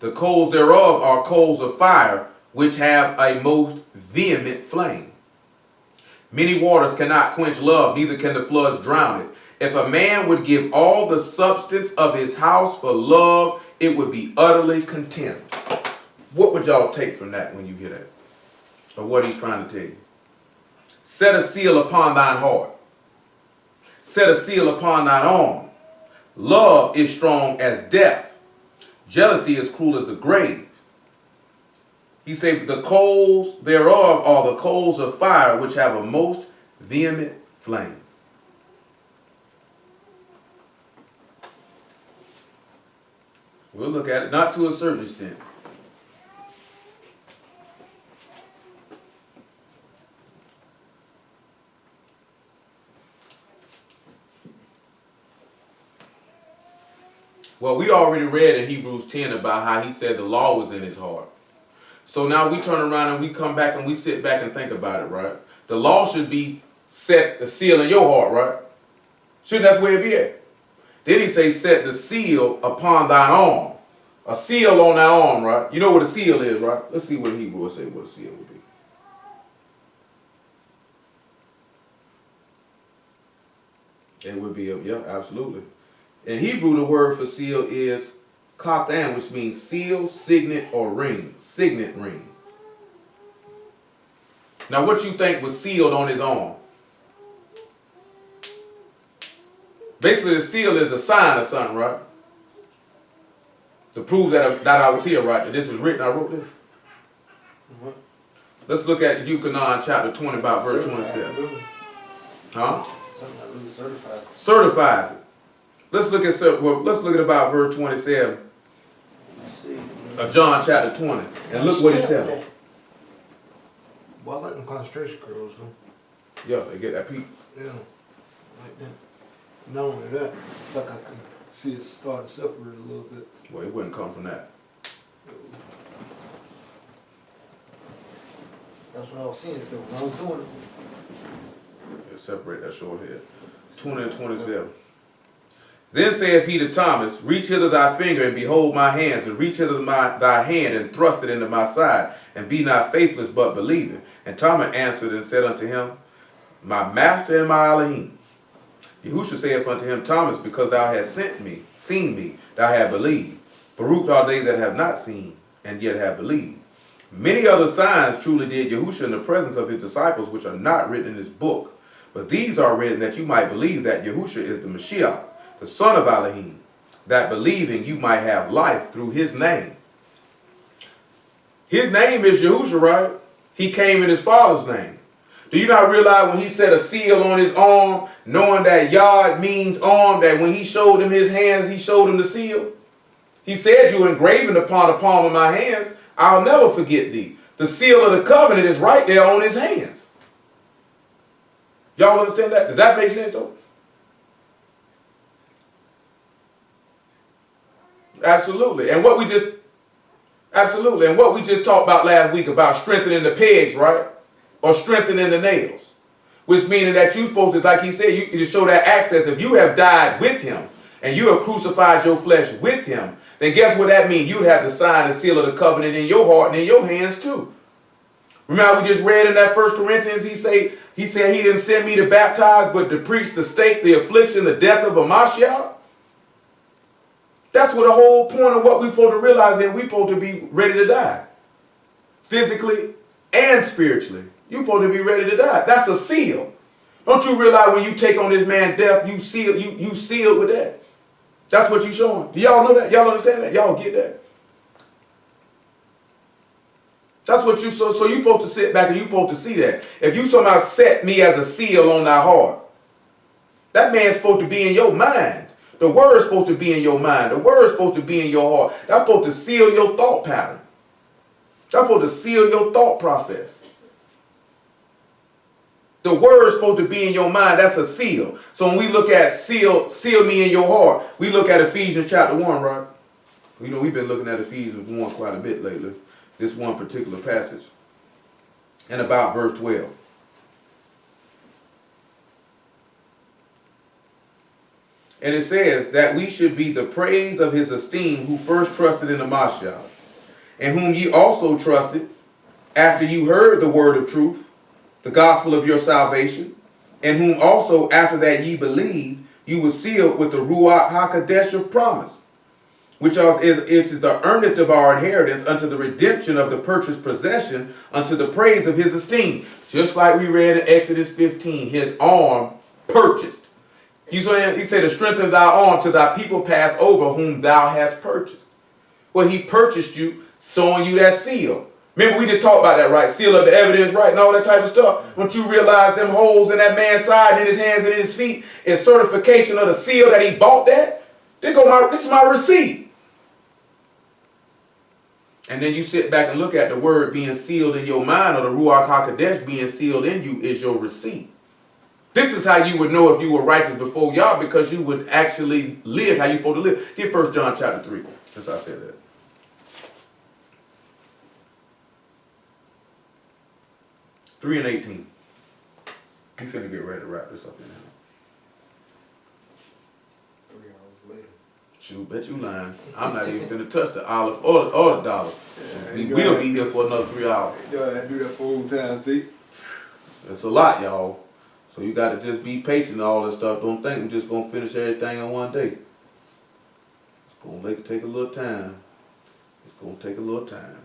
The coals thereof are coals of fire, which have a most vehement flame. Many waters cannot quench love, neither can the floods drown it. If a man would give all the substance of his house for love, it would be utterly contemned. What would y'all take from that when you hear that? Or what he's trying to tell you? Set a seal upon thine heart. Set a seal upon thine arm. Love is strong as death. Jealousy is cruel as the grave. He said, the coals thereof are the coals of fire, which have a most vehement flame. We'll look at it, not to a certain extent. Well, we already read in Hebrews 10 about how he said the law was in his heart. So now we turn around and we come back and we sit back and think about it, right? The law should be set the seal in your heart, right? Shouldn't that's where it be at? Then he say, set the seal upon thine arm. A seal on thy arm, right? You know what a seal is, right? Let's see what Hebrew will say what a seal would be. It would be, yeah, absolutely. In Hebrew, the word for seal is katan, which means seal, signet, or ring. Signet ring. Now, what you think was sealed on his arm? Basically, the seal is a sign of something, right? To prove that I was here, right? That this was written, I wrote this. Mm-hmm. Let's look at Yukonon chapter 20, about verse 27. Huh? Something that really certifies it. Certifies it. Let's look at about verse 27 of John chapter 20, and look what he tells us. Well, I like them concentration curls, though. Yeah, they get that peak. Yeah, like that. Not only that, like I can see it start separated a little bit. Well, it wouldn't come from that. That's what I was seeing though when I was doing it. It separate that short head. 20 and 27. Then saith he to Thomas, reach hither thy finger, and behold my hands, and reach hither thy hand, and thrust it into my side, and be not faithless, but believing. And Thomas answered and said unto him, my master and my Elohim. Yahushua saith unto him, Thomas, because thou hast seen me, thou hast believed. Baruch are they that have not seen, and yet have believed. Many other signs truly did Yahushua in the presence of his disciples, which are not written in this book. But these are written that you might believe that Yahushua is the Mashiach, the son of Elohim, that believing you might have life through his name. His name is Yahushua, right? He came in his father's name. Do you not realize when he set a seal on his arm, knowing that Yod means arm, that when he showed him his hands, he showed him the seal? He said, you engraven upon the palm of my hands, I'll never forget thee. The seal of the covenant is right there on his hands. Y'all understand that? Does that make sense though? Absolutely. And what we just talked about last week about strengthening the pegs, right? Or strengthening the nails. Which meaning that you're supposed to, like he said, you to show that access. If you have died with him and you have crucified your flesh with him, then guess what that means? You'd have the sign and seal of the covenant in your heart and in your hands too. Remember we just read in that 1 Corinthians, he said he didn't send me to baptize, but to preach the state, the affliction, the death of a Mashiach. That's what the whole point of what we're supposed to realize is we're supposed to be ready to die. Physically and spiritually. You're supposed to be ready to die. That's a seal. Don't you realize when you take on this man's death, you sealed with that? That's what you're showing. Do y'all know that? Y'all understand that? Y'all get that? That's what you so you're supposed to sit back and you're supposed to see that. If you somehow set me as a seal on thy heart, that man's supposed to be in your mind. The word's supposed to be in your mind. The word's supposed to be in your heart. That's supposed to seal your thought pattern. That's supposed to seal your thought process. The word's supposed to be in your mind. That's a seal. So when we look at seal me in your heart, we look at Ephesians chapter 1, right? You know, we've been looking at Ephesians 1 quite a bit lately. This one particular passage. And about verse 12. And it says that we should be the praise of his esteem who first trusted in the Mashiach, and whom ye also trusted after you heard the word of truth, the gospel of your salvation, and whom also after that ye believed, you were sealed with the Ruach HaKodesh of promise, which is the earnest of our inheritance unto the redemption of the purchased possession unto the praise of his esteem. Just like we read in Exodus 15, his arm purchased. He said, to strengthen thy arm till thy people pass over whom thou hast purchased. Well, he purchased you, showing you that seal. Remember, we just talked about that, right? Seal of the evidence, right? And all that type of stuff. Don't you realize them holes in that man's side, in his hands and in his feet, is certification of the seal that he bought that? This is my receipt. And then you sit back and look at the word being sealed in your mind, or the Ruach HaKodesh being sealed in you is your receipt. This is how you would know if you were righteous before Yah, because you would actually live how you're supposed to live. Get 1 John chapter 3, since I said that. 3 and 18. You finna get ready to wrap this up in now. 3 hours later. Shoot, bet you lying. I'm not even finna touch the olive or the dollar. We will be here for another 3 hours. You know, I do that 4 times, see? That's a lot, y'all. So you got to just be patient and all that stuff. Don't think we're just going to finish everything in one day. It's going to take a little time. It's going to take a little time.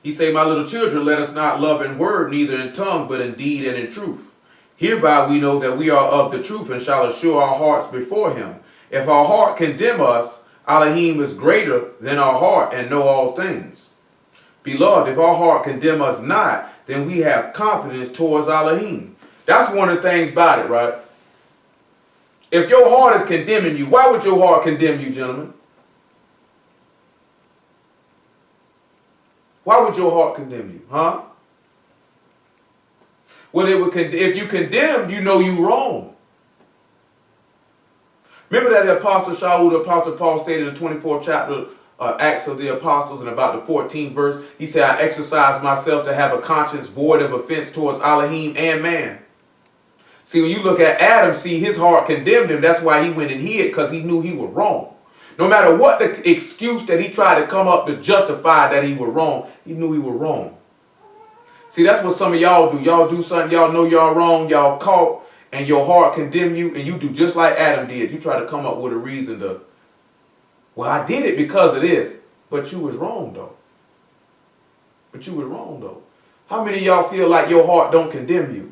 He say, my little children, let us not love in word, neither in tongue, but in deed and in truth. Hereby we know that we are of the truth and shall assure our hearts before him. If our heart condemn us, Elohim is greater than our heart and know all things. Beloved, if our heart condemn us not, then we have confidence towards Elohim. That's one of the things about it, right? If your heart is condemning you, why would your heart condemn you, gentlemen? Why would your heart condemn you, huh? Well, if you condemn, you know you wrong. Remember that the Apostle Shaul, the Apostle Paul stated in the 24th chapter, Acts of the Apostles, and about the 14th verse, he said, I exercise myself to have a conscience void of offense towards Elohim and man. See, when you look at Adam, see, his heart condemned him. That's why he went and hid, because he knew he was wrong. No matter what the excuse that he tried to come up to justify that he was wrong, he knew he was wrong. See, that's what some of y'all do. Y'all do something, y'all know y'all wrong, y'all caught, and your heart condemn you, and you do just like Adam did. You try to come up with a reason to, well, I did it because of this. But you was wrong, though. But you was wrong, though. How many of y'all feel like your heart don't condemn you?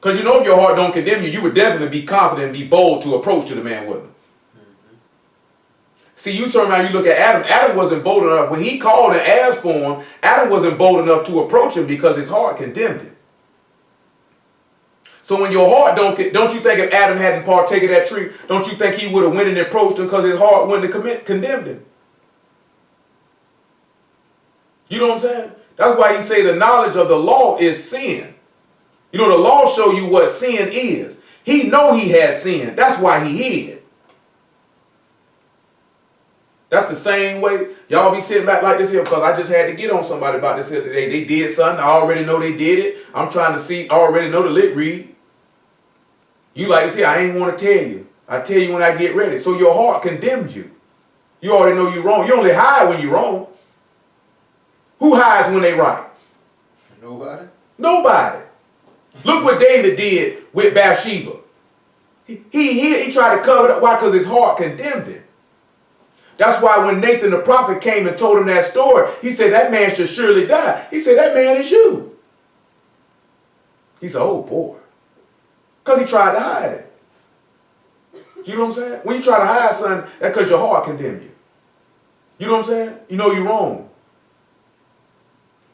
Because you know if your heart don't condemn you, you would definitely be confident and be bold to approach to the man, wouldn't you? See, you turn around, you look at Adam. Adam wasn't bold enough. When he called and asked for him, Adam wasn't bold enough to approach him because his heart condemned him. So when your heart don't you think if Adam hadn't partaken of that tree, don't you think he would have went and approached him because his heart wouldn't have condemned him? You know what I'm saying? That's why he say the knowledge of the law is sin. You know, the law show you what sin is. He know he had sin. That's why he hid. That's the same way y'all be sitting back like this here because I just had to get on somebody about this here today. They did something. I already know they did it. I'm trying to see. I already know the lip read. You like to see, I ain't want to tell you. I tell you when I get ready. So your heart condemns you. You already know you're wrong. You only hide when you're wrong. Who hides when they right? Nobody. Nobody. Look what David did with Bathsheba. He tried to cover it up. Why? Because his heart condemned him. That's why when Nathan the prophet came and told him that story, he said, that man should surely die. He said, that man is you. He said, oh boy. Because he tried to hide it. You know what I'm saying? When you try to hide something, that's because your heart condemns you. You know what I'm saying? You know you're wrong.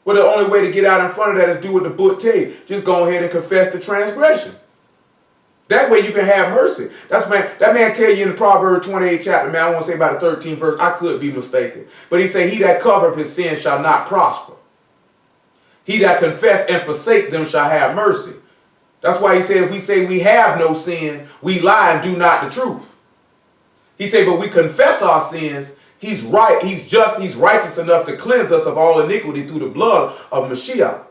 Well, the only way to get out in front of that is do what the book tell you. Just go ahead and confess the transgression. That way you can have mercy. That man tell you in the Proverbs 28 chapter, man, I want to say about the 13th verse, I could be mistaken. But he say, he that covereth his sin shall not prosper. He that confess and forsake them shall have mercy. That's why he said, if we say we have no sin, we lie and do not the truth. He said, but we confess our sins. He's right, he's just, he's righteous enough to cleanse us of all iniquity through the blood of Mashiach.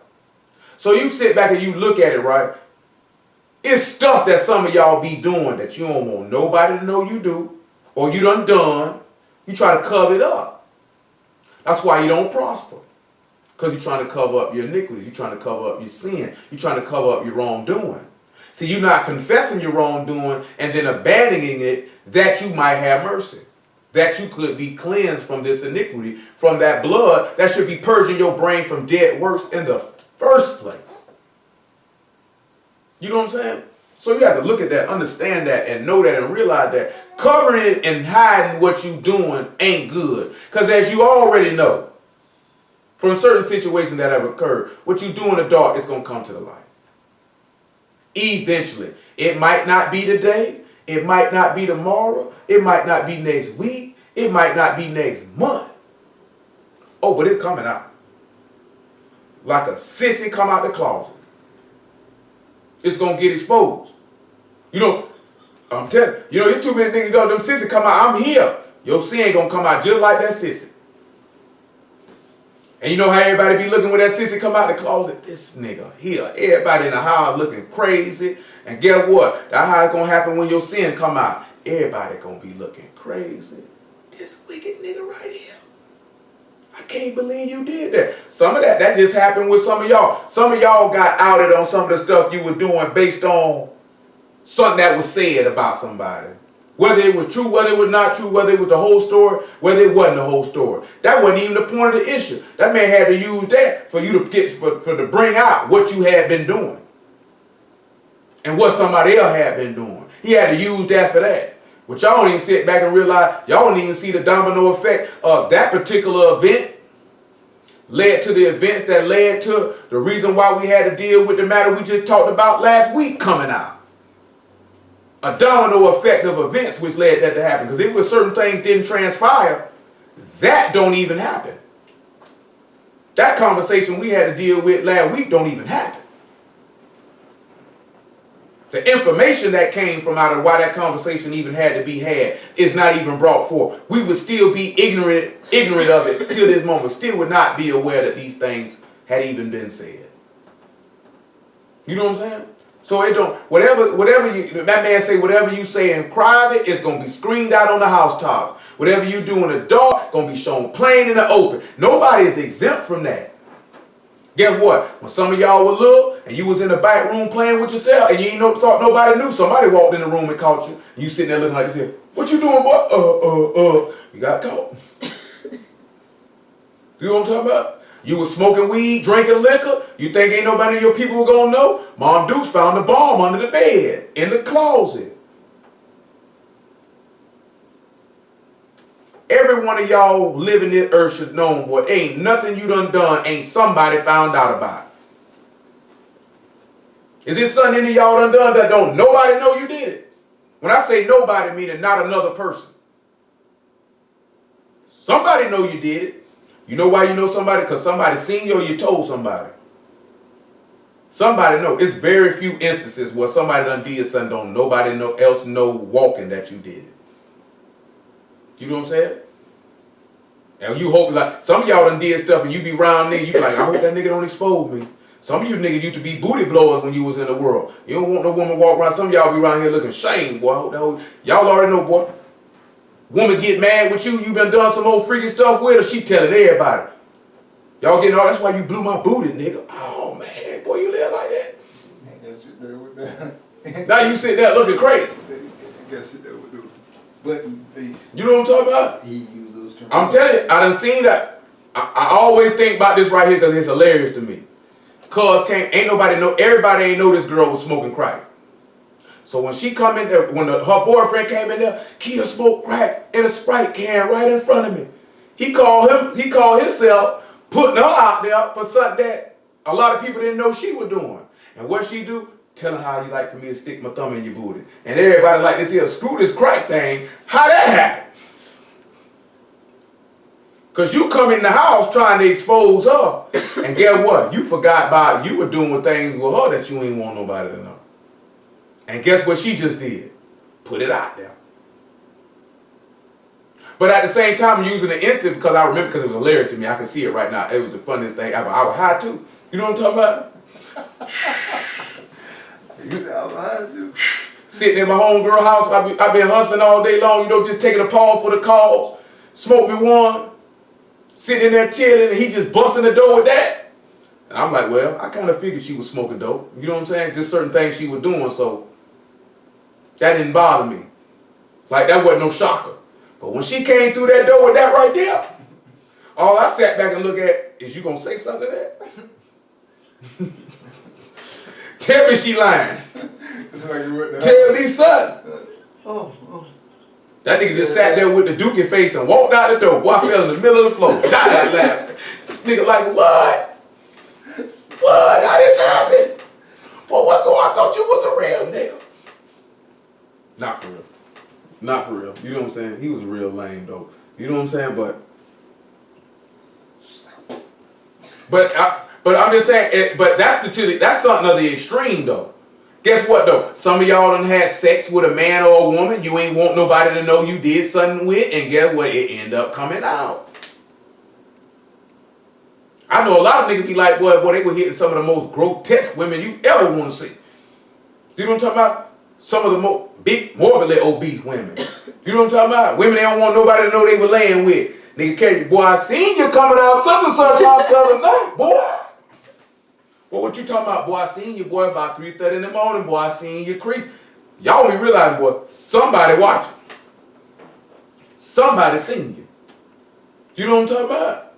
So you sit back and you look at it, right? It's stuff that some of y'all be doing that you don't want nobody to know you do, or you done. You try to cover it up. That's why you don't prosper. Because you're trying to cover up your iniquities. You're trying to cover up your sin. You're trying to cover up your wrongdoing. See, you're not confessing your wrongdoing and then abandoning it that you might have mercy. That you could be cleansed from this iniquity, from that blood that should be purging your brain from dead works in the first place. You know what I'm saying? So you have to look at that, understand that, and know that and realize that covering it and hiding what you're doing ain't good. Because as you already know, from certain situations that have occurred, what you do in the dark is going to come to the light. Eventually. It might not be today. It might not be tomorrow. It might not be next week. It might not be next month. Oh, but it's coming out. Like a sissy come out the closet. It's going to get exposed. You know, I'm telling you, there's too many things, them sissy come out. I'm here. Your sin going to come out just like that sissy. And you know how everybody be looking when that sissy come out the closet? This nigga here. Everybody in the house looking crazy. And guess what? That's how it's going to happen when your sin come out. Everybody going to be looking crazy. This wicked nigga right here. I can't believe you did that. Some of that just happened with some of y'all. Some of y'all got outed on some of the stuff you were doing based on something that was said about somebody. Whether it was true, whether it was not true, whether it was the whole story, whether it wasn't the whole story. That wasn't even the point of the issue. That man had to use that for you to get to bring out what you had been doing. And what somebody else had been doing. He had to use that for that. But y'all don't even sit back and realize, y'all don't even see the domino effect of that particular event led to the events that led to the reason why we had to deal with the matter we just talked about last week coming out. A domino effect of events which led that to happen. Because if certain things didn't transpire, that don't even happen. That conversation we had to deal with last week don't even happen. The information that came from out of why that conversation even had to be had is not even brought forth. We would still be ignorant of it till this moment. Still would not be aware that these things had even been said. You know what I'm saying? So it don't, whatever you, that man say, whatever you say in private, it's going to be screened out on the housetops. Whatever you do in the dark, going to be shown plain in the open. Nobody is exempt from that. Guess what? When some of y'all were little and you was in the back room playing with yourself and you ain't thought nobody knew, somebody walked in the room and caught you. And you sitting there looking like this here. What you doing, boy? You got caught. You know what I'm talking about? You was smoking weed, drinking liquor. You think ain't nobody of your people were gonna know? Mom Dukes found the bomb under the bed, in the closet. Every one of y'all living this earth should know, boy, ain't nothing you done, ain't somebody found out about. Is there something any of y'all done that don't nobody know you did it? When I say nobody, meaning not another person. Somebody know you did it. You know why you know somebody? Because somebody seen you or you told somebody. Somebody know. It's very few instances where somebody done did something don't nobody else know walking that you did it. You know what I'm saying? And you hope, like, some of y'all done did stuff and you be around niggas, you be like, I hope that nigga don't expose me. Some of you niggas used to be booty blowers when you was in the world. You don't want no woman walk around. Some of y'all be around here looking shame, boy. Y'all already know, boy. Woman get mad with you been done some old freaky stuff with her, she telling everybody. Y'all getting all, that's why you blew my booty, nigga. Oh, man, boy, you live like that? Gotta sit there with that. Now you sit there looking crazy. Gotta sit there with the button face. You know what I'm talking about? He used those terms. I'm telling you, I done seen that. I always think about this right here because it's hilarious to me. Cuz ain't nobody know, everybody ain't know this girl was smoking crack. So when she come in there, when her boyfriend came in there, Kia smoked crack in a Sprite can right in front of me. He called himself putting her out there for something that a lot of people didn't know she was doing. And what she do? Tell her how you like for me to stick my thumb in your booty. And everybody like this here, screw this crack thing. How that happen? Because you come in the house trying to expose her. And guess what? You forgot about you were doing things with her that you ain't want nobody to know. And guess what she just did? Put it out there. But at the same time, I'm using the instant because I remember, because it was hilarious to me. I can see it right now. It was the funniest thing ever. I was high too. You know what I'm talking about? Sitting in my homegirl house. I've been hustling all day long, you know, just taking a pause for the calls. Smoke me one. Sitting in there chilling, and he just busting the door with that. And I'm like, well, I kind of figured she was smoking dope. You know what I'm saying? Just certain things she was doing, so that didn't bother me. Like, that wasn't no shocker. But when she came through that door with that right there, all I sat back and looked at, is you gonna say something to that? Tell me she lying. Tell me something. That nigga just sat there with the dookie face and walked out the door. Boy, I fell in the middle of the floor. Died laughing. This nigga like, what? What? How this happened? Well, what? I thought you was a real nigga. Not for real. Not for real. You know what I'm saying? He was a real lame though. You know what I'm saying? But I'm just saying. But that's something of the extreme though. Guess what though? Some of y'all done had sex with a man or a woman you ain't want nobody to know you did something with, and guess what? It end up coming out. I know a lot of niggas be like, boy, they were hitting some of the most grotesque women you ever want to see. You know what I'm talking about? Some of the most morbidly obese women. You know what I'm talking about? Women they don't want nobody to know they were laying with. Nigga catch, boy, I seen you coming out such and such house the other night, boy. Well, what you talking about, boy? I seen you, boy, about 3:30 in the morning, boy. I seen you creep. Y'all only realize, boy, somebody watching. Somebody seen you. You know what I'm talking about?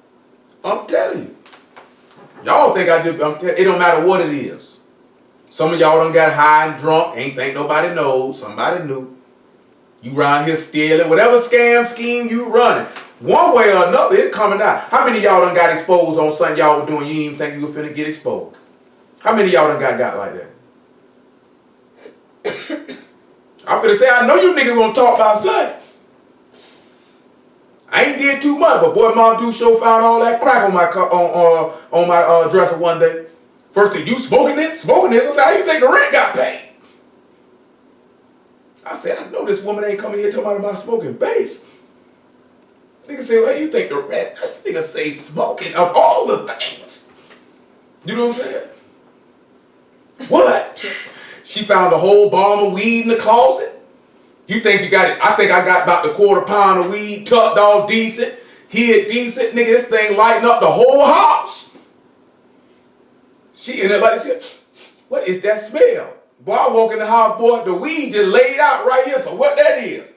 I'm telling you. Y'all think it don't matter what it is. Some of y'all done got high and drunk, ain't think nobody knows. Somebody knew. You around here stealing, whatever scheme you running. One way or another, it's coming out. How many of y'all done got exposed on something y'all were doing you didn't even think you were finna get exposed? How many of y'all done got like that? I'm finna say, I know you niggas gonna talk about something. I ain't did too much, but boy, Mom Duke show found all that crack on my dresser one day. First thing, you smoking this? I said, how you think the rent got paid? I said, I know this woman ain't coming here talking about smoking base. Nigga say, well, you think the rent? This nigga say smoking of all the things. You know what I'm saying? What? She found a whole bomb of weed in the closet. You think you got it? I think I got about the quarter-pound of weed tucked all decent, hid decent. Nigga, this thing lighting up the whole house. She in there like this. What is that smell? Boy, I walk in the house, boy, the weed just laid out right here. So what that is?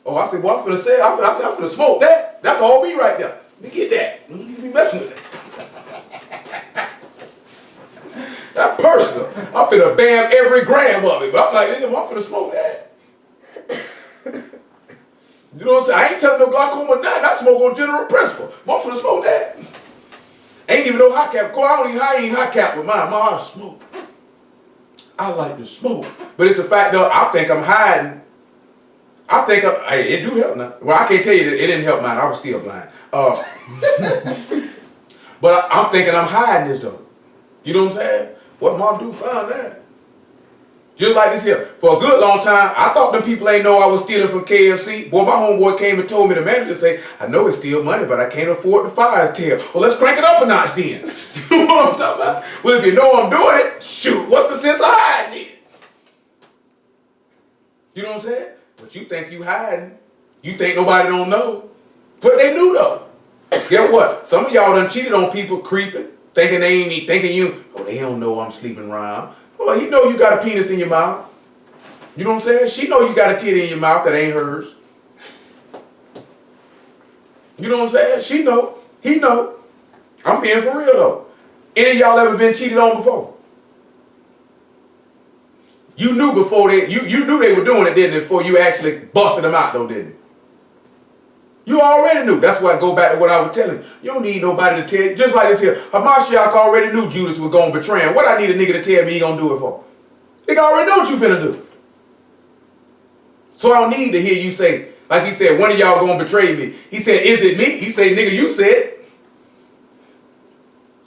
Oh, I said, boy, I'm finna smoke that. That's all me right there. Let me get that. You need to be messing with that. That personal. I'm finna bam every gram of it. But I'm like, listen, I'm finna smoke that. You know what I'm saying? I ain't telling no glaucoma nothing. I smoke on general principle. I'm finna smoke that. Ain't even no hot cap. I ain't hot cap with mine. I smoke. I like to smoke. But it's a fact that I think I'm hiding. Hey, it do help now. Well, I can't tell you that it didn't help mine. I was still blind. But I'm thinking I'm hiding this though. You know what I'm saying? What Mom do found that. Just like this here. For a good long time, I thought them people ain't know I was stealing from KFC. Boy, my homeboy came and told me, the manager say, I know it's still money, but I can't afford to fire his tail. Well, let's crank it up a notch then. You know what I'm talking about? Well, if you know I'm doing it, shoot, what's the sense of hiding it? You know what I'm saying? But you think you hiding. You think nobody don't know. But they knew though. Guess what? Some of y'all done cheated on people creeping, thinking they ain't thinking you, oh, they don't know I'm sleeping around. Well, he know you got a penis in your mouth. You know what I'm saying? She know you got a titty in your mouth that ain't hers. You know what I'm saying? She know. He know. I'm being for real though. Any of y'all ever been cheated on before? You knew before you knew they were doing it, didn't you? Before you actually busted them out though, didn't you? You already knew. That's why I go back to what I was telling you. You don't need nobody to tell you. Just like this here. Hamashiach already knew Judas was going to betray him. What I need a nigga to tell me he going to do it for? Nigga already know what you finna do. So I don't need to hear you say, like he said, one of y'all going to betray me. He said, is it me? He said, nigga, you said.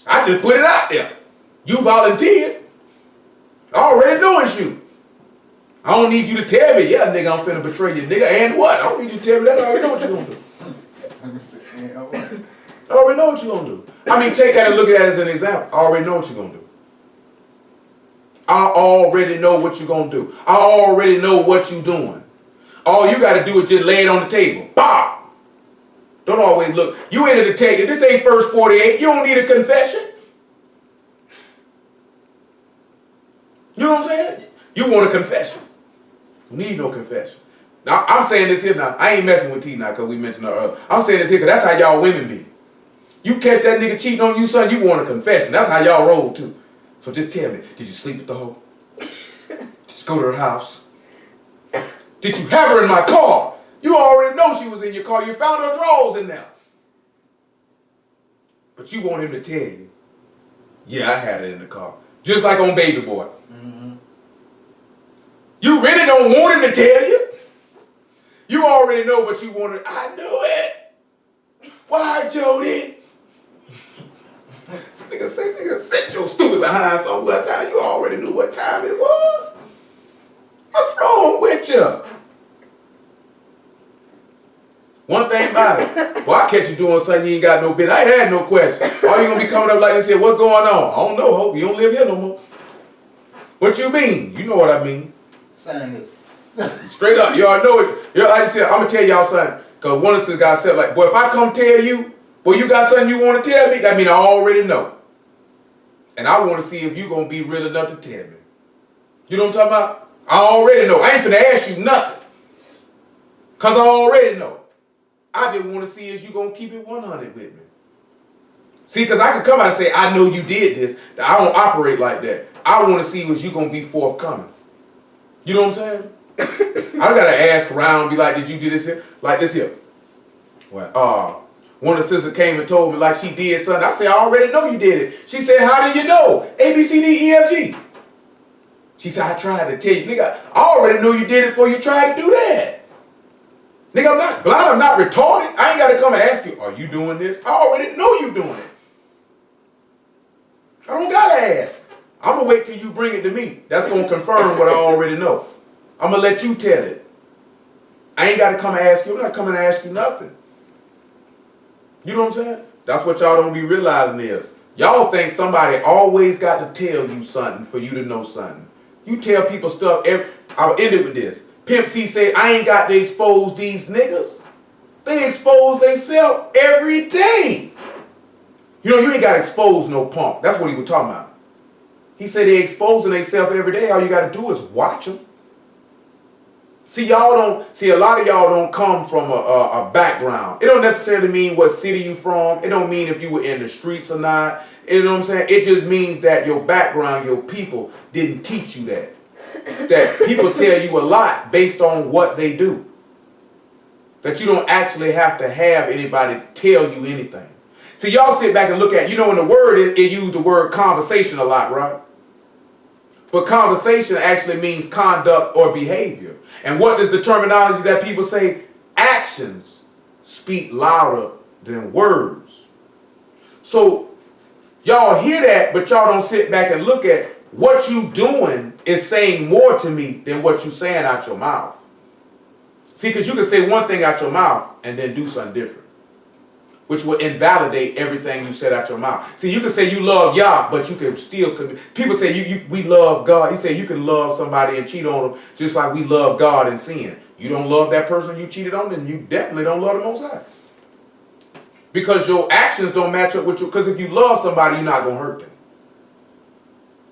I just put it out there. You volunteered. I already know it's you. I don't need you to tell me, yeah, nigga, I'm finna betray you, nigga. And what? I don't need you to tell me that. I already know what you're going to do. I already know what you're going to do. I mean, take that and look at that as an example. I already know what you're going to do. I already know what you're going to do. I already know what you're doing. All you got to do is just lay it on the table. Bah! Don't always look. You ain't a detective. This ain't First 48. You don't need a confession. You know what I'm saying? You want a confession. You need no confession. Now, I'm saying this here now. I ain't messing with T now because we mentioned her earlier. I'm saying this here because that's how y'all women be. You catch that nigga cheating on you, son, you want a confession. That's how y'all roll too. So just tell me, did you sleep with the hoe? Just go to her house. Did you have her in my car? You already know she was in your car. You found her drawers in there. But you want him to tell you, yeah, I had her in the car. Just like on Baby Boy. Mm-hmm. You really don't want him to tell you. You already know what you wanted. I knew it. Why, Jody? Nigga, sit your stupid behind somewhere. You already knew what time it was. What's wrong with you? One thing about it, well, I catch you doing something you ain't got no bit. I ain't had no question. All you gonna be coming up like this here, what's going on? I don't know, Hope. You don't live here no more. What you mean? You know what I mean. Sign this. Straight up, you already know it. Like I said, I'm gonna tell y'all something. Cause one of the guys said like, boy, if I come tell you, boy, you got something you want to tell me, that mean I already know. And I want to see if you gonna be real enough to tell me. You know what I'm talking about? I already know. I ain't finna ask you nothing. Cause I already know. I just want to see if you gonna keep it 100 with me. See, cause I can come out and say, I know you did this. I don't operate like that. I want to see if you gonna be forthcoming. You know what I'm saying? I gotta ask around, be like, did you do this here? Like this here. Well, one of the sisters came and told me like she did something. I said, I already know you did it. She said, how do you know? A, B, C, D, E, F, G. She said, I tried to tell you. Nigga, I already knew you did it before you tried to do that. Nigga, I'm not blind, I'm not retarded. I ain't gotta come and ask you, are you doing this? I already know you doing it. I don't gotta ask. I'm gonna wait till you bring it to me. That's gonna confirm what I already know. I'm gonna let you tell it. I ain't gotta come and ask you. I'm not coming to ask you nothing. You know what I'm saying? That's what y'all don't be realizing is, y'all think somebody always got to tell you something for you to know something. You tell people stuff. I'll end it with this. Pimp C say, I ain't got to expose these niggas. They expose themselves every day. You know, you ain't got to expose no punk. That's what he was talking about. He said they exposing themselves every day. All you got to do is watch them. See, a lot of y'all don't come from a background. It don't necessarily mean what city you from. It don't mean if you were in the streets or not. You know what I'm saying? It just means that your background, your people didn't teach you that. That people tell you a lot based on what they do. That you don't actually have to have anybody tell you anything. See, y'all sit back and look at, you know, in the word, it used the word conversation a lot, right? But conversation actually means conduct or behavior. And what is the terminology that people say? Actions speak louder than words. So y'all hear that, but y'all don't sit back and look at what you doing is saying more to me than what you saying out your mouth. See, because you can say one thing out your mouth and then do something different, which will invalidate everything you said out your mouth. See, you can say you love Yah, but you can still commit. People say we love God. He said you can love somebody and cheat on them just like we love God and sin. You don't love that person you cheated on, then you definitely don't love the Most High. Because your actions don't match up with you. Because if you love somebody, you're not going to hurt them.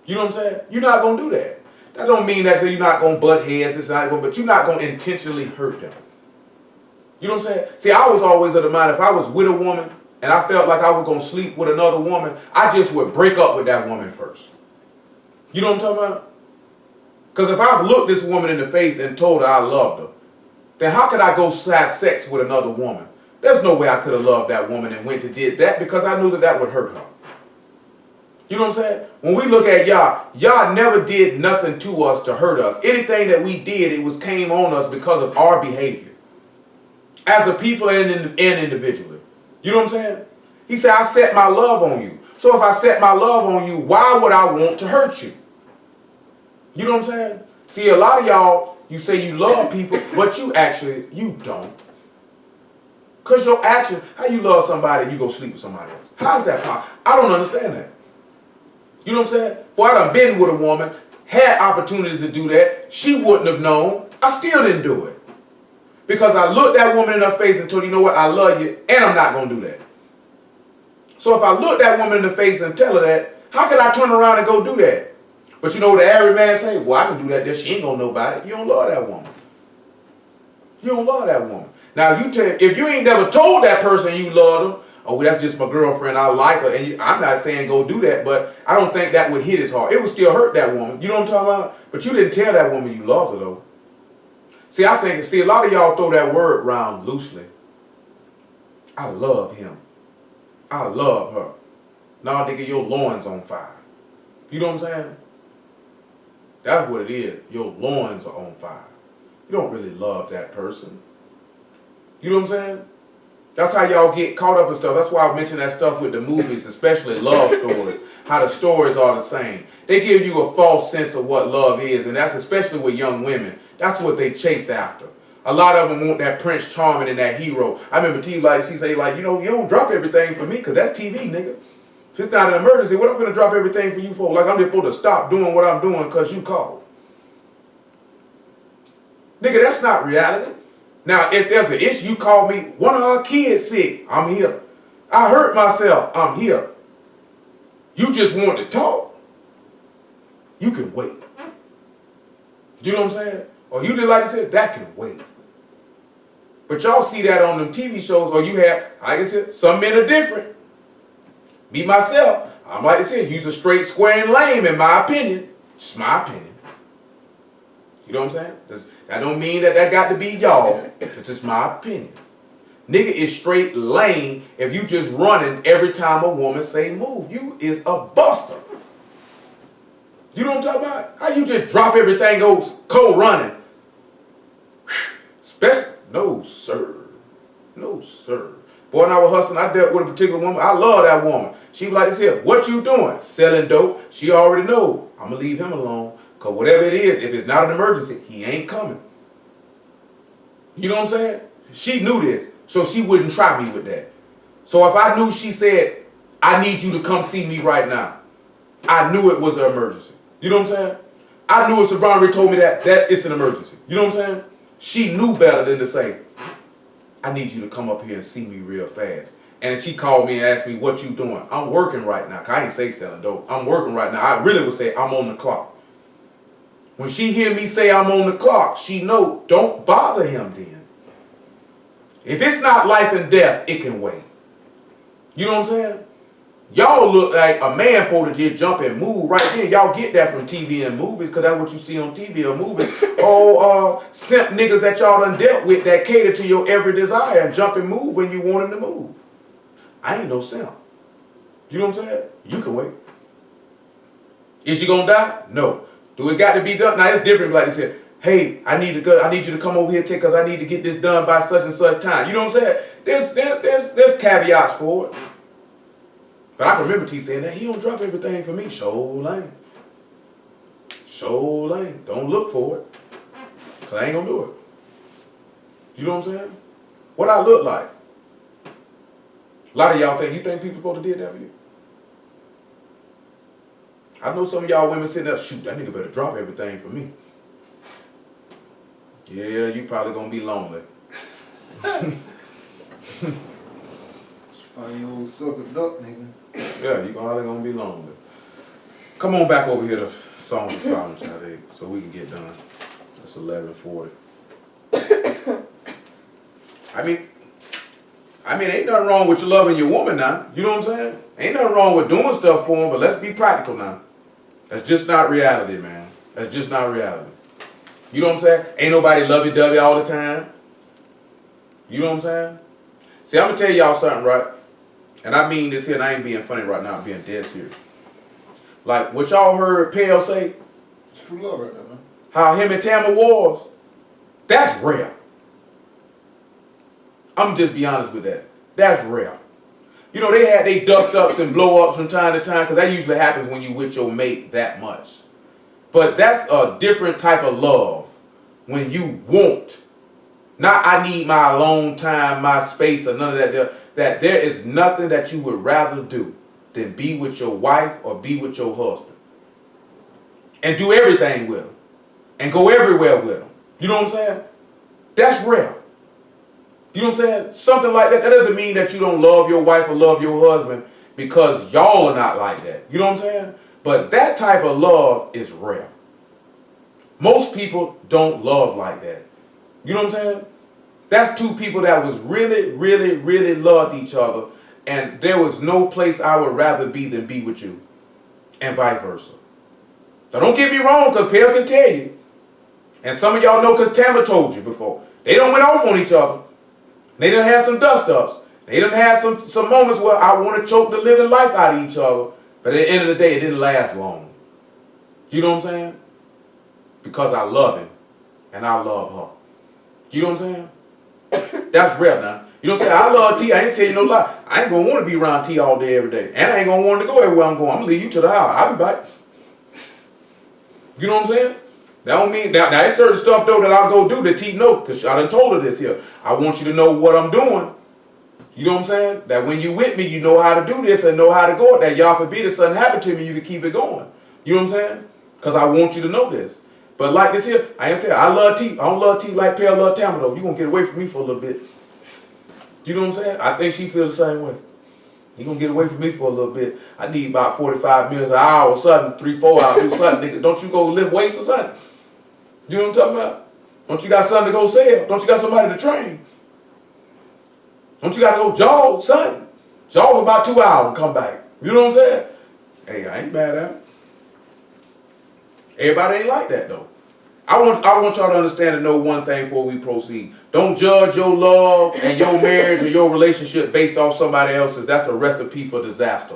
You know what I'm saying? You're not going to do that. That don't mean that you're not going to butt heads, but you're not going to intentionally hurt them. You know what I'm saying? See, I was always of the mind, if I was with a woman and I felt like I was going to sleep with another woman, I just would break up with that woman first. You know what I'm talking about? Because if I've looked this woman in the face and told her I loved her, then how could I go have sex with another woman? There's no way I could have loved that woman and went to did that because I knew that that would hurt her. You know what I'm saying? When we look at Yah never did nothing to us to hurt us. Anything that we did, came on us because of our behavior. As a people and individually. You know what I'm saying? He said, I set my love on you. So if I set my love on you, why would I want to hurt you? You know what I'm saying? See, a lot of y'all, you say you love people, but you don't. Because your action, how you love somebody and you go sleep with somebody else? How's that possible? I don't understand that. You know what I'm saying? Boy, I done been with a woman, had opportunities to do that. She wouldn't have known. I still didn't do it. Because I looked that woman in her face and told her, you know what, I love you, and I'm not going to do that. So if I look that woman in the face and tell her that, how could I turn around and go do that? But you know what the average man say? Well, I can do that, then she ain't going to know about it. You don't love that woman. You don't love that woman. Now, if you ain't never told that person you love them, oh, well, that's just my girlfriend, I like her, and I'm not saying go do that, but I don't think that would hit as hard. It would still hurt that woman. You know what I'm talking about? But you didn't tell that woman you loved her, though. See, a lot of y'all throw that word around loosely. I love him. I love her. Nah, nigga, your loins on fire. You know what I'm saying? That's what it is. Your loins are on fire. You don't really love that person. You know what I'm saying? That's how y'all get caught up in stuff. That's why I mentioned that stuff with the movies, especially love stories. How the stories are the same. They give you a false sense of what love is, and that's especially with young women. That's what they chase after. A lot of them want that Prince Charming and that hero. I remember T, she say, you don't drop everything for me, because that's TV, nigga. If it's not an emergency, what I'm going to drop everything for you for? Like I'm just supposed to stop doing what I'm doing because you called. Nigga, that's not reality. Now, if there's an issue, you call me, one of our kids sick, I'm here. I hurt myself, I'm here. You just want to talk, you can wait. You know what I'm saying? Or you just like I said, that can wait. But y'all see that on them TV shows, or you have, like I said, some men are different. Me, myself, I'm like I said, you's a straight, square, and lame in my opinion. Just my opinion. You know what I'm saying? That don't mean that got to be y'all. It's just my opinion. Nigga is straight lame if you just running every time a woman say move. You is a buster. You know what I'm talking about? How you just drop everything, goes cold running? Special? No, sir. No, sir. Boy, when I was hustling, I dealt with a particular woman. I love that woman. She was like this here. What you doing? Selling dope. She already know. I'm going to leave him alone. Because whatever it is, if it's not an emergency, he ain't coming. You know what I'm saying? She knew this, so she wouldn't try me with that. So if I knew she said, I need you to come see me right now, I knew it was an emergency. You know what I'm saying? I knew if Savannah told me that it's an emergency. You know what I'm saying? She knew better than to say, I need you to come up here and see me real fast. And then she called me and asked me, what you doing? I'm working right now. 'Cause I ain't say selling dope. I'm working right now. I really would say I'm on the clock. When she hear me say I'm on the clock, she know, don't bother him then. If it's not life and death, it can wait. You know what I'm saying? Y'all look like a man supposed to just jump and move right there. Y'all get that from TV and movies, because that's what you see on TV or movies. Simp niggas that y'all done dealt with that cater to your every desire and jump and move when you want them to move. I ain't no simp. You know what I'm saying? You can wait. Is she gonna die? No. Do it got to be done? Now it's different. Like they said, hey, I need you to come over here because I need to get this done by such and such time. You know what I'm saying? There's caveats for it. But I can remember T saying that he don't drop everything for me. Show lane. Show lane. Don't look for it. Cause I ain't gonna do it. You know what I'm saying? What I look like. A lot of y'all think people supposed to did that for you? I know some of y'all women sitting there, shoot, that nigga better drop everything for me. Yeah, you probably gonna be lonely. Find your old sucker duck, nigga. Yeah, you probably gonna be lonely. Come on back over here to Song of Solomon, child, so we can get done. It's 11:40. I mean, ain't nothing wrong with you loving your woman now. You know what I'm saying? Ain't nothing wrong with doing stuff for them, but let's be practical now. That's just not reality, man. That's just not reality. You know what I'm saying? Ain't nobody lovey-dovey all the time. You know what I'm saying? See, I'm gonna tell y'all something, right? And I mean this here, and I ain't being funny right now, I'm being dead serious. Like, what y'all heard Pale say, It's true love right there, man. how him and Tamma was, that's rare. I'm just be honest with that. That's rare. You know, they had they dust ups and blow ups from time to time, because that usually happens when you with your mate that much. But that's a different type of love when you want. Not I need my alone time, my space, or none of that. That there is nothing that you would rather do than be with your wife or be with your husband. And do everything with them. And go everywhere with them. You know what I'm saying? That's rare. You know what I'm saying? Something like that. That doesn't mean that you don't love your wife or love your husband because y'all are not like that. You know what I'm saying? But that type of love is rare. Most people don't love like that. You know what I'm saying? That's two people that was really, really, really loved each other, and there was no place I would rather be than be with you, and vice versa. Now don't get me wrong, because Pale can tell you, and some of y'all know because Tamma told you before, they done went off on each other. They done had some dust-ups. They done had some moments where I want to choke the living life out of each other, but at the end of the day, it didn't last long. You know what I'm saying? Because I love him, and I love her. You know what I'm saying? That's rare now. You know what I'm saying? I love T. I ain't tell you no lie. I ain't gonna want to be around T all day, every day. And I ain't gonna want to go everywhere I'm going. I'm gonna leave you to the house. I'll be back. You know what I'm saying? That don't mean, now there's certain stuff though that I'll go do that T know, because I done told her this here. I want you to know what I'm doing. You know what I'm saying? That when you with me, you know how to do this and know how to go. That y'all forbid if something happened to me, you can keep it going. You know what I'm saying? Because I want you to know this. But like this here, I ain't saying I love T. I don't love T like Pale love Tamma though. You gonna get away from me for a little bit. You know what I'm saying? I think she feels the same way. You gonna get away from me for a little bit. I need about 45 minutes, an hour or something, 3-4 hours, do something, nigga. Don't you go lift weights or something? You know what I'm talking about? Don't you got something to go sell? Don't you got somebody to train? Don't you gotta go jog, son? Jog for about 2 hours and come back. You know what I'm saying? Hey, I ain't mad at it. Everybody ain't like that though. I want y'all to understand and know one thing before we proceed. Don't judge your love and your marriage or your relationship based off somebody else's. That's a recipe for disaster.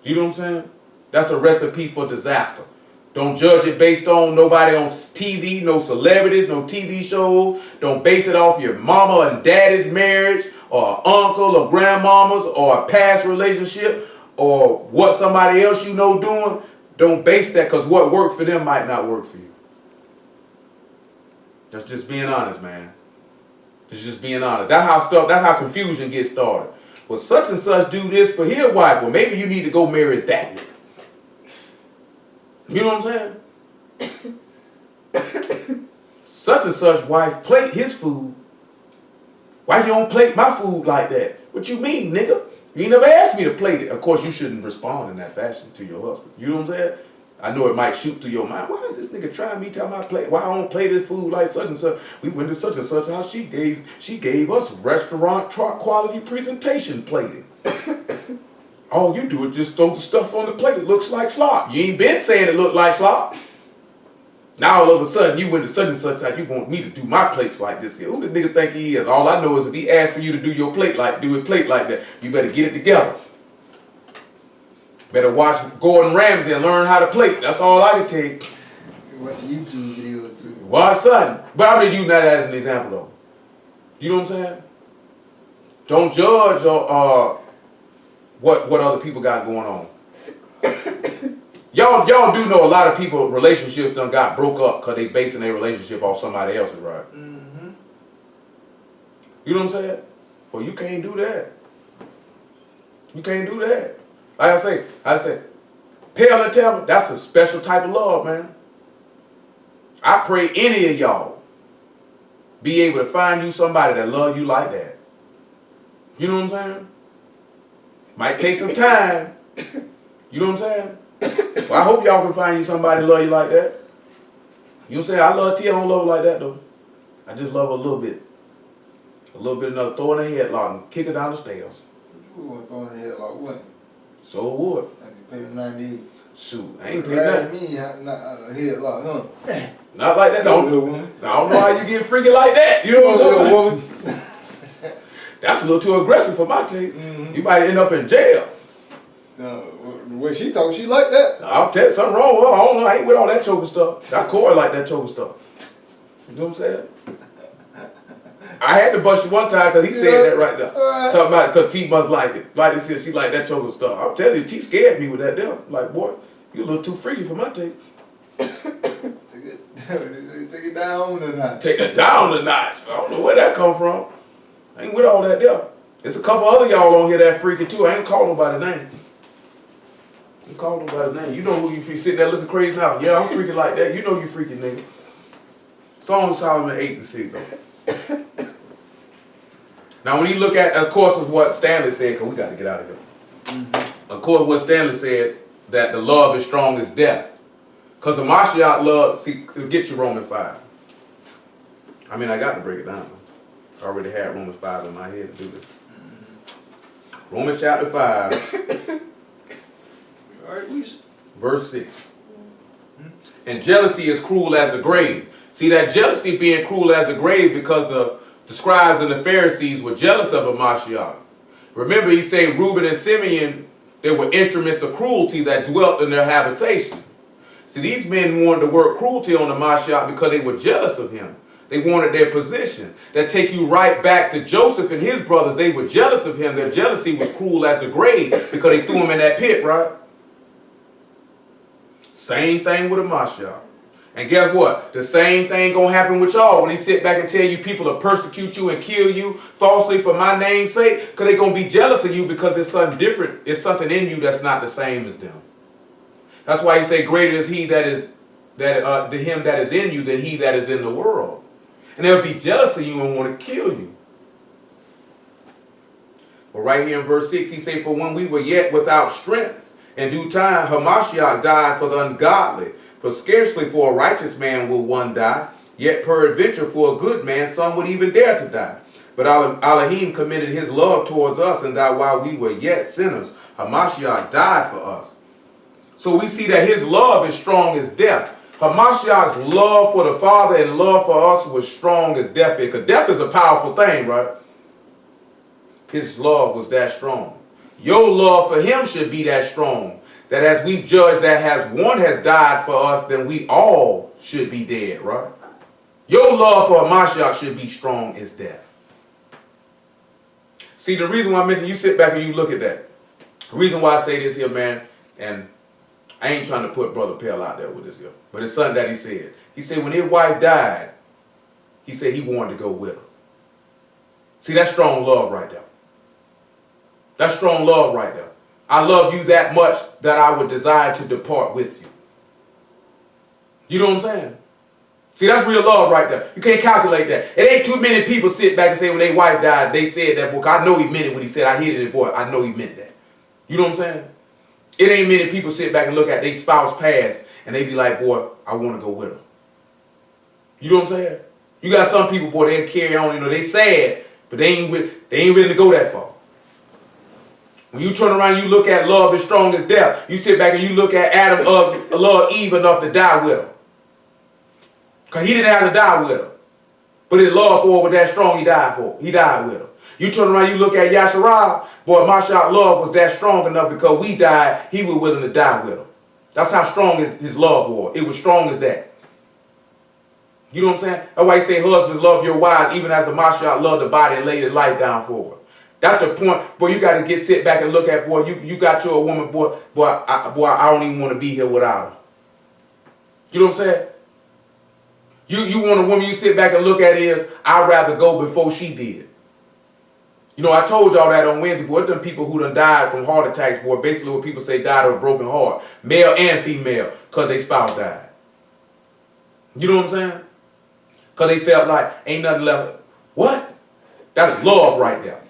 You know what I'm saying? That's a recipe for disaster. Don't judge it based on nobody on TV, no celebrities, no TV shows. Don't base it off your mama and daddy's marriage or uncle or grandmama's or a past relationship or what somebody else you know doing. Don't base that, because what worked for them might not work for you. That's just being honest, man. It's just being honest. That's how confusion gets started. Well, such and such do this for his wife. Well, maybe you need to go marry that nigga. You know what I'm saying? such and such wife plate his food. Why you don't plate my food like that? What you mean, nigga? You ain't never asked me to plate it. Of course, you shouldn't respond in that fashion to your husband. You know what I'm saying? I know it might shoot through your mind. Why is this nigga trying me tell my plate? Why I don't plate his food like such and such? We went to such and such house. She gave us restaurant quality presentation plating. All you do is just throw the stuff on the plate. It looks like slop. You ain't been saying it looked like slop. Now all of a sudden you went to such and such time, you want me to do my plates like this here. Who the nigga think he is? All I know is if he asks for you to do your plate like, do a plate like that, you better get it together. Better watch Gordon Ramsay and learn how to plate. That's all I can tell you. Watch a YouTube video or two. Watch something. But I'm just using that as an example though. You know what I'm saying? Don't judge what other people got going on. Y'all do know a lot of people, relationships done got broke up because they basing their relationship off somebody else's, right? Mm-hmm. You know what I'm saying? Well, you can't do that. You can't do that. Like I say, Pale and Tell, that's a special type of love, man. I pray any of y'all be able to find you somebody that love you like that. You know what I'm saying? Might take some time. You know what I'm saying? Well, I hope y'all can find you somebody love you like that. You know what I'm saying? I love T, I don't love her like that though. I just love her a little bit. A little bit enough, throw in her headlock and kick her down the stairs. You want to throw in the head like what? So what? I can pay me 90. Shoot, I ain't paying nothing. Me, not a headlock, huh? Not like that. Don't do woman. I don't know how you get freaky like that. You know what I'm saying? Woman. That's a little too aggressive for my taste. Mm-hmm. You might end up in jail. No, the way she talk, she like that. I'll tell you something wrong with her. I don't know. I ain't with all that choking stuff. That Corey like that choking stuff. You know what I'm saying? I had to bust you one time because he said that right there. Talking about it because T must like it. Like this here, she like that choking stuff. I'm telling you, T scared me with that there. Like, boy, you a little too freaky for my taste. Take it down a notch. Take it down a notch. I don't know where that come from. I ain't with all that there. There's a couple other y'all on here that freaky too. I ain't call nobody name. I ain't call nobody name. You know who you sitting there looking crazy now. Yeah, I'm freaking like that. You know you freaking nigga. Song of Solomon 8 and 6 though. Now when you look at, of course, of what Stanley said, because we got to get out of here. Mm-hmm. Of course, what Stanley said, that the love is strong as death. Because the Mashiach love, see, get you Romans 5. I mean, I got to break it down. I already had Romans 5 in my head to do this. Mm-hmm. Romans chapter 5, All right, verse 6. Mm-hmm. And jealousy is cruel as the grave. See, that jealousy being cruel as the grave because the scribes and the Pharisees were jealous of a Mashiach. Remember, he said Reuben and Simeon, they were instruments of cruelty that dwelt in their habitation. See, these men wanted to work cruelty on the Mashiach because they were jealous of him. They wanted their position. That take you right back to Joseph and his brothers. They were jealous of him. Their jealousy was cruel as the grave because they threw him in that pit, right? Same thing with a Mashiach. And guess what? The same thing gonna happen with y'all when he sit back and tell you people to persecute you and kill you falsely for my name's sake, because they gonna be jealous of you because it's something different. It's something in you that's not the same as them. That's why he say, greater is he that is him that is in you than he that is in the world. And they'll be jealous of you and want to kill you. Well, right here in verse 6, he say, for when we were yet without strength, in due time Hamashiach died for the ungodly. For scarcely for a righteous man will one die, yet peradventure for a good man some would even dare to die. But Elohim commended his love towards us, and that while we were yet sinners, Hamashiach died for us. So we see that his love is strong as death. Hamashiach's love for the Father and love for us was strong as death. Because death is a powerful thing, right? His love was that strong. Your love for him should be that strong. That as we judge that one has died for us, then we all should be dead, right? Your love for Hamashiach should be strong as death. See, the reason why I mentioned, you sit back and you look at that. The reason why I say this here, man, and I ain't trying to put Brother Pell out there with this here, but it's something that he said. He said when his wife died, he said he wanted to go with her. See, that's strong love right there. That's strong love right there. I love you that much that I would desire to depart with you. You know what I'm saying? See, that's real love right there. You can't calculate that. It ain't too many people sit back and say when their wife died, they said that book. I know he meant it when he said, I hear it in his voice. I know he meant that. You know what I'm saying? It ain't many people sit back and look at their spouse pass and they be like, boy, I want to go with her. You know what I'm saying? You got some people, boy, they carry on, you know, they sad, but they ain't willing to go that far. When you turn around and you look at love as strong as death, you sit back and you look at Adam loved Eve enough to die with her. Because he didn't have to die with her. But his love for her was that strong, he died for her. He died with her. You turn around, you look at Yasharal, boy, Mashiach's love was that strong enough because we died, he was willing to die with her. That's how strong his love was. It was strong as that. You know what I'm saying? That's why he say husbands love your wives even as a Mashiach loved the body and laid his life down for her. That's the point. Boy, you got to sit back and look at, boy, you got your woman, boy, I don't even want to be here without her. You know what I'm saying? You want a woman you sit back and look at is, I'd rather go before she did. You know, I told y'all that on Wednesday, boy, them people who done died from heart attacks, boy, basically what people say died of a broken heart. Male and female, because their spouse died. You know what I'm saying? Because they felt like ain't nothing left. What? That's love right there.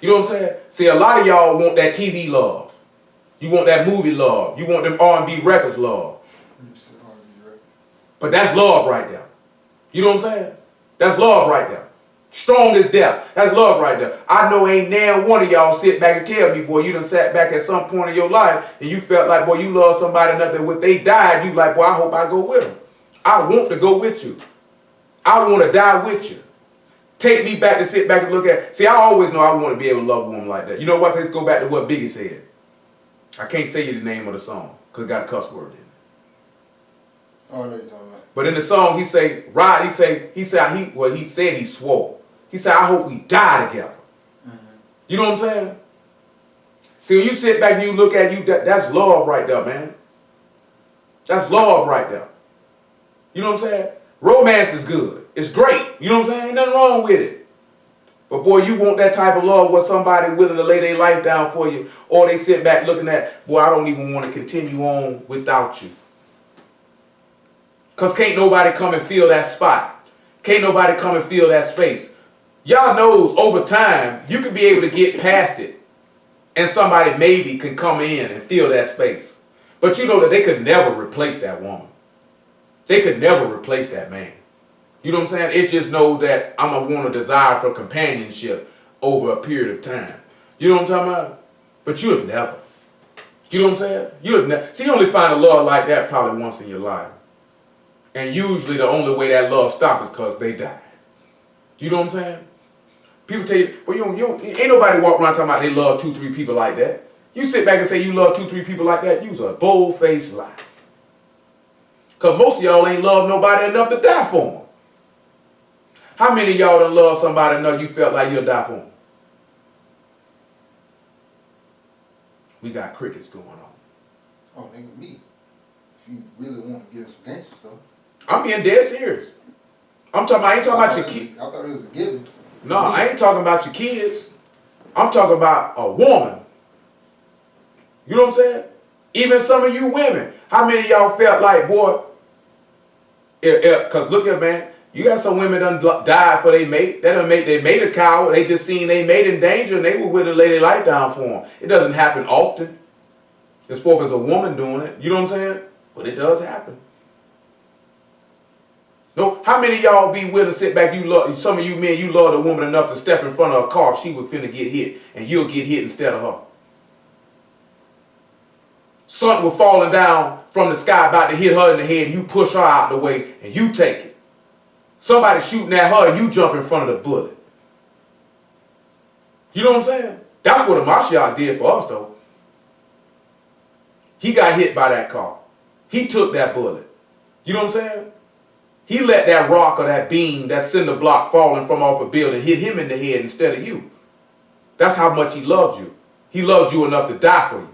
You know what I'm saying? See, a lot of y'all want that TV love. You want that movie love. You want them R&B records love. But that's love right there. You know what I'm saying? That's love right there. Strong as death. That's love right there. I know ain't now one of y'all sit back and tell me, boy, you done sat back at some point in your life and you felt like, boy, you love somebody enough that when they died, you like, boy, I hope I go with them. I want to go with you. I want to die with you. Take me back to sit back and look at. See, I always know I want to be able to love a woman like that. You know what? Let's go back to what Biggie said. I can't say you the name of the song because it got a cuss word in it. Oh, I know you're talking about. But in the song, he said he swore. He said, I hope we die together. Mm-hmm. You know what I'm saying? See, when you sit back and you look at that's love right there, man. That's love right there. You know what I'm saying? Romance is good. It's great. You know what I'm saying? Ain't nothing wrong with it. But boy, you want that type of love where somebody willing to lay their life down for you, or they sit back looking at, boy, I don't even want to continue on without you. Because can't nobody come and fill that spot. Can't nobody come and fill that space. Y'all knows over time, you can be able to get past it. And somebody maybe can come in and fill that space. But you know that they could never replace that woman. They could never replace that man. You know what I'm saying? It just knows that I'm going to want a desire for companionship over a period of time. You know what I'm talking about? But you'll never. You know what I'm saying? You'll never. See, you only find a love like that probably once in your life. And usually the only way that love stops is because they died. You know what I'm saying? People tell you, well, ain't nobody walk around talking about they love 2-3 people like that. You sit back and say you love 2-3 people like that, you's a bold-faced lie. Because most of y'all ain't love nobody enough to die for them. How many of y'all done love somebody enough you felt like you'll die for them? We got crickets going on. Oh, nigga, me. If you really want to get us some gangster stuff. I'm being dead serious. I ain't talking about your kids. I thought it was a given. No, I ain't talking about your kids. I'm talking about a woman. You know what I'm saying? Even some of you women. How many of y'all felt like, boy, because look at man, you got some women done died for their mate. They made a coward. They just seen they mate in danger and they were willing to lay their life down for them. It doesn't happen often. As far as a woman doing it. You know what I'm saying? But it does happen. No, how many of y'all be willing to sit back? You love some of you men. You love a woman enough to step in front of a car if she was finna get hit, and you'll get hit instead of her. Something was falling down from the sky about to hit her in the head, and you push her out the way, and you take it. Somebody shooting at her, and you jump in front of the bullet. You know what I'm saying? That's what a Mashiach did for us, though. He got hit by that car. He took that bullet. You know what I'm saying? He let that rock or that beam, that cinder block falling from off a building hit him in the head instead of you. That's how much he loved you. He loved you enough to die for you.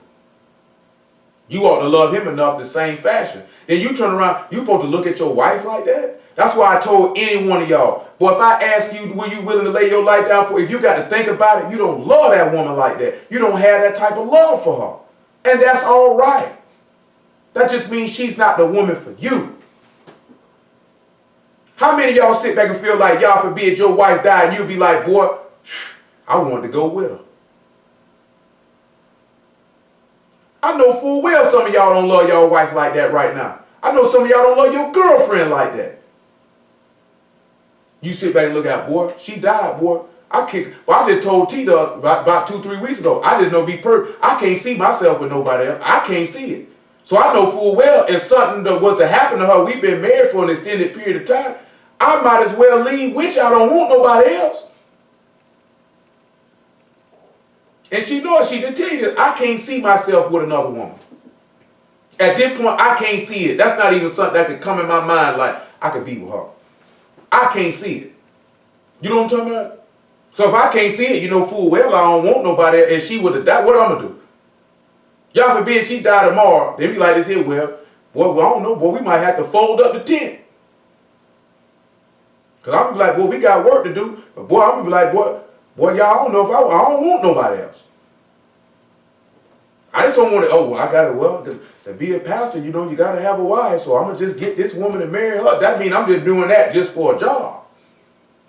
You ought to love him enough the same fashion. Then you turn around, you supposed to look at your wife like that? That's why I told any one of y'all, boy, if I ask you, were you willing to lay your life down for, if you got to think about it, you don't love that woman like that. You don't have that type of love for her. And that's all right. That just means she's not the woman for you. of y'all sit back and feel like, y'all forbid your wife died and you'll be like, boy, I wanted to go with her. I know full well some of y'all don't love your wife like that right now. I know some of y'all don't love your girlfriend like that. You sit back and look at, boy, she died, boy. I just told Tita about 2-3 weeks ago, I just know be perfect. I can't see myself with nobody else. I can't see it. So I know full well if something that was to happen to her, we've been married for an extended period of time, I might as well leave with you. I don't want nobody else. And she knows, she did tell you that I can't see myself with another woman. At this point, I can't see it. That's not even something that could come in my mind like I could be with her. I can't see it. You know what I'm talking about? So if I can't see it, you know full well I don't want nobody, and she would have died, what I'm going to do? Y'all forbid she die tomorrow, they be like this here, well, boy, I don't know, boy, we might have to fold up the tent. Because I'm going to be like, boy, we got work to do. But boy, I'm going to be like, boy, y'all, I don't know if I don't want nobody else. I just don't want to, oh, well, I got to, well, to be a pastor, you know, you got to have a wife, so I'm going to just get this woman and marry her. That means I'm just doing that just for a job.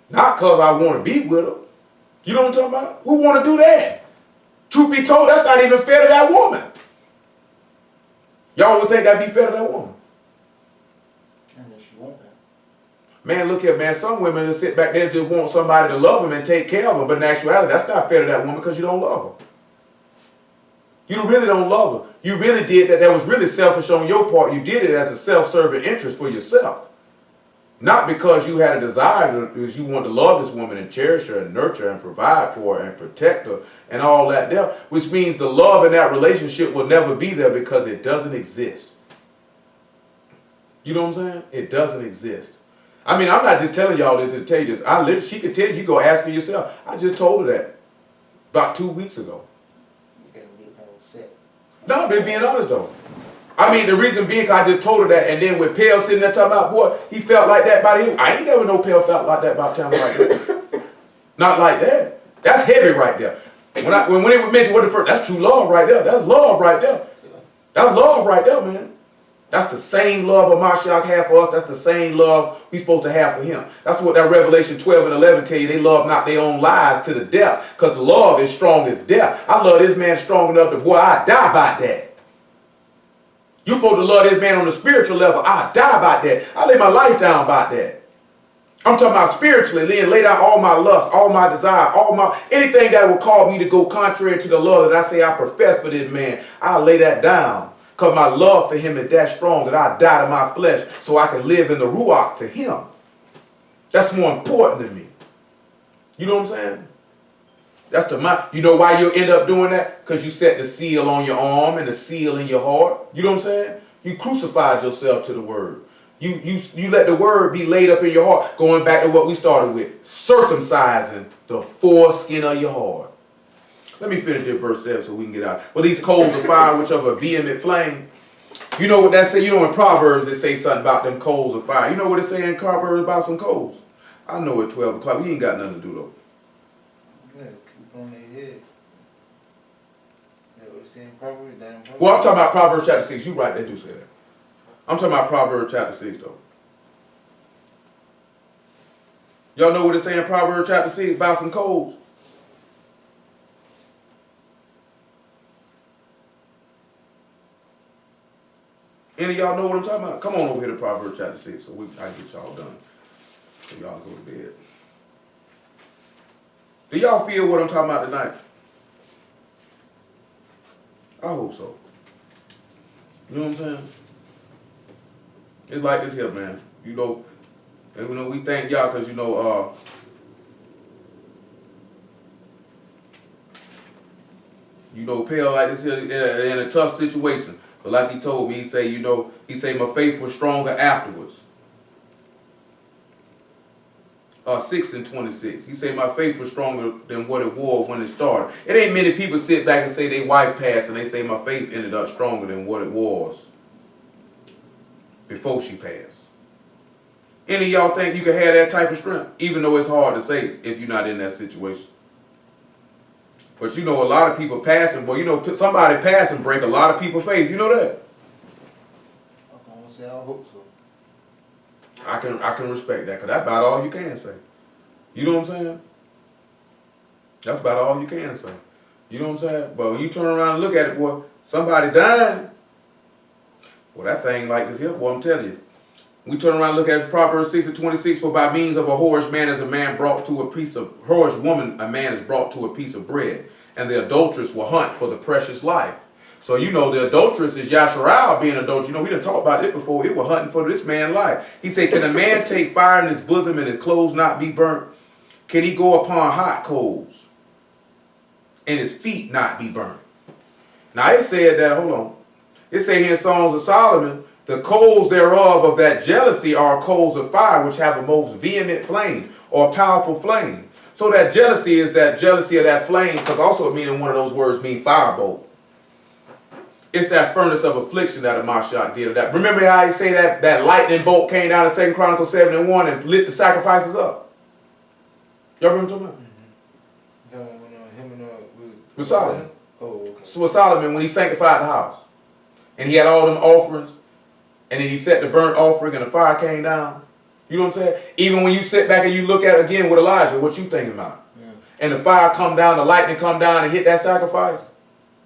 Not because I want to be with her. You know what I'm talking about? Who want to do that? Truth be told, that's not even fair to that woman. Y'all would think that'd be fair to that woman. Unless you want that. Man, look here, man. Some women that sit back there and just want somebody to love them and take care of them. But in actuality, that's not fair to that woman because you don't love her. You really don't love her. You really did that. That was really selfish on your part. You did it as a self-serving interest for yourself. Not because you had a desire, because you want to love this woman and cherish her and nurture her and provide for her and protect her and all that there. Which means the love in that relationship will never be there because it doesn't exist. You know what I'm saying? It doesn't exist. I mean, I'm not just telling y'all this to tell you this. She could tell you, go ask her yourself. I just told her that about 2 weeks ago. You gotta get all set. No, I'm being honest though. I mean, the reason being, I just told her that, and then with Pell sitting there talking about, boy, he felt like that about him. I ain't never know Pell felt like that about Tamara like that. Not like that. That's heavy right there. When they would mention what the first, that's true love right there. That's love right there. That's love right there, man. That's the same love of Mashiach had for us. That's the same love we supposed to have for him. That's what that Revelation 12 and 11 tell you. They love not their own lives to the death, because love is strong as death. I love this man strong enough to, boy, I die by that. You supposed to love this man on the spiritual level. I die by that. I lay my life down by that. I'm talking about spiritually, lay down all my lust, all my desire, anything that will cause me to go contrary to the love that I say I profess for this man. I'll lay that down. Because my love for him is that strong that I die to my flesh so I can live in the Ruach to him. That's more important to me. You know what I'm saying? That's the mind. You know why you'll end up doing that? Because you set the seal on your arm and the seal in your heart. You know what I'm saying? You crucified yourself to the word. You let the word be laid up in your heart. Going back to what we started with. Circumcising the foreskin of your heart. Let me finish this verse 7 so we can get out. Well, these coals of fire which of a vehement flame. You know what that say? You know in Proverbs it say something about them coals of fire. You know what it say in Proverbs about some coals? I know at 12 o'clock. We ain't got nothing to do though. Yeah, keep on their head. That what it's saying Proverbs? Well, I'm talking about Proverbs chapter 6. You right, they do say that. I'm talking about Proverbs chapter 6 though. Y'all know what it say in Proverbs chapter 6 about some coals? Any of y'all know what I'm talking about? Come on over here to Proverbs chapter 6 so I can get y'all done. So y'all go to bed. Do y'all feel what I'm talking about tonight? I hope so. You know what I'm saying? It's like this here, man. You know, we thank y'all because, Pell like this here in a tough situation. But like he told me, he say my faith was stronger afterwards. 6:26. He said my faith was stronger than what it was when it started. It ain't many people sit back and say their wife passed and they say my faith ended up stronger than what it was before she passed. Any of y'all think you can have that type of strength? Even though it's hard to say if you're not in that situation. But a lot of people passing, somebody passing break a lot of people's faith. You know that? I'm gonna say I hope so. I can respect that, because that's about all you can say. You know what I'm saying? That's about all you can say. You know what I'm saying? But when you turn around and look at it, boy, somebody dying. Well, that thing like this here, boy, I'm telling you. We turn around and look at Proverbs 6:26, for by means of a whorish man is a man brought to a piece of, whorish woman a man is brought to a piece of bread, and the adulteress will hunt for the precious life. So you know the adulteress is Yasharal being adulteress. You know, we done talked about it before. It was hunting for this man's life. He said, can a man take fire in his bosom and his clothes not be burnt? Can he go upon hot coals and his feet not be burnt? Now it said that, hold on. It said here in Songs of Solomon, the coals thereof of that jealousy are coals of fire, which have a most vehement flame or powerful flame. So that jealousy is that jealousy of that flame, because also it means one of those words mean firebolt. It's that furnace of affliction that Amashak did. That, remember how he say that lightning bolt came down in 2 Chronicles 7:1 and lit the sacrifices up? Y'all remember talking about? With Solomon. Oh, okay. So with Solomon, when he sanctified the house, and he had all them offerings, and then he set the burnt offering, and the fire came down. You know what I'm saying? Even when you sit back and you look at it again with Elijah, what you thinking about? Yeah. And the fire come down, the lightning come down and hit that sacrifice.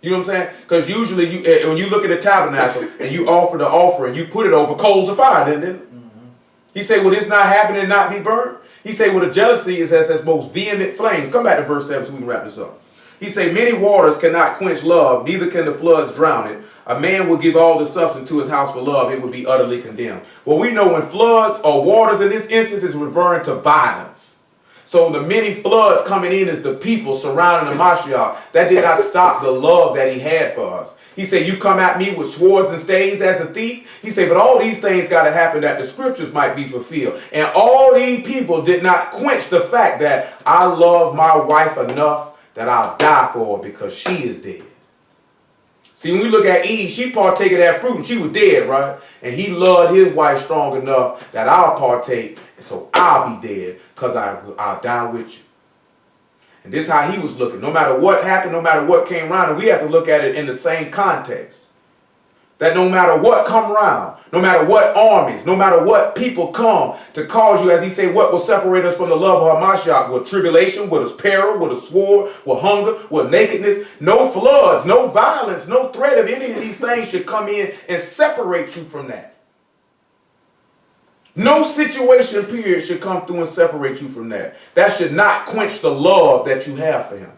You know what I'm saying? Because usually when you look at the tabernacle and you offer the offering, you put it over coals of fire, didn't it? Mm-hmm. He said, will this not happen and not be burnt? He said, well, the jealousy is as most vehement flames. Come back to verse 7 so we can wrap this up. He said, many waters cannot quench love, neither can the floods drown it. A man will give all the substance to his house for love, it would be utterly condemned. Well, we know when floods or waters in this instance is referring to violence. So the many floods coming in is the people surrounding the Mashiach. That did not stop the love that he had for us. He said, you come at me with swords and staves as a thief. He said, but all these things got to happen that the scriptures might be fulfilled. And all these people did not quench the fact that I love my wife enough that I'll die for her because she is dead. See, when we look at Eve, she partook of that fruit and she was dead, right? And he loved his wife strong enough that I'll partake, and so I'll be dead because I'll die with you. And this is how he was looking. No matter what happened, no matter what came around, and we have to look at it in the same context. That no matter what come around, no matter what armies, no matter what people come to cause you, as he said, what will separate us from the love of Hamashiach? Will tribulation, will peril, will a sword, will hunger, will nakedness? No floods, no violence, no threat of any of these things should come in and separate you from that. No situation, period, should come through and separate you from that. That should not quench the love that you have for him.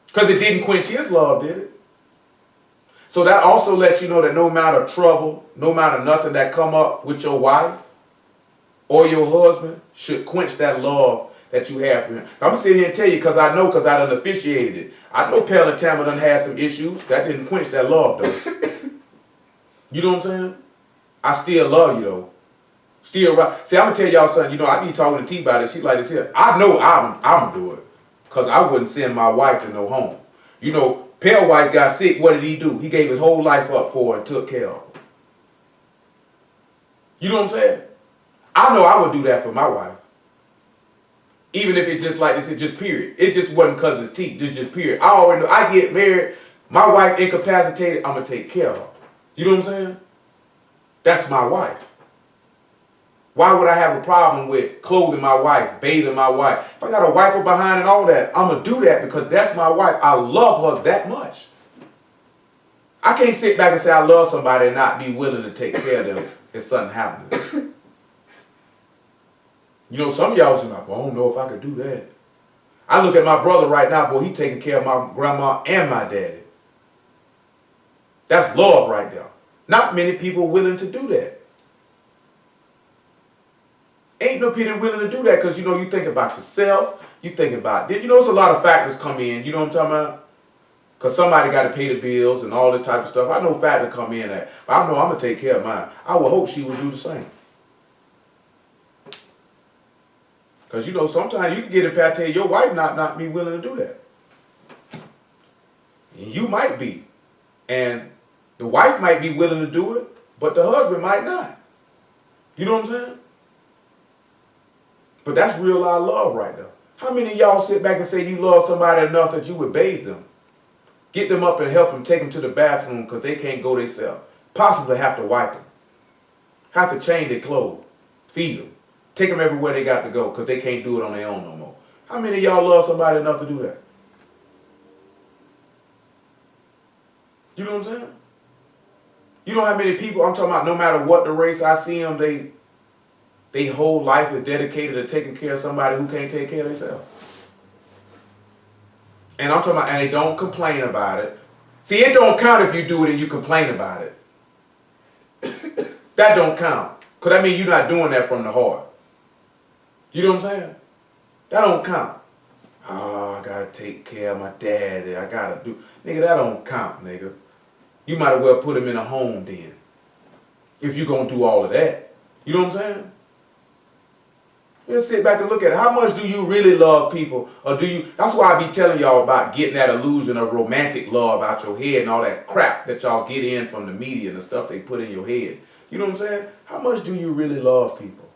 Because it didn't quench his love, did it? So that also lets you know that no matter trouble, no matter nothing that come up with your wife or your husband should quench that love that you have for him. I'm going to sit here and tell you because I done officiated it. I know Pell and Tamma done had some issues. That didn't quench that love, though. You know what I'm saying? I still love you, though. Still right. See, I'm going to tell y'all something. You know, I be talking to T about it. She like this here. I know I'm going to do it because I wouldn't send my wife to no home. You know, Pell wife got sick. What did he do? He gave his whole life up for her and took care of her. You know what I'm saying? I know I would do that for my wife. Even if it just like this, it just period. It just wasn't because it's teeth. Just period. I already know. I get married. My wife incapacitated. I'm going to take care of her. You know what I'm saying? That's my wife. Why would I have a problem with clothing my wife, bathing my wife? If I got to wipe her behind and all that, I'm going to do that because that's my wife. I love her that much. I can't sit back and say I love somebody and not be willing to take care of them if something happens. You know, some of y'all say, I don't know if I could do that. I look at my brother right now, boy, he taking care of my grandma and my daddy. That's love right there. Not many people willing to do that. Ain't no people willing to do that because, you know, you think about yourself. You think about, you know, it's a lot of factors come in. You know what I'm talking about? Because somebody got to pay the bills and all that type of stuff. I know factors come in that. But I know I'm going to take care of mine. I would hope she would do the same. Because, you know, sometimes you can get a pat your wife not be willing to do that. And you might be. And the wife might be willing to do it, but the husband might not. You know what I'm saying? But that's real life love right there. How many of y'all sit back and say you love somebody enough that you would bathe them? Get them up and help them take them to the bathroom because they can't go themselves. Possibly have to wipe them. have to change their clothes, feed them, take them everywhere they got to go because they can't do it on their own no more. How many of y'all love somebody enough to do that? You know what I'm saying? You know how many people, I'm talking about no matter what the race, I see them, they whole life is dedicated to taking care of somebody who can't take care of themselves. And I'm talking about, and they don't complain about it. See, it don't count if you do it and you complain about it. That don't count. Because that means you're not doing that from the heart. You know what I'm saying? That don't count. Oh, I gotta take care of my daddy. I gotta do. Nigga, that don't count, nigga. You might as well put him in a home then. If you're gonna do all of that. You know what I'm saying? Let's sit back and look at it. How much do you really love people? Or do you, that's why I be telling y'all about getting that illusion of romantic love out your head and all that crap that y'all get in from the media and the stuff they put in your head. You know what I'm saying? How much do you really love people?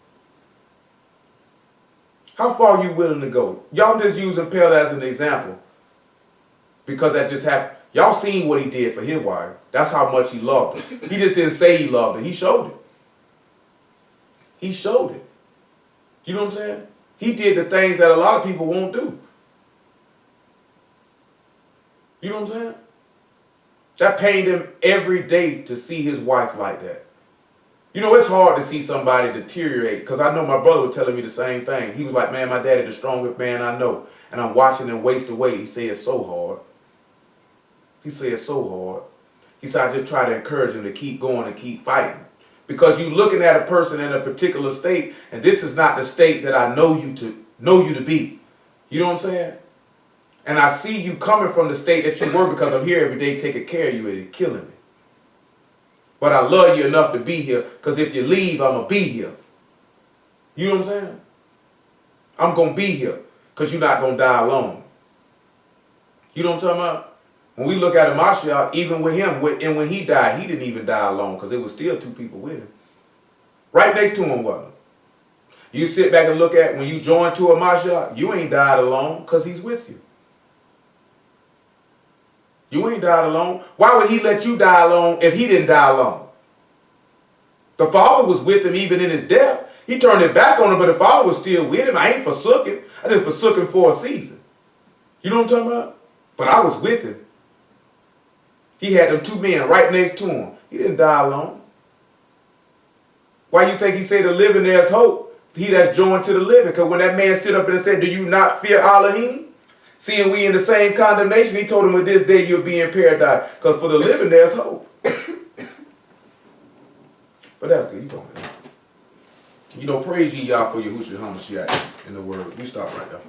How far are you willing to go? Y'all just using Pelle as an example. Because that just happened. Y'all seen what he did for his wife. That's how much he loved her. He just didn't say he loved her. He showed it. He showed it. You know what I'm saying? He did the things that a lot of people won't do. You know what I'm saying? That pained him every day to see his wife like that. You know, it's hard to see somebody deteriorate, because I know my brother was telling me the same thing. He was like, man, my daddy the strongest man I know. And I'm watching him waste away. He said it's so hard. He said it's so hard. He said, I just try to encourage him to keep going and keep fighting. Because you're looking at a person in a particular state, and this is not the state that I know you to be. You know what I'm saying? And I see you coming from the state that you were, because I'm here every day taking care of you, and it's killing me. But I love you enough to be here, because if you leave, I'm going to be here. You know what I'm saying? I'm going to be here, because you're not going to die alone. You know what I'm talking about? When we look at Mashiach, even with him, and when he died, he didn't even die alone, because there was still two people with him. Right next to him, wasn't it? You sit back and look at, when you join to a Mashiach, you ain't died alone, because he's with you. You ain't died alone. Why would he let you die alone if he didn't die alone? The Father was with him even in his death. He turned it back on him, but the Father was still with him. I ain't forsook him. I just forsook him for a season. You know what I'm talking about? But I was with him. He had them two men right next to him. He didn't die alone. Why you think he said the living there's hope? He that's joined to the living. Because when that man stood up and said, do you not fear Elohim? Seeing we in the same condemnation, he told him with this day you'll be in paradise. Because for the living there's hope. But that's good. You go ahead. You know, praise ye Yah for Yahushua HaMashiach in the word. We stop right there.